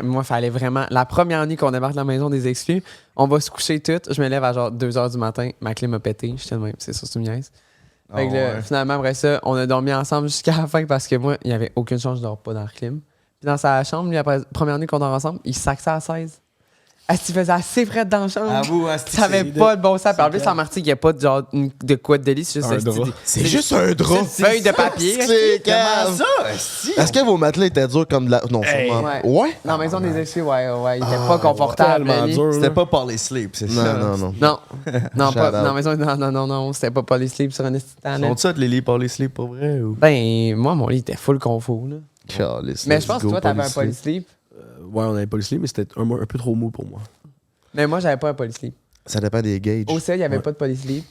nuit qu'on débarque dans la maison des exclus, on va se coucher toutes. Je me lève à genre 2h du matin. Ma clé m'a pété. J'étais de même. C'est ça, c'est une niaise. Fait que là, finalement, après ça, on a dormi ensemble jusqu'à la fin parce que moi, il n'y avait aucune chance que je dors pas dans la clim. Puis dans sa chambre, lui, après la première nuit qu'on dort ensemble, il sac ça à 16. Est-ce qu'il faisait assez frais dans la chambre? Avoue, Ça avait pas de bon sens. Puis en plus, en Martinique, il n'y a pas de genre de quoi de délit. C'est juste Un drap. C'est juste un drap. C'est une feuille de papier. C'est Comment calme. ça, Est-ce que vos matelas étaient durs comme de la. Non, sûrement. Ouais. Dans la maison des exclus, ouais. Il était pas confortable. Tellement lui. dur. C'était là. pas par les sleep, c'est ça. Non. Non, Shout pas out. dans la maison. Non, c'était pas Polysleep sur un estitan. Sont ça les lits par les sleep pour vrai ou? Ben, moi, mon lit était full confort. Là. Calice, Mais let's je pense que go, toi, t'avais un Polysleep. Polysleep. Ouais, on avait pas le slip, mais c'était un peu trop mou pour moi. Mais moi, j'avais pas un Polysleep. Ça dépend des gauges. Au CA, il n'y avait pas de polysleep.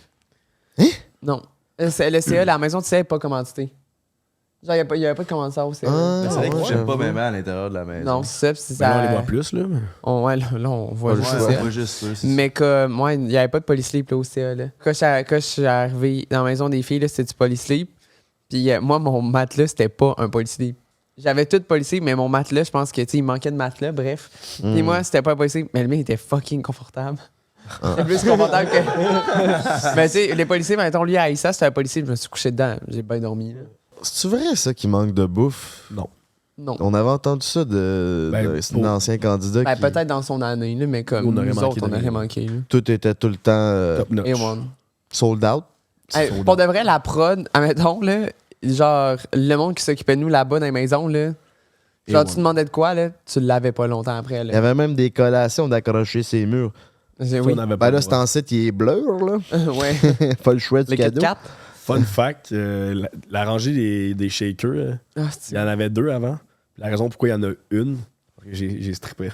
Hein? Non. Le CA, la maison du CA n'est pas commanditée. Genre, il n'y avait pas de commanditaire au CA. Ah, C'est vrai qu'ils ouais. j'aime pas même à l'intérieur de la maison. Non, c'est ça. Puis c'est Ben là, ça. on les voit plus, là. Ouais, là, on voit juste Ouais, ça. on voit juste ça. c'est Mais comme, moi, il n'y avait pas de polysleep là, au CA. Là. Quand je suis arrivé dans la maison des filles, là, c'était du polysleep. Puis moi, mon matelas, c'était pas un polysleep. J'avais tout polysleep, mais mon matelas, je pense que il manquait de matelas, bref. Puis moi, c'était pas un polysleep, mais le mien était fucking confortable. C'était plus confortable que. Mais tu sais, les policiers, mettons, lui à Aïssa, c'était un policier, je me suis couché dedans. J'ai bien dormi. Là. C'est-tu vrai, ça, qu'il manque de bouffe? Non. Non. On avait entendu ça c'est un ancien candidat Ben, qui... peut-être dans son année, là, mais comme On aurait nous manqué autres, on de aurait rien. manqué. Là. Tout était tout le temps Top notch. Et one. sold out. Hey, pour de vrai, la prod, admettons, là, genre, le monde qui s'occupait de nous là-bas dans les maisons, là, genre, tu demandais de quoi, là, tu l'avais pas longtemps après. Il y Là. avait même des collations d'accrocher ses murs. J'ai- Ça, oui. on avait Ben pas là, le cet droit. ancêtre, il est blur, là. Ouais. Pas le choix du Le Kit cadeau. Kat. Fun fact, la rangée des shakers, Ah, il y en avait 2 avant. La raison pourquoi il y en a une, parce que j'ai strippé.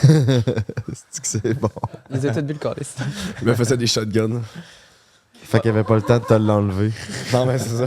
C'est que c'est bon. Ils étaient tous bu le calice. Il me faisait des shotguns. Fait qu'il avait pas le temps de te l'enlever. Non, mais c'est ça.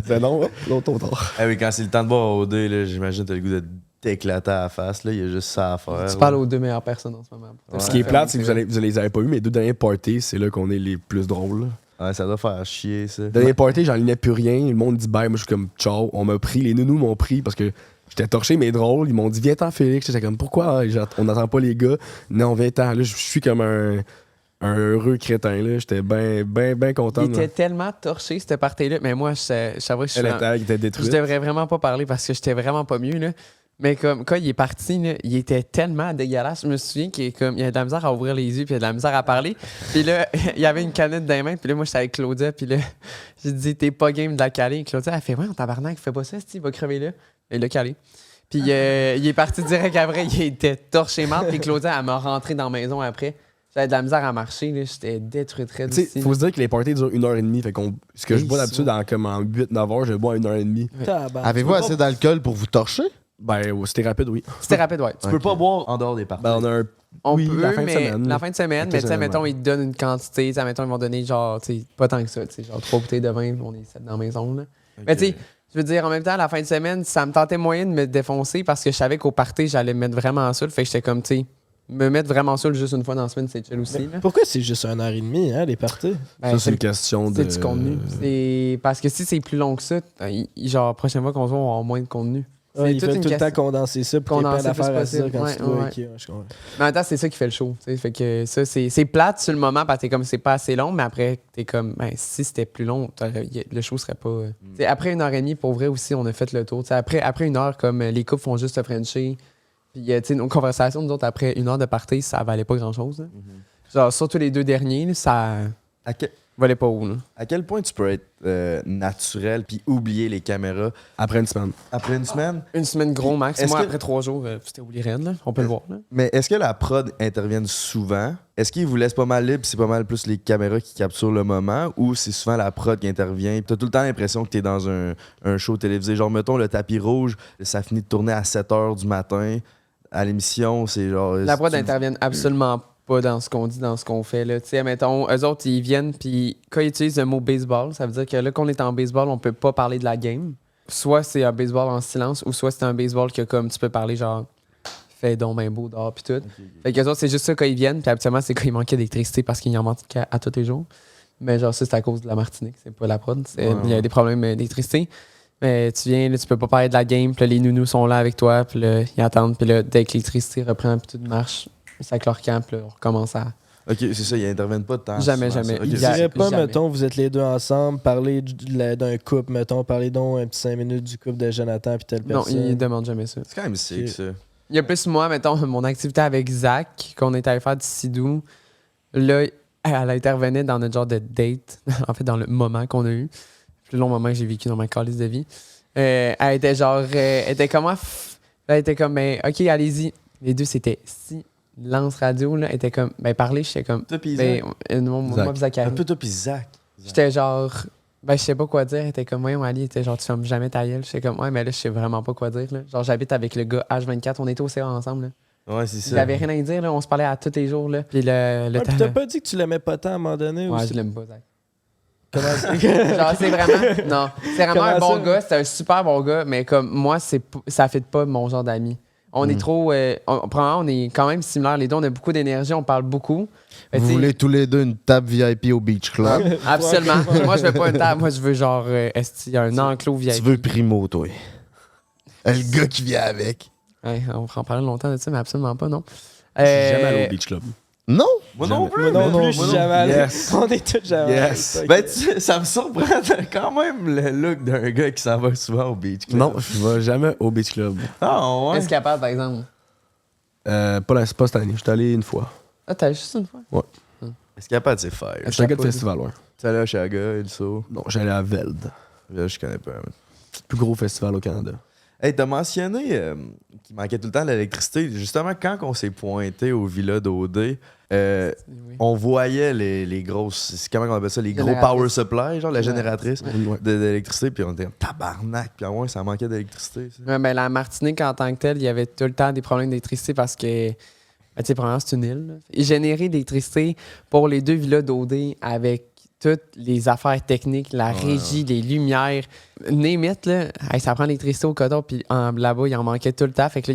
C'est non, hop, l'autre autour. Ah oui, quand c'est le temps de boire au dé, là, j'imagine que t'as le goût de t'éclater à la face. Là. Il y a juste ça à faire. Tu là. parles aux 2 meilleures personnes en ce moment. Ce qui est plate, c'est que vous les avez pas eu, mais les 2 derniers parties, c'est là qu'on est les plus drôles. Ouais, ça doit faire chier, ça. Dernier party, j'en lignais plus rien. Le monde dit bye. Moi, je suis comme ciao. On m'a pris. Les nounous m'ont pris parce que j'étais torché, mais drôle. Ils m'ont dit viens-t'en, Félix. J'étais comme pourquoi on n'entend pas les gars. Non, viens-t'en. Là, je suis comme un heureux crétin. Là. J'étais bien content. Il était tellement torché, cette partie-là. Mais moi, je savais que je Elle était Je détruite. devrais vraiment pas parler parce que j'étais vraiment pas mieux. Là. Mais comme quand il est parti, là, il était tellement dégueulasse. Je me souviens qu'il il avait de la misère à ouvrir les yeux puis il a de la misère à parler. Puis là, il y avait une canette dans les mains. Puis là, moi, j'étais avec Claudia. Puis là, j'ai dit, t'es pas game de la caler. Claudia, elle fait, ouais, on tabarnak, fais pas ça, il va crever là. Et il l'a calé. Puis il est parti direct après. Il était torché mal. Puis Claudia, elle m'a rentré dans la maison après. J'avais de la misère à marcher. Là. J'étais détruite. Tu sais, faut se dire que les parties durent 1h30. Fait qu'on, ce que je bois d'habitude en 8-9 heures, je bois 1h30. Avez-vous assez d'alcool pour vous torcher? Ben, c'était rapide, oui. C'était rapide, ouais. Tu peux pas boire en dehors des parties. Ben, on a un. On Oui, peut, la fin de mais semaine. la fin de semaine, mais tu sais, mettons, ils te donnent une quantité. Tu sais, mettons, ils vont donner genre, tu sais, pas tant que ça, tu sais, genre 3 bouteilles de vin, on est 7 dans la maison, là. Mais tu sais, je veux dire, en même temps, la fin de semaine, ça me tentait moyen de me défoncer parce que je savais qu'au party, j'allais me mettre vraiment saoul. Fait que j'étais comme, tu sais, me mettre vraiment saoul juste une fois dans la semaine, c'est chill aussi, là. Pourquoi c'est juste 1h30, hein, les parties? Ben, Ça, c'est une question de. c'est du contenu. C'est parce que si c'est plus long que ça, genre, prochaine fois qu'on se voit, on va avoir moins de contenu. Ouais, il toute fait une tout le temps question. condenser ça pour qu'il y ait Condenser plein le plus d'affaires à se dire possible. quand Ouais, tu dois. ouais. Ok, ouais, je comprends. Mais en même temps, c'est ça qui fait le show. Tu sais. Fait que ça, c'est plate sur le moment parce que t'es comme c'est pas assez long, mais après, t'es comme ben, si c'était plus long, le show serait pas. Tu sais, après 1h30, pour vrai aussi, on a fait le tour. Tu sais, après 1 heure, comme les couples font juste se frencher. Puis tu sais, nos conversations, nous autres, après 1 heure de party, ça valait pas grand chose. Genre, surtout les 2 derniers, là, ça valait pas haut. Là. À quel point tu peux être naturel puis oublier les caméras Après une semaine. après une semaine? Une semaine gros max. Est-ce Moi, que- après 3 jours, c'était oublié raide, là. On peut le voir. Là. Mais est-ce que la prod intervient souvent? Est-ce qu'ils vous laissent pas mal libre, c'est pas mal plus les caméras qui capturent le moment, ou c'est souvent la prod qui intervient? T'as tout le temps l'impression que t'es dans un show télévisé. Genre, mettons, le tapis rouge, ça finit de tourner à 7h du matin. À l'émission, c'est genre... La prod n'intervient absolument pas dans ce qu'on dit, dans ce qu'on fait. Tu sais, mettons, eux autres, ils viennent, puis quand ils utilisent le mot baseball, ça veut dire que là, qu'on est en baseball, on peut pas parler de la game. Soit c'est un baseball en silence, ou soit c'est un baseball que, comme, tu peux parler, genre, fait donc ben beau dehors, puis tout. Fait qu'eux autres, c'est juste ça quand ils viennent, puis habituellement, c'est quand il manquait d'électricité parce qu'il en manque à tous les jours. Mais genre, ça, c'est à cause de la Martinique, c'est pas la prod. Il y a des problèmes d'électricité. Mais tu viens, là, tu peux pas parler de la game, puis là, les nounous sont là avec toi, puis là, ils attendent, puis là, dès que l'électricité reprend, puis tout marche, ça clore-camp, puis là, on recommence à... OK, c'est ça, ils interviennent pas de temps. Jamais, souvent, jamais. ça. Ok, Je Il y a- dirais pas, jamais. mettons, vous êtes les deux ensemble, parler d'un couple, mettons, parler donc un petit 5 minutes du couple de Jonathan puis telle Non, personne. ils demandent jamais ça. C'est quand même sick, Ok. ça. Il y a plus moi, mettons, mon activité avec Zach, qu'on est allé faire du Sidou. Là, elle intervenait dans notre genre de date, en fait, dans le moment qu'on a eu. Le plus long moment que j'ai vécu dans ma calice de vie. Elle était genre, elle était comme, elle était comme, ben, OK, allez-y. Les deux, c'était silence radio, là. Elle était comme, ben, parlez, j'étais comme, Toi pis ben, Zach. moi, pis Zachary. Un peu toi pis Zach. J'étais genre, ben, je sais pas quoi dire. Elle était comme, voyons, Ali, était genre, tu fermes jamais ta gueule. J'étais comme, ouais, mais là, je sais vraiment pas quoi dire, là. Genre, j'habite avec le gars H24, on était au CA ensemble, là. Ouais, c'est ça. J'avais rien à dire, là. On se parlait à tous les jours, là. Puis Puis t'as pas dit que tu l'aimais pas tant à un moment donné? Ouais, ou je l'aime pas, Zach. Comment ça? Genre, c'est vraiment. Non, c'est vraiment un Comment bon ça? gars, c'est un super bon gars, mais comme moi, ça fait pas mon genre d'ami. On est trop. Premièrement, on est quand même similaires les deux, on a beaucoup d'énergie, on parle beaucoup. Mais Vous t'sais, voulez tous les deux une table VIP au Beach Club. Absolument. Moi, je veux pas une table, moi, je veux genre. Est-ce un enclos VIP? Tu veux Primo, toi. Le gars qui vient avec. Ouais, on va en parler longtemps de ça, mais absolument pas, non. Je suis jamais allé au Beach Club. Non? Moi non plus. Moi non plus, je suis jamais allé. Yes. On est tous jamais allés. Yes. Ben, ça me surprend quand même le look d'un gars qui s'en va souvent au Beach Club. Non, je vais jamais au Beach Club. Ah, ouais. Est-ce capable, par exemple? Pas cette année. Je suis allé une fois. Ah, t'as juste une fois? Est-ce capable, c'est faire? Je suis un gars de festival, ouais. Tu allé à Chaga, il saut. Non, j'allais à Veld. Là, je connais pas. Plus gros festival au Canada. Hey, t'as mentionné qu'il manquait tout le temps l'électricité. Justement, quand on s'est pointé au Villa d'OD, on voyait les grosses. Comment on appelle ça? Les gros power supply, genre la génératrice d'électricité. Puis on était tabarnak. Puis ouais, ça manquait d'électricité. Ouais, ben, la Martinique, en tant que telle, il y avait tout le temps des problèmes d'électricité parce que, ben, tu sais, premièrement, c'est une île. Là. Et générer d'électricité pour les 2 villas d'OD avec toutes les affaires techniques, la régie, les lumières, name it, là, hey, ça prend l'électricité au coton, puis là-bas, il en manquait tout le temps. Fait que là,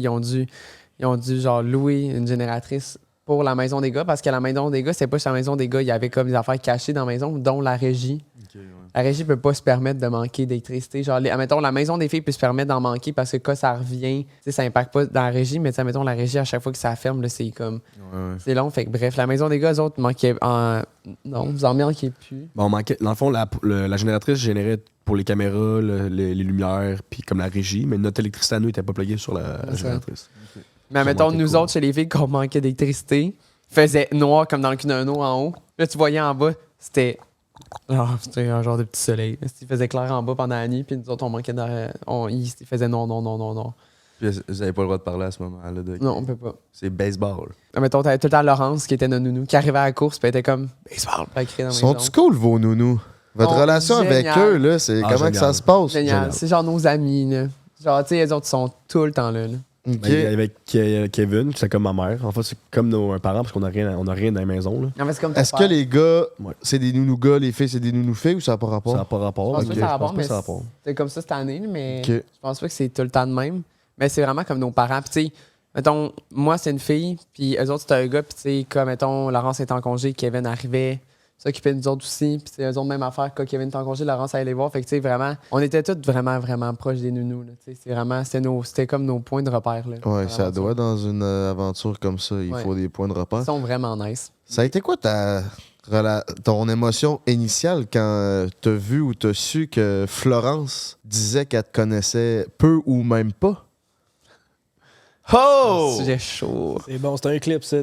ils ont dû genre louer une génératrice pour la maison des gars, parce que la maison des gars, c'est pas juste la maison des gars, il y avait comme des affaires cachées dans la maison, dont la régie. Okay, ouais. La régie peut pas se permettre de manquer d'électricité. Genre, admettons, la maison des filles peut se permettre d'en manquer parce que quand ça revient, tu sais, ça impacte pas dans la régie, mais admettons, la régie, à chaque fois que ça ferme, là, c'est comme. C'est long. Fait que bref, la maison des gars, eux autres, manquaient en. Non, vous en manquez plus. Bon, on manquait, dans le fond, la génératrice générait pour les caméras, les lumières, puis comme la régie, mais notre électricité à nous n'était pas pluguée sur la génératrice. Mais admettons, nous autres, chez les filles, qu'on manquait d'électricité, faisait noir comme dans le cul d'un eau en haut. Là, tu voyais en bas, c'était un genre de petit soleil. Il faisait clair en bas pendant la nuit, puis nous autres, on manquait il faisait non. Puis vous avez pas le droit de parler à ce moment-là. Non, on peut pas. C'est baseball. Mettons, t'avais tout le temps Laurence, qui était notre nounou, qui arrivait à la course, puis elle était comme baseball. Sont-ils cool, vos nounous? Votre relation avec eux, là, c'est comment que ça se passe? Génial. C'est genre nos amis, là. Genre, tu sais, les autres sont tout le temps là. Okay. Avec Kevin, c'est comme ma mère. En fait, c'est comme nos parents parce qu'on a rien dans la maison. Là. En fait, c'est comme Est-ce que les gars, c'est des nounous gars, les filles, c'est des nounous filles ou ça n'a pas rapport? Ça n'a pas rapport. Je pense pas que ça a rapport, mais c'est comme ça cette année, mais je pense pas que c'est tout le temps de même. Mais c'est vraiment comme nos parents. Puis, tu sais, mettons, moi, c'est une fille, puis eux autres, c'est un gars, puis, tu sais, comme, mettons, Laurence est en congé, Kevin arrivait, s'occupait de nous autres aussi, puis, eux autres, même affaire, quand Kevin est en congé, Laurence allait les voir. Fait que, tu sais, vraiment, on était tous vraiment, vraiment proches des nounous, là. Tu sais, c'est vraiment, c'était comme nos points de repère, là. Ouais, ça doit, dans une aventure comme ça, il faut des points de repère. Ils sont vraiment nice. Ça a été quoi ton émotion initiale quand t'as vu ou t'as su que Florence disait qu'elle te connaissait peu ou même pas? Oh! Sujet chaud. C'est bon, c'est un clip, ça.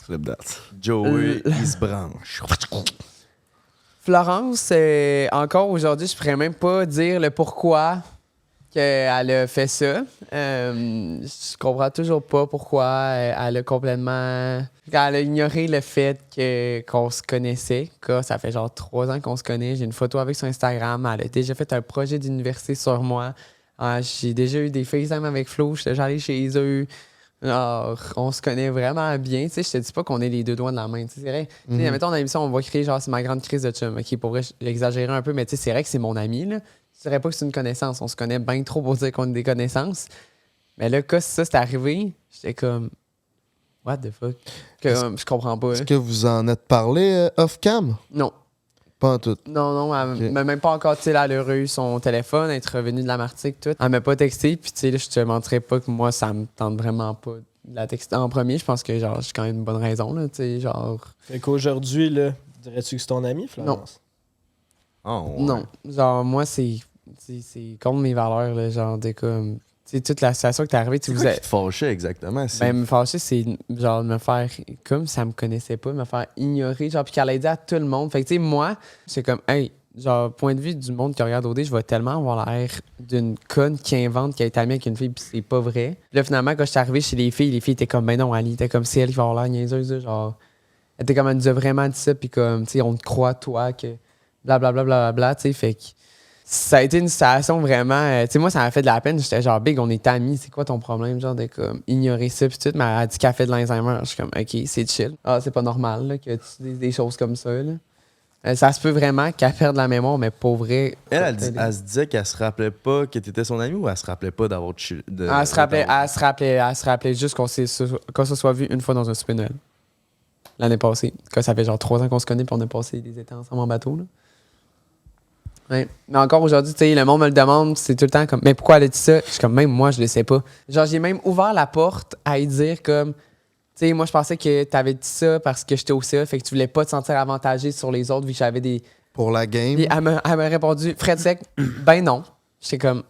Flip that. Joey, il se branche. Florence, encore aujourd'hui, je pourrais même pas dire le pourquoi qu'elle a fait ça. Je comprends toujours pas pourquoi elle a complètement... Elle a ignoré le fait qu'on se connaissait. Ça fait genre 3 ans qu'on se connaît. J'ai une photo avec sur Instagram. Elle a déjà fait un projet d'université sur moi. J'ai déjà eu des FaceTime avec Flo. J'étais déjà allé chez eux. Alors, on se connaît vraiment bien. Tu sais, je te dis pas qu'on est les 2 doigts de la main. Tu sais, c'est vrai. Tu sais, mettons, dans l'émission, on va crier genre, c'est ma grande crise de chum. OK, pour vrai, j'exagérais un peu, mais tu sais, c'est vrai que c'est mon ami, là. Je dirais pas que c'est une connaissance. On se connaît bien trop pour dire qu'on est des connaissances. Mais là, quand ça c'est arrivé, j'étais comme, what the fuck? Je comprends pas. Est-ce que vous en êtes parlé off-cam? Non. Pas en tout. Non, elle m'a même pas encore, tu sais, elle a eu son téléphone, être revenue de la Martinique, tout. Elle m'a pas texté, puis tu sais, là, je te mentirais pas que moi, ça me tente vraiment pas de la texter en premier. Je pense que, genre, j'ai quand même une bonne raison, là, tu sais, genre... Fait qu'aujourd'hui, là, dirais-tu que c'est ton ami, Florence? Non. Oh, ouais. Non. Genre, moi, c'est contre mes valeurs, là, genre, de comme... Tu sais, toute la situation que t'es arrivée, tu vous êtes... qui te fâchait exactement? Ben, me fâcher, c'est genre me faire, comme ça me connaissait pas, me faire ignorer, genre, puis qu'elle allait dire à tout le monde. Fait que, tu sais, moi, c'est comme, hey, genre, point de vue du monde qui regarde OD, je vais tellement avoir l'air d'une conne qui invente qu'elle est amie avec une fille, puis c'est pas vrai. Puis là, finalement, quand je suis arrivé chez les filles étaient comme, ben non, Ali, était comme, c'est elle qui va avoir l'air niaiseuse, genre. Elle était comme, elle nous a vraiment dit ça, puis comme, tu sais, on te croit, toi, que blablabla, tu sais, fait que ça a été une situation vraiment. Tu sais, moi, ça m'a fait de la peine. J'étais genre, Big, on est amis. C'est quoi ton problème? Genre, de comme ignorer ça. Puis tout. Mais elle a dit qu'elle fait de l'Alzheimer. Je suis comme, OK, c'est chill. Ah, c'est pas normal là, que tu dises des choses comme ça. Là. Ça se peut vraiment qu'elle perde la mémoire, mais pour vrai. Elle se disait qu'elle se rappelait pas que t'étais son ami ou elle se rappelait pas d'avoir chill? Elle se rappelait juste qu'on se soit vu une fois dans un souper de Noël. L'année passée. Que ça fait genre 3 ans qu'on se connaît puis on a passé des étés ensemble en bateau. Là. Ouais. Mais encore aujourd'hui, tu sais, le monde me le demande, c'est tout le temps comme, mais pourquoi elle a dit ça? Je suis comme, même moi, je le sais pas. Genre, j'ai même ouvert la porte à y dire comme, tu sais, moi, je pensais que t'avais dit ça parce que j'étais au CA, fait que tu voulais pas te sentir avantagé sur les autres vu que j'avais des. Pour la game. Puis elle m'a répondu, Fred Sec, ben non. J'étais comme,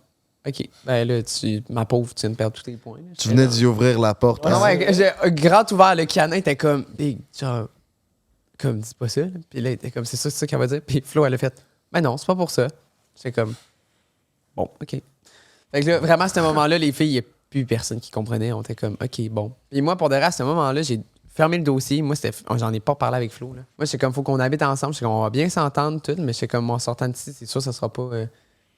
OK, ben là, ma pauvre, tu viens de perdre tous tes points. Là. Tu venais d'y ouvrir la porte. Ah ouais, j'ai grand ouvert, le canin était comme, Big, genre, comme, dis pas ça. Là. Puis là, il était comme, c'est ça qu'elle va dire. Puis Flo, elle a fait, ben non, c'est pas pour ça. C'est comme, bon, OK. Fait que là, vraiment, à ce moment-là, les filles, il n'y a plus personne qui comprenait. On était comme, OK, bon. Puis moi, pour de reste, à ce moment-là, j'ai fermé le dossier. Moi, j'en ai pas parlé avec Flo. Là. Moi, j'étais comme, faut qu'on habite ensemble. J'étais comme, on va bien s'entendre, tout. Mais j'étais comme, en sortant d'ici, c'est sûr, ça sera pas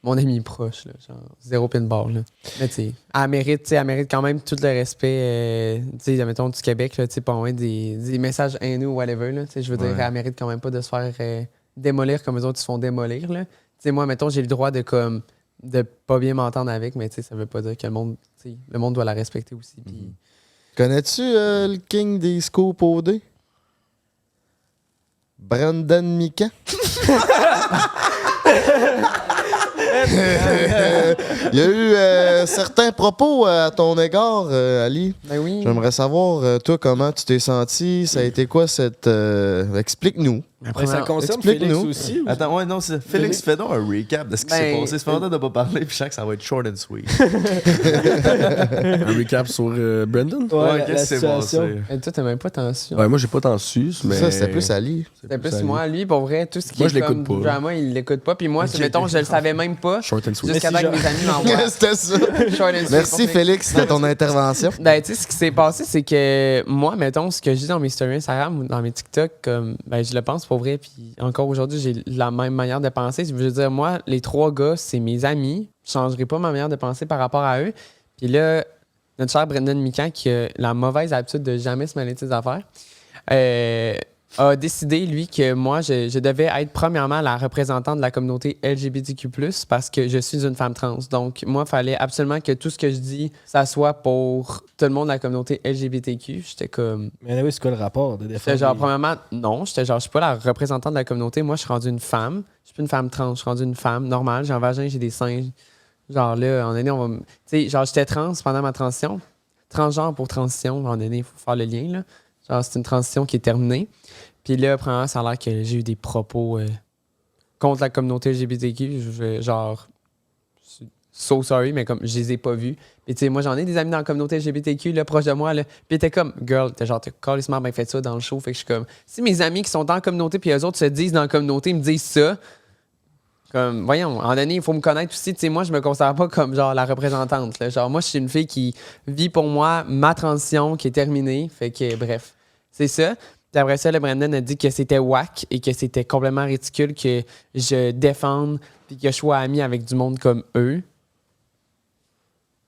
mon ami proche. Là, genre, zéro pinball. Là. Mais tu sais, elle mérite quand même tout le respect, tu sais, mettons, du Québec, tu sais, pas loin des messages haineux ou whatever. Là, je veux dire, elle mérite quand même pas de se faire démolir comme les autres se font démolir. Là. Tu sais, moi, mettons, j'ai le droit de pas bien m'entendre avec, mais tu sais, ça veut pas dire que le monde doit la respecter aussi. Puis... Connais-tu le king des scoops OD? Brandon Mikan? Il y a eu certains propos à ton égard, Ali. Ben oui. J'aimerais savoir, toi, comment tu t'es senti. Ça a été quoi cette... Explique-nous. Ouais, ça concerne Félix aussi? Ou... Attends, ouais, non, c'est Félix, fais donc un recap de ce qui s'est passé. Ça fait longtemps de pas parler, puis je sens que ça va être short and sweet. Un recap sur Brandon? Ouais, qu'est-ce qui s'est passé? Et toi, t'as même pas tant su. Ouais, moi, j'ai pas tant su, mais... Ça, c'était plus Ali. C'était plus moi. Lui, pour vrai, tout ce qui moi, est je comme l'écoute pas. drama, il l'écoute pas. Puis moi, mettons, je le savais même pas. Short and sweet. Jusqu'à temps que mes amis m'envoient. C'était ça. Short and sweet. Merci, Félix, de ton intervention. Ben, tu sais, ce qui s'est passé, c'est que moi, mettons, ce que je dis dans mes stories Instagram ou dans mes TikTok, comme, ben, je le pense pour vrai. Puis encore aujourd'hui, j'ai la même manière de penser. Je veux dire, moi, les 3 gars, c'est mes amis. Je changerai pas ma manière de penser par rapport à eux. Puis là, notre cher Brandon Mikan, qui a la mauvaise habitude de jamais se mêler de ses affaires, a décidé, lui, que moi, je devais être premièrement la représentante de la communauté LGBTQ+, parce que je suis une femme trans. Donc, moi, il fallait absolument que tout ce que je dis, ça soit pour tout le monde de la communauté LGBTQ. J'étais comme... Mais oui, c'est quoi le rapport de défendre? J'étais genre, premièrement, non. J'étais genre, je suis pas la représentante de la communauté. Moi, je suis rendue une femme. Je suis plus une femme trans. Je suis rendue une femme normale. J'ai un vagin, j'ai des seins. Genre là, en année, on va... Tu sais, genre, j'étais trans pendant ma transition. Transgenre pour transition. En année, il faut faire le lien, là. Genre, c'est une transition qui est terminée. Puis là, premièrement, ça a l'air que j'ai eu des propos contre la communauté LGBTQ. Genre, so sorry, mais comme je les ai pas vus. Puis tu sais, moi, j'en ai des amis dans la communauté LGBTQ, là, proche de moi. Là. Puis t'es comme, girl, t'es genre, t'as carrément bien fait ça dans le show. Fait que je suis comme, si mes amis qui sont dans la communauté, puis eux autres se disent dans la communauté, me disent ça, comme, voyons, en année, il faut me connaître aussi. Tu sais, moi, je me considère pas comme, genre, la représentante. Là. Genre, moi, je suis une fille qui vit pour moi ma transition qui est terminée. Fait que, bref, c'est ça. Puis après ça, le Brandon a dit que c'était whack et que c'était complètement ridicule que je défende puis que je sois ami avec du monde comme eux.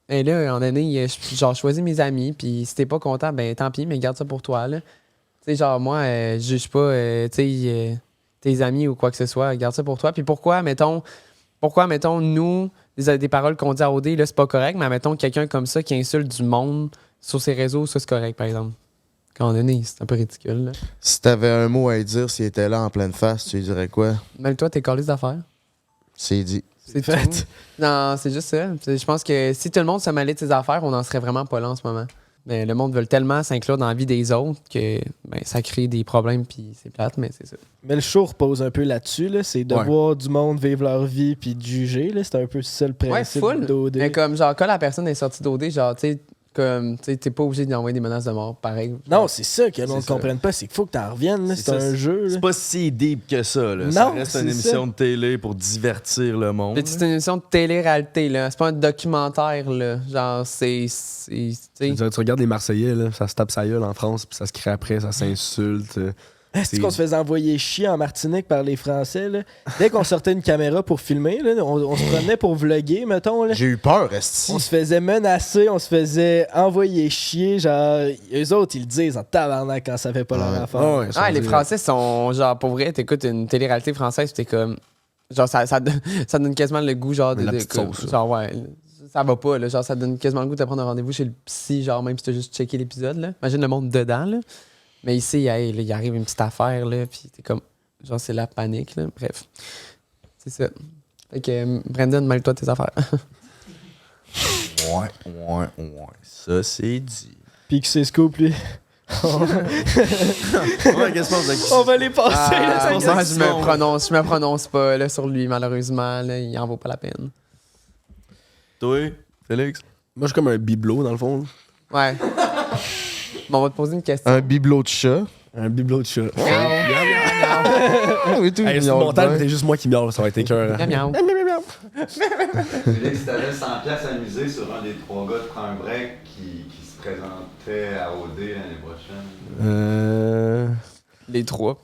Et là, en année, genre, choisis mes amis, puis si t'es pas content, ben tant pis, mais garde ça pour toi, là. Tu sais, genre, moi, je juge pas, tu sais, tes amis ou quoi que ce soit, garde ça pour toi. Puis pourquoi, mettons, nous, des paroles qu'on dit à OD, là, c'est pas correct, mais mettons, quelqu'un comme ça qui insulte du monde sur ses réseaux, ça, c'est correct, par exemple. Quand on est né, c'est un peu ridicule, là. Si t'avais un mot à lui dire, s'il était là en pleine face, tu lui dirais quoi? Même toi, t'es collé d'affaires. C'est dit. C'est fait. Non, c'est juste ça. Je pense que si tout le monde se mêlait de ses affaires, on n'en serait vraiment pas là en ce moment. Mais le monde veut tellement s'inclure dans la vie des autres que ben, ça crée des problèmes, puis c'est plate, mais c'est ça. Mais le show repose un peu là-dessus, là. C'est de voir du monde vivre leur vie puis de juger, là. C'est un peu ça le principe d'OD. Mais comme, genre, quand la personne est sortie d'OD, genre, tu sais, comme, tu sais, t'es pas obligé d'envoyer des menaces de mort, pareil. Non, c'est ça que le monde ne comprenne pas, c'est qu'il faut que t'en reviennes, là. C'est un jeu. C'est pas si deep que ça, là. Ça reste une émission de télé pour divertir le monde. C'est une émission de télé-réalité, là. C'est pas un documentaire, là. Genre, c'est tu regardes les Marseillais, là, ça se tape sa gueule en France, puis ça se crie après, ça s'insulte. C'est qu'on se faisait envoyer chier en Martinique par les Français. Là. Dès qu'on sortait une caméra pour filmer, là, on se prenait pour vloguer, mettons. Là. J'ai eu peur, esti. On se faisait menacer, on se faisait envoyer chier. Genre, eux autres, ils le disent en tabarnak quand ça fait pas leur affaire. Les Français sont, genre, pour vrai, t'écoutes une télé-réalité française, t'es comme... Genre, ça donne quasiment le goût, genre, la petite sauce, genre, ouais, ça va pas, là. Genre, ça donne quasiment le goût de prendre un rendez-vous chez le psy, genre, même si t'as juste checké l'épisode, là. Imagine le monde dedans, là. Mais ici, il arrive une petite affaire, là, puis t'es comme... Genre, c'est la panique, là. Bref. C'est ça. Fait que, Brandon, mêle-toi de tes affaires. Ouais. Ça, c'est dit. Puis que c'est scoop, lui. Ouais, qu'est-ce que On va les passer, là, Moi, je me prononce pas, là, sur lui, malheureusement, là. Il en vaut pas la peine. Toi, Félix? Moi, je suis comme un bibelot, dans le fond. Ouais. Bon, on va te poser une question. Un bibelot de chat. Un bibelot de chat. Oui, tout Hey, sur mon temps, c'était juste moi qui miaule, ça va être écœurant. Miaou. Félix, t'avais 100$ à miser sur un des 3 gars de Prends un break qui se présentait à OD l'année prochaine. Les 3.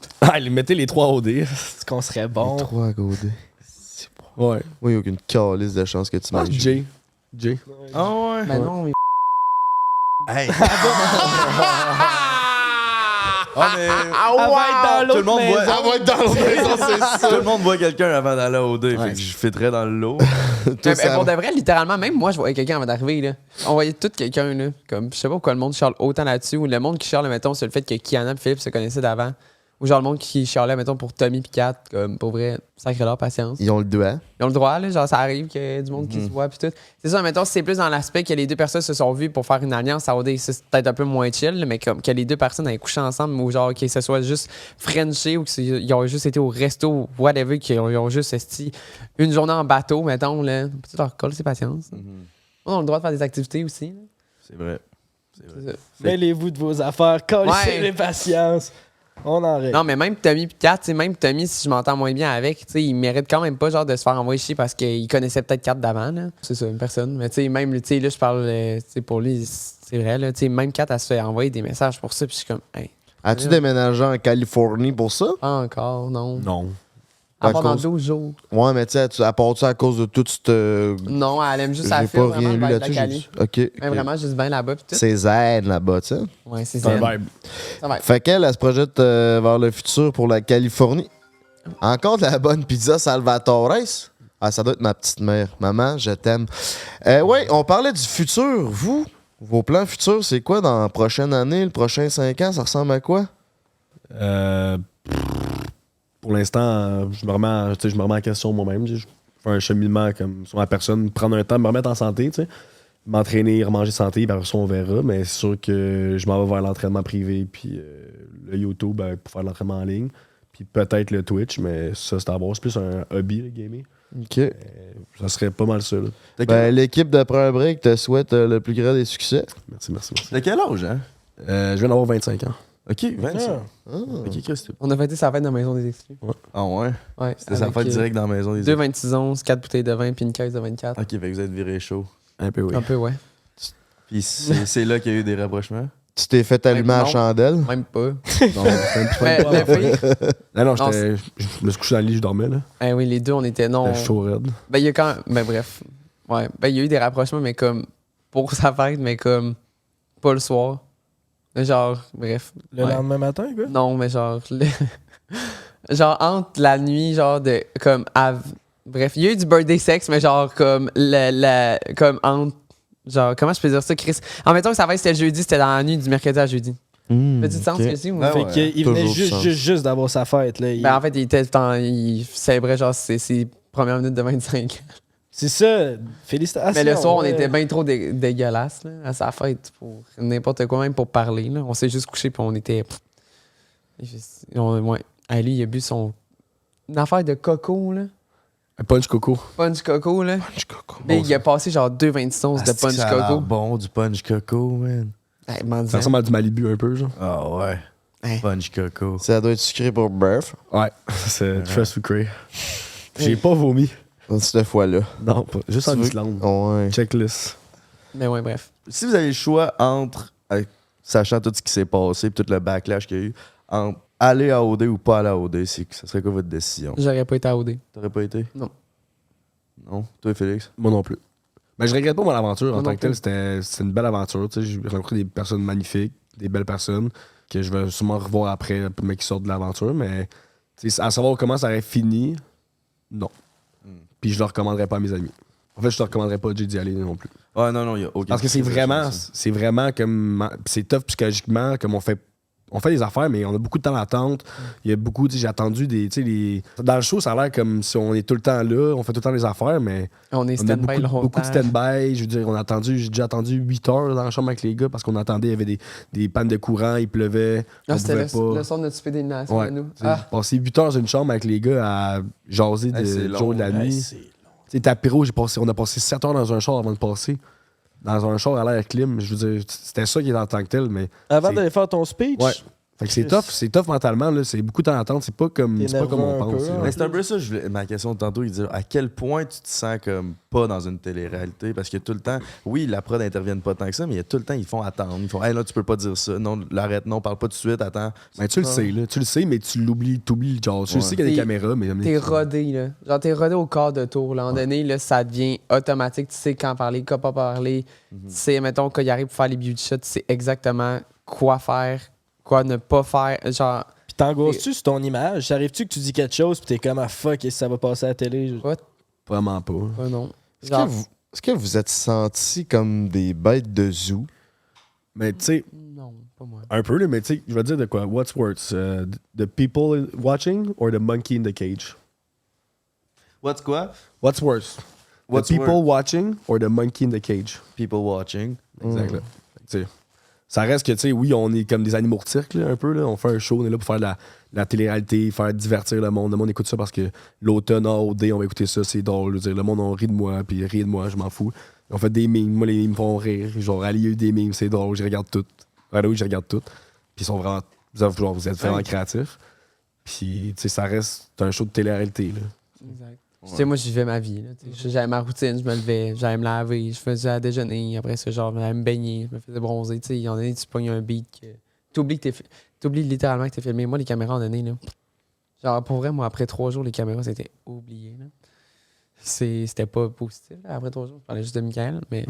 Mettez les 3 OD. Est-ce qu'on serait bon? 3 à Godé. Ouais. Oui, aucune calice de chance que tu m'as Jay. Ah ouais? Ben non, mais... Hey! Elle va être dans l'autre maison. Ça va être dans l'autre maison, c'est Tout ça. le monde voit quelqu'un avant d'aller au OD, fait que je fitterais dans le lot. Pour de vrai, littéralement, même moi, je voyais quelqu'un avant d'arriver, là. On voyait tout quelqu'un, là. Comme, je sais pas pourquoi le monde charle autant là-dessus, ou le monde qui charle, mettons, sur le fait que Kiana et Philippe se connaissaient d'avant. Ou genre le monde qui charlait, mettons, pour Tommy et Kat, comme, pour vrai, sacré leur patience. Ils ont le doigt. Ils ont le droit, là, genre ça arrive qu'il y ait du monde qui se voit puis tout. C'est ça, mettons, c'est plus dans l'aspect que les deux personnes se sont vues pour faire une alliance à OD, c'est peut-être un peu moins chill, là, mais comme que les deux personnes aient couché ensemble ou genre que ce soit juste frenché ou qu'ils ont juste été au resto ou whatever, qu'ils ont juste esti une journée en bateau, mettons, là. Peut-être leur coller ses patience. On a le droit de faire des activités aussi. Là. C'est vrai. C'est ça. Mêlez-vous de vos affaires, collez Ouais. les patience. On en règle. Non, mais même Tommy pis Kat, même Tommy, si je m'entends moins bien avec, il mérite quand même pas genre de se faire envoyer chier parce qu'il connaissait peut-être Kat d'avant. Là. C'est ça, une personne. Mais tu sais, même, tu sais, là, je parle, pour lui, c'est vrai, là, tu sais, même Kat, elle se fait envoyer des messages pour ça, puis je suis comme, hey. As-tu déménagé en Californie pour ça? Pas encore, non. Non. À À part dans cause- 12 jours. Ouais, mais tu sais, à part ça, à cause de tout ce. Non, elle aime juste J'ai la fille, pas vraiment, rien lu le vibe de la là-dessus. Cali. Ok. Mais vraiment, juste bien là-bas, puis tout. C'est zen là-bas, tu sais. Ouais, c'est C'est un ça. vibe. Ça va. Fait qu'elle, elle se projette vers le futur pour la Californie. Encore de la bonne pizza Salvatore. Ah, ça doit être ma petite mère. Maman, je t'aime. Ouais, on parlait du futur. Vous, vos plans futurs, c'est quoi dans la prochaine année, le prochain 5 ans? Ça ressemble à quoi? Pour l'instant, je me remets en question moi-même. Je fais un cheminement comme sur ma personne, prendre un temps de me remettre en santé, tu sais. M'entraîner, remanger santé, puis après ça, on verra. Mais c'est sûr que je m'en vais vers l'entraînement privé, puis le YouTube pour faire de l'entraînement en ligne, puis peut-être le Twitch, mais ça, c'est à voir. C'est plus un hobby, le gaming. OK. Ça serait pas mal ça. Là. Ben, l'équipe de Prends un break te souhaite le plus grand des succès. Merci. De quel âge, hein? Je viens d'avoir 25 ans. Ok, 25. Ah. Ok, Christ. On a fêté sa fête dans la maison des exclus. Ah ouais? Ouais. C'était sa avec, fête direct dans la maison des 2 26 11, 4 bouteilles de vin, puis une caisse de 24. Ok, fait que vous êtes viré chaud. Un peu, oui. Un peu, ouais. Puis c'est là qu'il y a eu des rapprochements? Tu t'es fait allumer à la non. chandelle? Même pas. Non, Mais pire, non, Non, je me suis couché dans le lit, je dormais. Là. eh oui, les deux, on était non. J'étais chaud raide. Ben, il y a quand même. Ben, bref. Ouais. Ben, il y a eu des rapprochements, mais comme. Pour sa fête, mais comme. Pas le soir. Genre, bref. Le Ouais. lendemain matin, quoi? Non, mais genre. genre, entre la nuit, genre, de. Comme. Bref, il y a eu du birthday sex, mais genre, comme. Comme entre. Genre, comment je peux dire ça, Chris? En même temps que sa fête, c'était le jeudi, c'était dans la nuit du mercredi à jeudi. Fait-tu du sens, ok. que je dis? ou- Ah Fait ouais, qu'il venait toujours sens. juste d'avoir sa fête. Là. Ben, en fait, il était il célébrait, genre, ses premières minutes de 25. C'est ça. Félicitations. Mais le soir, on ouais. était bien trop dégueulasse là, à sa fête pour n'importe quoi, même pour parler. Là. On s'est juste couché puis on était. Ouais. Ah, lui, il a bu une affaire de coco, là. Un punch coco. Punch coco, là. Punch coco. Mais il a passé genre 2,26 onces de punch Ça a l'air coco. bon, du punch coco, man. Hey, m'en Ça disant. ressemble à du Malibu un peu, genre. Ah ouais. Hey. Punch coco. Ça doit être sucré pour Burf. Ouais, c'est très sucré. J'ai pas vomi. Cette fois-là. Non, pas. Juste en Tu veux- Islande. Ouais. Checklist. Mais ouais, bref. Si vous avez le choix entre, sachant tout ce qui s'est passé et tout le backlash qu'il y a eu, entre aller à OD ou pas aller à OD, ça serait quoi votre décision? J'aurais pas été à OD. T'aurais pas été? Non. Non? Toi, Félix? Moi non plus. Ben, je regrette pas mon aventure en Moi tant non que telle. plus. C'était une belle aventure. Tu sais, j'ai rencontré des personnes magnifiques, des belles personnes que je vais sûrement revoir après, mais qui sortent de l'aventure. Mais tu sais, à savoir comment ça aurait fini, non. Puis je le recommanderais pas à mes amis. En fait, je te recommanderais pas à Jay d'y aller non plus. Ah non, il y a aucun. Parce que c'est vraiment comme. C'est tough psychologiquement, comme on fait des affaires, mais on a beaucoup de temps d'attente. Il y a beaucoup, j'ai attendu des. Dans le show, ça a l'air comme si on est tout le temps là, on fait tout le temps les affaires, mais. On est On a stand-by longtemps. beaucoup de stand-by. Je veux dire, j'ai déjà attendu 8 heures dans la chambre avec les gars parce qu'on attendait, il y avait des pannes de courant, il pleuvait. Ah, on c'était pouvait pas. le son de notre souper d'élimination Ouais. à nous. Passer 8 heures dans une chambre avec les gars à jaser c'est du jour et de la long. nuit. Tu sais, Tapiro, on a passé 7 heures dans un char avant de passer. Dans un char à l'air clim. Je veux dire, c'était ça qui est en tant que tel, mais. Avant d'aller faire ton speech, Ouais. Fait que c'est tough mentalement, là. C'est beaucoup de temps d'attente. C'est pas comme on nerveux un pense. peu, là. Mais c'est un peu ça, ma question de tantôt, il dit à quel point tu te sens comme pas dans une télé-réalité, parce que tout le temps, oui, la prod n'intervienne pas tant que ça, mais il y a tout le temps, ils font attendre, ils font, hey là, tu peux pas dire ça, non, l'arrête, non, parle pas tout de suite, attends. Ben, tu le sais, là. Tu le sais, mais tu t'oublies, genre. Tu le sais qu'il y a des caméras, mais. T'es rodé, là. Genre, t'es rodé au quart de tour. Là. À un moment donné, là, ça devient automatique. Tu sais quand parler, quand pas parler. Tu sais, mettons, quand il arrive pour faire les beauty shots, tu sais exactement quoi faire, quoi ne pas faire. Genre. Pis t'angoisses-tu sur ton image? Arrives-tu que tu dis quelque chose pis t'es comme fuck, et ça va passer à la télé? Vraiment pas. Non. Est-ce que vous êtes sentis comme des bêtes de zoo? Mais tu sais. Non, pas moi. Un peu, là, mais tu sais, je vais dire de quoi. What's worse? The people watching or the monkey in the cage? What's quoi? What's worse? What's the people watching or the monkey in the cage? People watching. Exact. Là. Fait que, tu sais, ça reste que, tu sais, oui, on est comme des animaux de cirque, là, un peu. Là. On fait un show, on est là pour faire de la télé-réalité, faire divertir le monde. Le monde écoute ça parce que l'automne, OD, on va écouter ça, c'est drôle. Je veux dire, le monde, on rit de moi, puis rit de moi, je m'en fous. On fait des mimes. Moi, les mimes me font rire. Genre, Ali, il y a eu des mimes, c'est drôle, je regarde tout. Oui, je regarde tout. Puis ils sont vraiment. Genre, vous êtes vraiment créatifs. Puis, tu sais, ça reste un show de télé-réalité, là. Exact. Tu sais, moi, je vivais ma vie. J'avais ma routine, je me levais, j'allais me laver, je faisais à déjeuner, après ça, genre, j'allais me baigner, je me faisais bronzer. Tu sais, il y en a tu pognes un beat que. T'oublies littéralement que t'es filmé. Moi, les caméras, en donné, là. Genre, pour vrai, moi, après 3 jours, les caméras, c'était oublié, là. C'était pas positif. Là. Après 3 jours, je parlais juste de Michael, mais.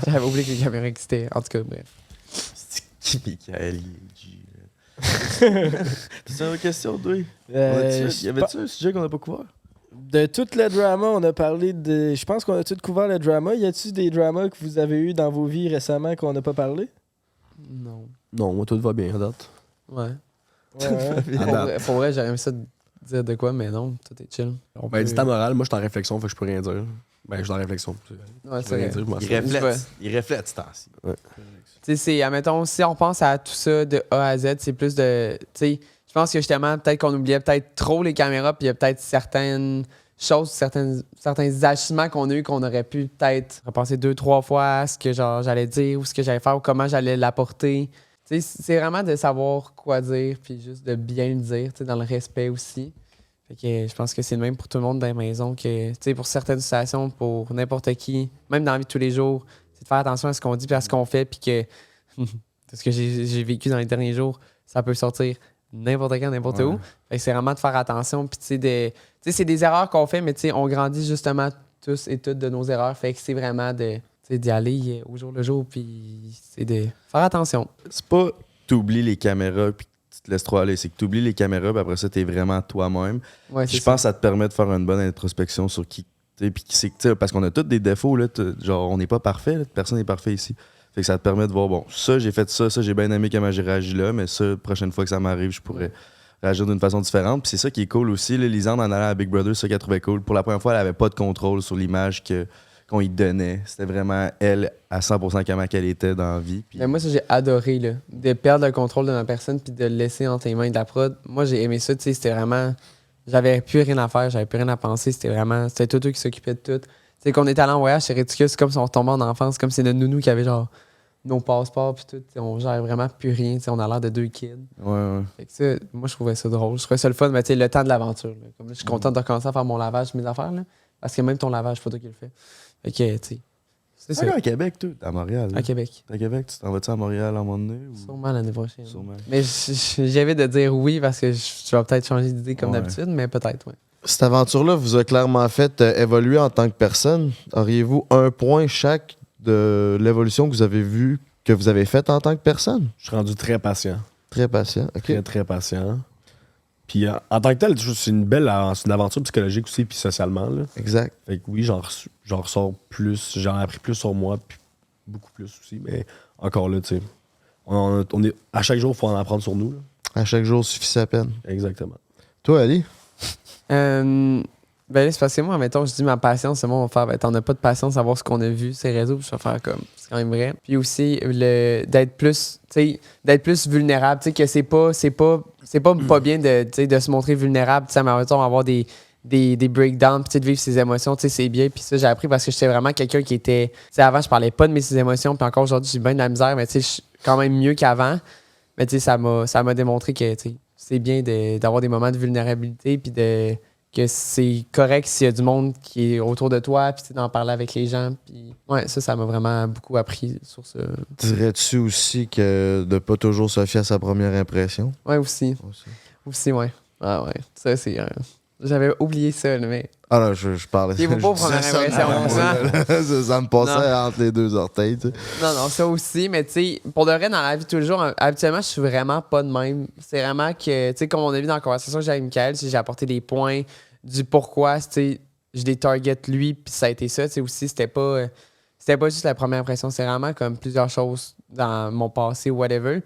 J'avais oublié que les caméras existaient. En tout cas, bref. C'est qui, Michael? C'est une question, toi? Y avait-tu un sujet qu'on n'a pas couvert? De tout le drama, on a parlé de. Je pense qu'on a tout couvert le drama. Y a-tu des dramas que vous avez eu dans vos vies récemment qu'on n'a pas parlé? Non. Non, moi, tout va bien, à date. Ouais. À Pour vrai, j'aurais aimé ça de dire de quoi, mais non, tout est chill. Ben, dis ta morale, moi, je suis en réflexion, fait que je peux rien dire. Ben, je suis en réflexion. Ouais, c'est vrai. Il reflète ce temps-ci. Ouais. Tu sais, admettons, si on pense à tout ça de A à Z, c'est plus de. Tu sais, je pense que justement, peut-être qu'on oubliait peut-être trop les caméras, puis il y a peut-être certaines choses, certains agissements qu'on a eu qu'on aurait pu peut-être repenser 2-3 fois à ce que j'allais dire ou ce que j'allais faire ou comment j'allais l'apporter. Tu sais, c'est vraiment de savoir quoi dire, puis juste de bien le dire, tu sais, dans le respect aussi. Fait que je pense que c'est le même pour tout le monde dans la maison que, tu sais, pour certaines situations, pour n'importe qui, même dans la vie de tous les jours, c'est de faire attention à ce qu'on dit puis à ce qu'on fait, puis que ce que j'ai vécu dans les derniers jours, ça peut sortir n'importe quand, n'importe où. Fait que c'est vraiment de faire attention, puis tu sais, c'est des erreurs qu'on fait, mais tu sais, on grandit justement tous et toutes de nos erreurs, fait que c'est vraiment d'y aller au jour le jour, puis c'est de faire attention. C'est pas t'oublies les caméras puis tu te laisses trop aller, c'est que t'oublies les caméras puis après ça t'es vraiment toi-même. Ouais, je pense que ça te permet de faire une bonne introspection sur qui t'es puis qui c'est que t'es, parce qu'on a tous des défauts là, genre on n'est pas parfait, là, personne n'est parfait ici. Fait que ça te permet de voir bon, ça j'ai fait ça j'ai bien aimé comment j'ai réagi là, mais ça prochaine fois que ça m'arrive, je pourrais réagir d'une façon différente. Puis c'est ça qui est cool aussi, là, Lisande en allant à Big Brother, c'est ça qu'elle trouvait cool. Pour la première fois, elle avait pas de contrôle sur l'image qu'on lui donnait. C'était vraiment elle à 100% comment qu'elle était dans la vie. Puis... Mais moi, ça, j'ai adoré, là, de perdre le contrôle de ma personne puis de le laisser entre les mains de la prod. Moi, j'ai aimé ça, tu sais, c'était vraiment... J'avais plus rien à faire, j'avais plus rien à penser, c'était tout eux qui s'occupaient de tout. Tu sais, qu'on est allé en voyage, c'est ridicule, c'est comme si on tombait en enfance, comme si c'est notre nounou qui avait genre nos passeports puis tout. On gère vraiment plus rien, on a l'air de 2 kids. Ouais. Fait que ça, moi, je trouvais ça drôle. Je trouvais ça le fun, mais tu sais, le temps de l'aventure. Là. Comme là, je suis content de recommencer à faire mon lavage, mes affaires, là, parce que même ton lavage, c'est pas toi qui le fais. Fait que, tu sais, C'est ça. À Québec, toi. À Montréal. À Québec. À Québec, tu t'en vas-tu à Montréal à un moment donné? Ou... Sûrement l'année prochaine. Sûrement. Mais j'avais de dire oui parce que je vais peut-être changer d'idée comme d'habitude, mais peut-être, oui. Cette aventure-là vous a clairement fait évoluer en tant que personne. Auriez-vous un point chaque de l'évolution que vous avez vue, que vous avez faite en tant que personne? Je suis rendu très patient. Très patient, OK. Très, très patient. Puis en tant que tel, c'est une aventure psychologique aussi, puis socialement. Là. Exact. Fait que oui, j'en ressors plus, j'en ai appris plus sur moi, puis beaucoup plus aussi. Mais encore là, tu sais, on est, à chaque jour, il faut en apprendre sur nous. Là. À chaque jour suffit sa peine. Exactement. Toi, Ali? Ben là, c'est parce que moi, mettons, je dis ma patience, c'est moi, on va faire, ben, t'en as pas de patience à voir ce qu'on a vu, ces réseaux, puis je vais faire comme, c'est quand même vrai. Puis aussi, d'être plus, tu sais, d'être plus vulnérable, tu sais, que c'est pas bien de se montrer vulnérable, tu sais, mais en même temps, avoir des breakdowns, puis de vivre ses émotions, tu sais, c'est bien. Puis ça, j'ai appris parce que j'étais vraiment quelqu'un qui était, tu sais, avant, je parlais pas de mes émotions, puis encore aujourd'hui, j'ai bien de la misère, mais tu sais, je suis quand même mieux qu'avant. Mais tu sais, ça m'a démontré que, tu sais, c'est bien d'avoir des moments de vulnérabilité, puis que c'est correct s'il y a du monde qui est autour de toi, puis d'en parler avec les gens. Puis ouais, ça m'a vraiment beaucoup appris sur ça. Dirais-tu aussi que de pas toujours se fier à sa première impression? Ouais, aussi. Aussi, ouais. Ah ouais, ça c'est... J'avais oublié ça, mais... Ah non, je parlais... Il vaut pas première impression, ça me passait entre les deux orteils, tu sais. Non, ça aussi, mais tu sais, pour de vrai, dans la vie de tous les jours, habituellement, je suis vraiment pas de même. C'est vraiment que, tu sais, comme on a vu dans la conversation que j'ai avec Michael, j'ai apporté des points du pourquoi, tu sais, je les target lui, puis ça a été ça, tu sais, aussi, c'était pas juste la première impression, c'est vraiment comme plusieurs choses dans mon passé, whatever.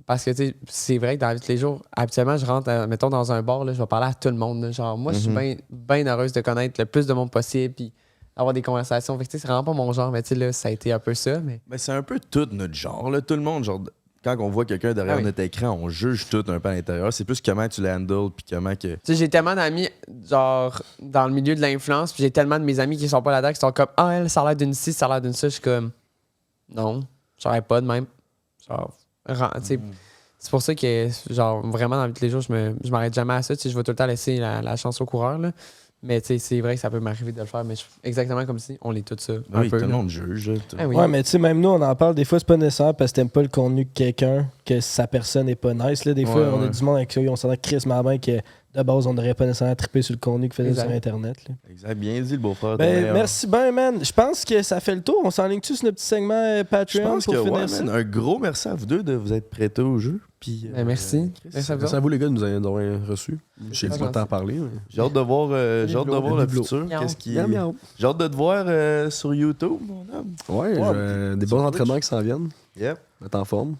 Parce que, tu sais, c'est vrai que dans la vie de tous les jours, habituellement, je rentre, mettons, dans un bar, là, je vais parler à tout le monde. Là. Genre, moi, je suis bien heureuse de connaître le plus de monde possible, puis avoir des conversations. Fait que, tu sais, c'est vraiment pas mon genre, mais tu sais, là, ça a été un peu ça. Mais c'est un peu tout notre genre, là. Tout le monde, genre, quand on voit quelqu'un derrière notre écran, on juge tout un peu à l'intérieur. C'est plus comment tu l'handles, puis comment que... Tu sais, j'ai tellement d'amis, genre, dans le milieu de l'influence, puis j'ai tellement de mes amis qui sont pas là-dedans, qui sont comme, ah, elle, ça a l'air d'une ci, ça a l'air d'une ça. Je suis comme, non, j'aurais pas de même. Genre, tu sais... C'est pour ça que, genre, vraiment, dans la vie de tous les jours, je m'arrête jamais à ça. Tu sais, je vais tout le temps laisser la chance au coureur, là. Mais, tu sais, c'est vrai que ça peut m'arriver de le faire, mais exactement comme si on est tous ça. Oui, tout le monde juge. Ouais, mais tu sais, même nous, on en parle. Des fois, c'est pas nécessaire parce que t'aimes pas le contenu de quelqu'un, que sa personne est pas nice. Là. Des fois, on a du monde avec qui on s'entend crissement bien que de base, on n'aurait pas nécessairement trippé sur le contenu qu'il faisait sur Internet. Là. Exact. Bien dit, le beau-frère. Merci bien, man. Je pense que ça fait le tour. On s'enligne-tu sur notre petit segment Patreon pour finir ça? Un gros merci à vous deux de vous être prêtés au jeu. Puis, merci. Merci à vous, les gars, de nous avoir reçus. Je sais pas t'en parler. Mais... J'ai hâte de voir, le futur. J'ai hâte de te voir sur YouTube, mon homme. Ouais, des bons entraînements qui s'en viennent. Yep. Mettre en forme.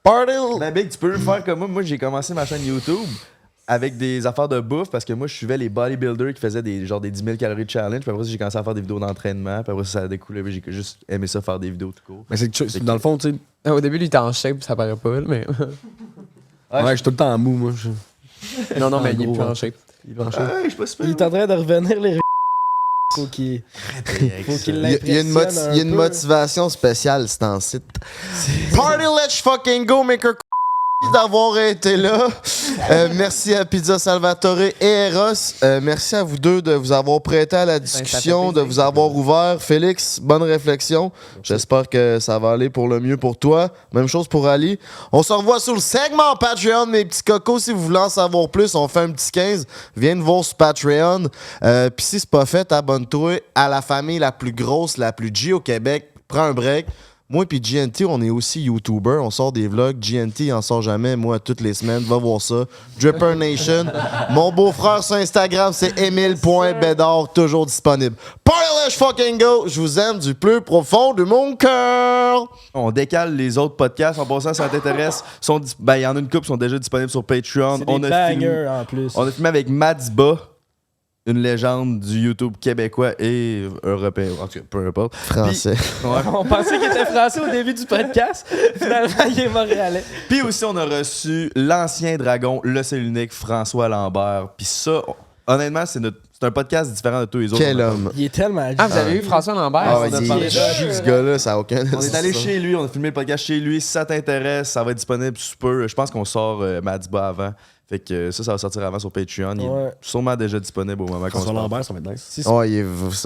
Party! La Big, tu peux le faire comme moi. Moi, j'ai commencé ma chaîne YouTube avec des affaires de bouffe parce que moi, je suivais les bodybuilders qui faisaient des 10 000 calories de challenge. Puis après ça, j'ai commencé à faire des vidéos d'entraînement. Puis après ça a découlé. J'ai juste aimé ça, faire des vidéos tout court. Mais c'est dans le fond, tu sais. Au début, il était en shape, ça paraît pas, mais. Ouais, je suis tout le temps en mou, moi. Non, mais il est plus en shape. Il est en shape. Il est en train de revenir les faut qu'il il y a une motivation spéciale, c'est en site. Party, let's fucking go, maker d'avoir été là. Merci à Pizza Salvatore et Eros. Merci à vous deux de vous avoir prêté à la discussion, de vous avoir ouvert. Félix, bonne réflexion. J'espère que ça va aller pour le mieux pour toi. Même chose pour Ali. On se revoit sur le segment Patreon, mes petits cocos. Si vous voulez en savoir plus, on fait un petit 15. Viens nous voir sur Patreon. Puis si c'est pas fait, abonne-toi à la famille la plus grosse, la plus G au Québec. Prends un break. Moi puis GNT, on est aussi YouTuber. On sort des vlogs. GNT, il en sort jamais. Moi, toutes les semaines. Va voir ça. Dripper Nation. Mon beau-frère sur Instagram, c'est Emile.Bédard. Toujours disponible. Party, let's fucking go! Je vous aime du plus profond de mon cœur. On décale les autres podcasts. En passant, si ça t'intéresse, il y en a une couple qui sont déjà disponibles sur Patreon. C'est des bangers en plus. On a filmé avec Madsba, une légende du YouTube québécois et européen, en tout cas, peu importe. Français. Puis, on pensait qu'il était français au début du podcast. Finalement, il est montréalais. Puis aussi, on a reçu l'ancien dragon, le seul unique, François Lambert. Puis ça, honnêtement, c'est un podcast différent de tous les autres. Quel homme. Il est tellement... Ah, vous avez vu François Lambert? Il est juste ce gars-là, ça n'a aucun... On est allé chez lui, on a filmé le podcast chez lui. Si ça t'intéresse, ça va être disponible sous peu. Je pense qu'on sort Madsba avant. Fait que ça va sortir avant sur Patreon. Il est sûrement déjà disponible au moment qu'on se parle. Lambert, ça va être nice.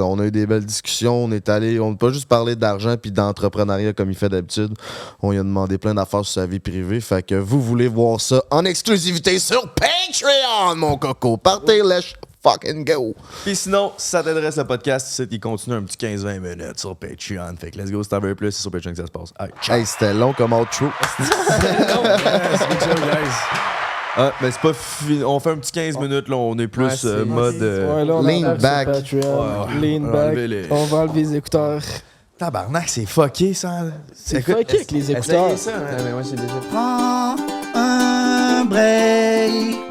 On a eu des belles discussions. On n'a pas juste parlé d'argent puis d'entrepreneuriat comme il fait d'habitude. On lui a demandé plein d'affaires sur sa vie privée. Fait que vous voulez voir ça en exclusivité sur Patreon, mon coco. Partez, let's fucking go. Puis sinon, si ça t'intéresse le podcast, il continue un petit 15-20 minutes sur Patreon. Fait que let's go, si t'en veux plus, c'est sur Patreon que ça se passe. Hey, c'était long comme outro. Ah, mais c'est pas fini. On fait un petit 15 minutes, là. On est plus mode. Lean back. Lean back. On va enlever les écouteurs. Tabarnak, c'est fucké, ça. C'est fucké avec les écouteurs. Ouais, mais moi, j'ai déjà. Prends un break.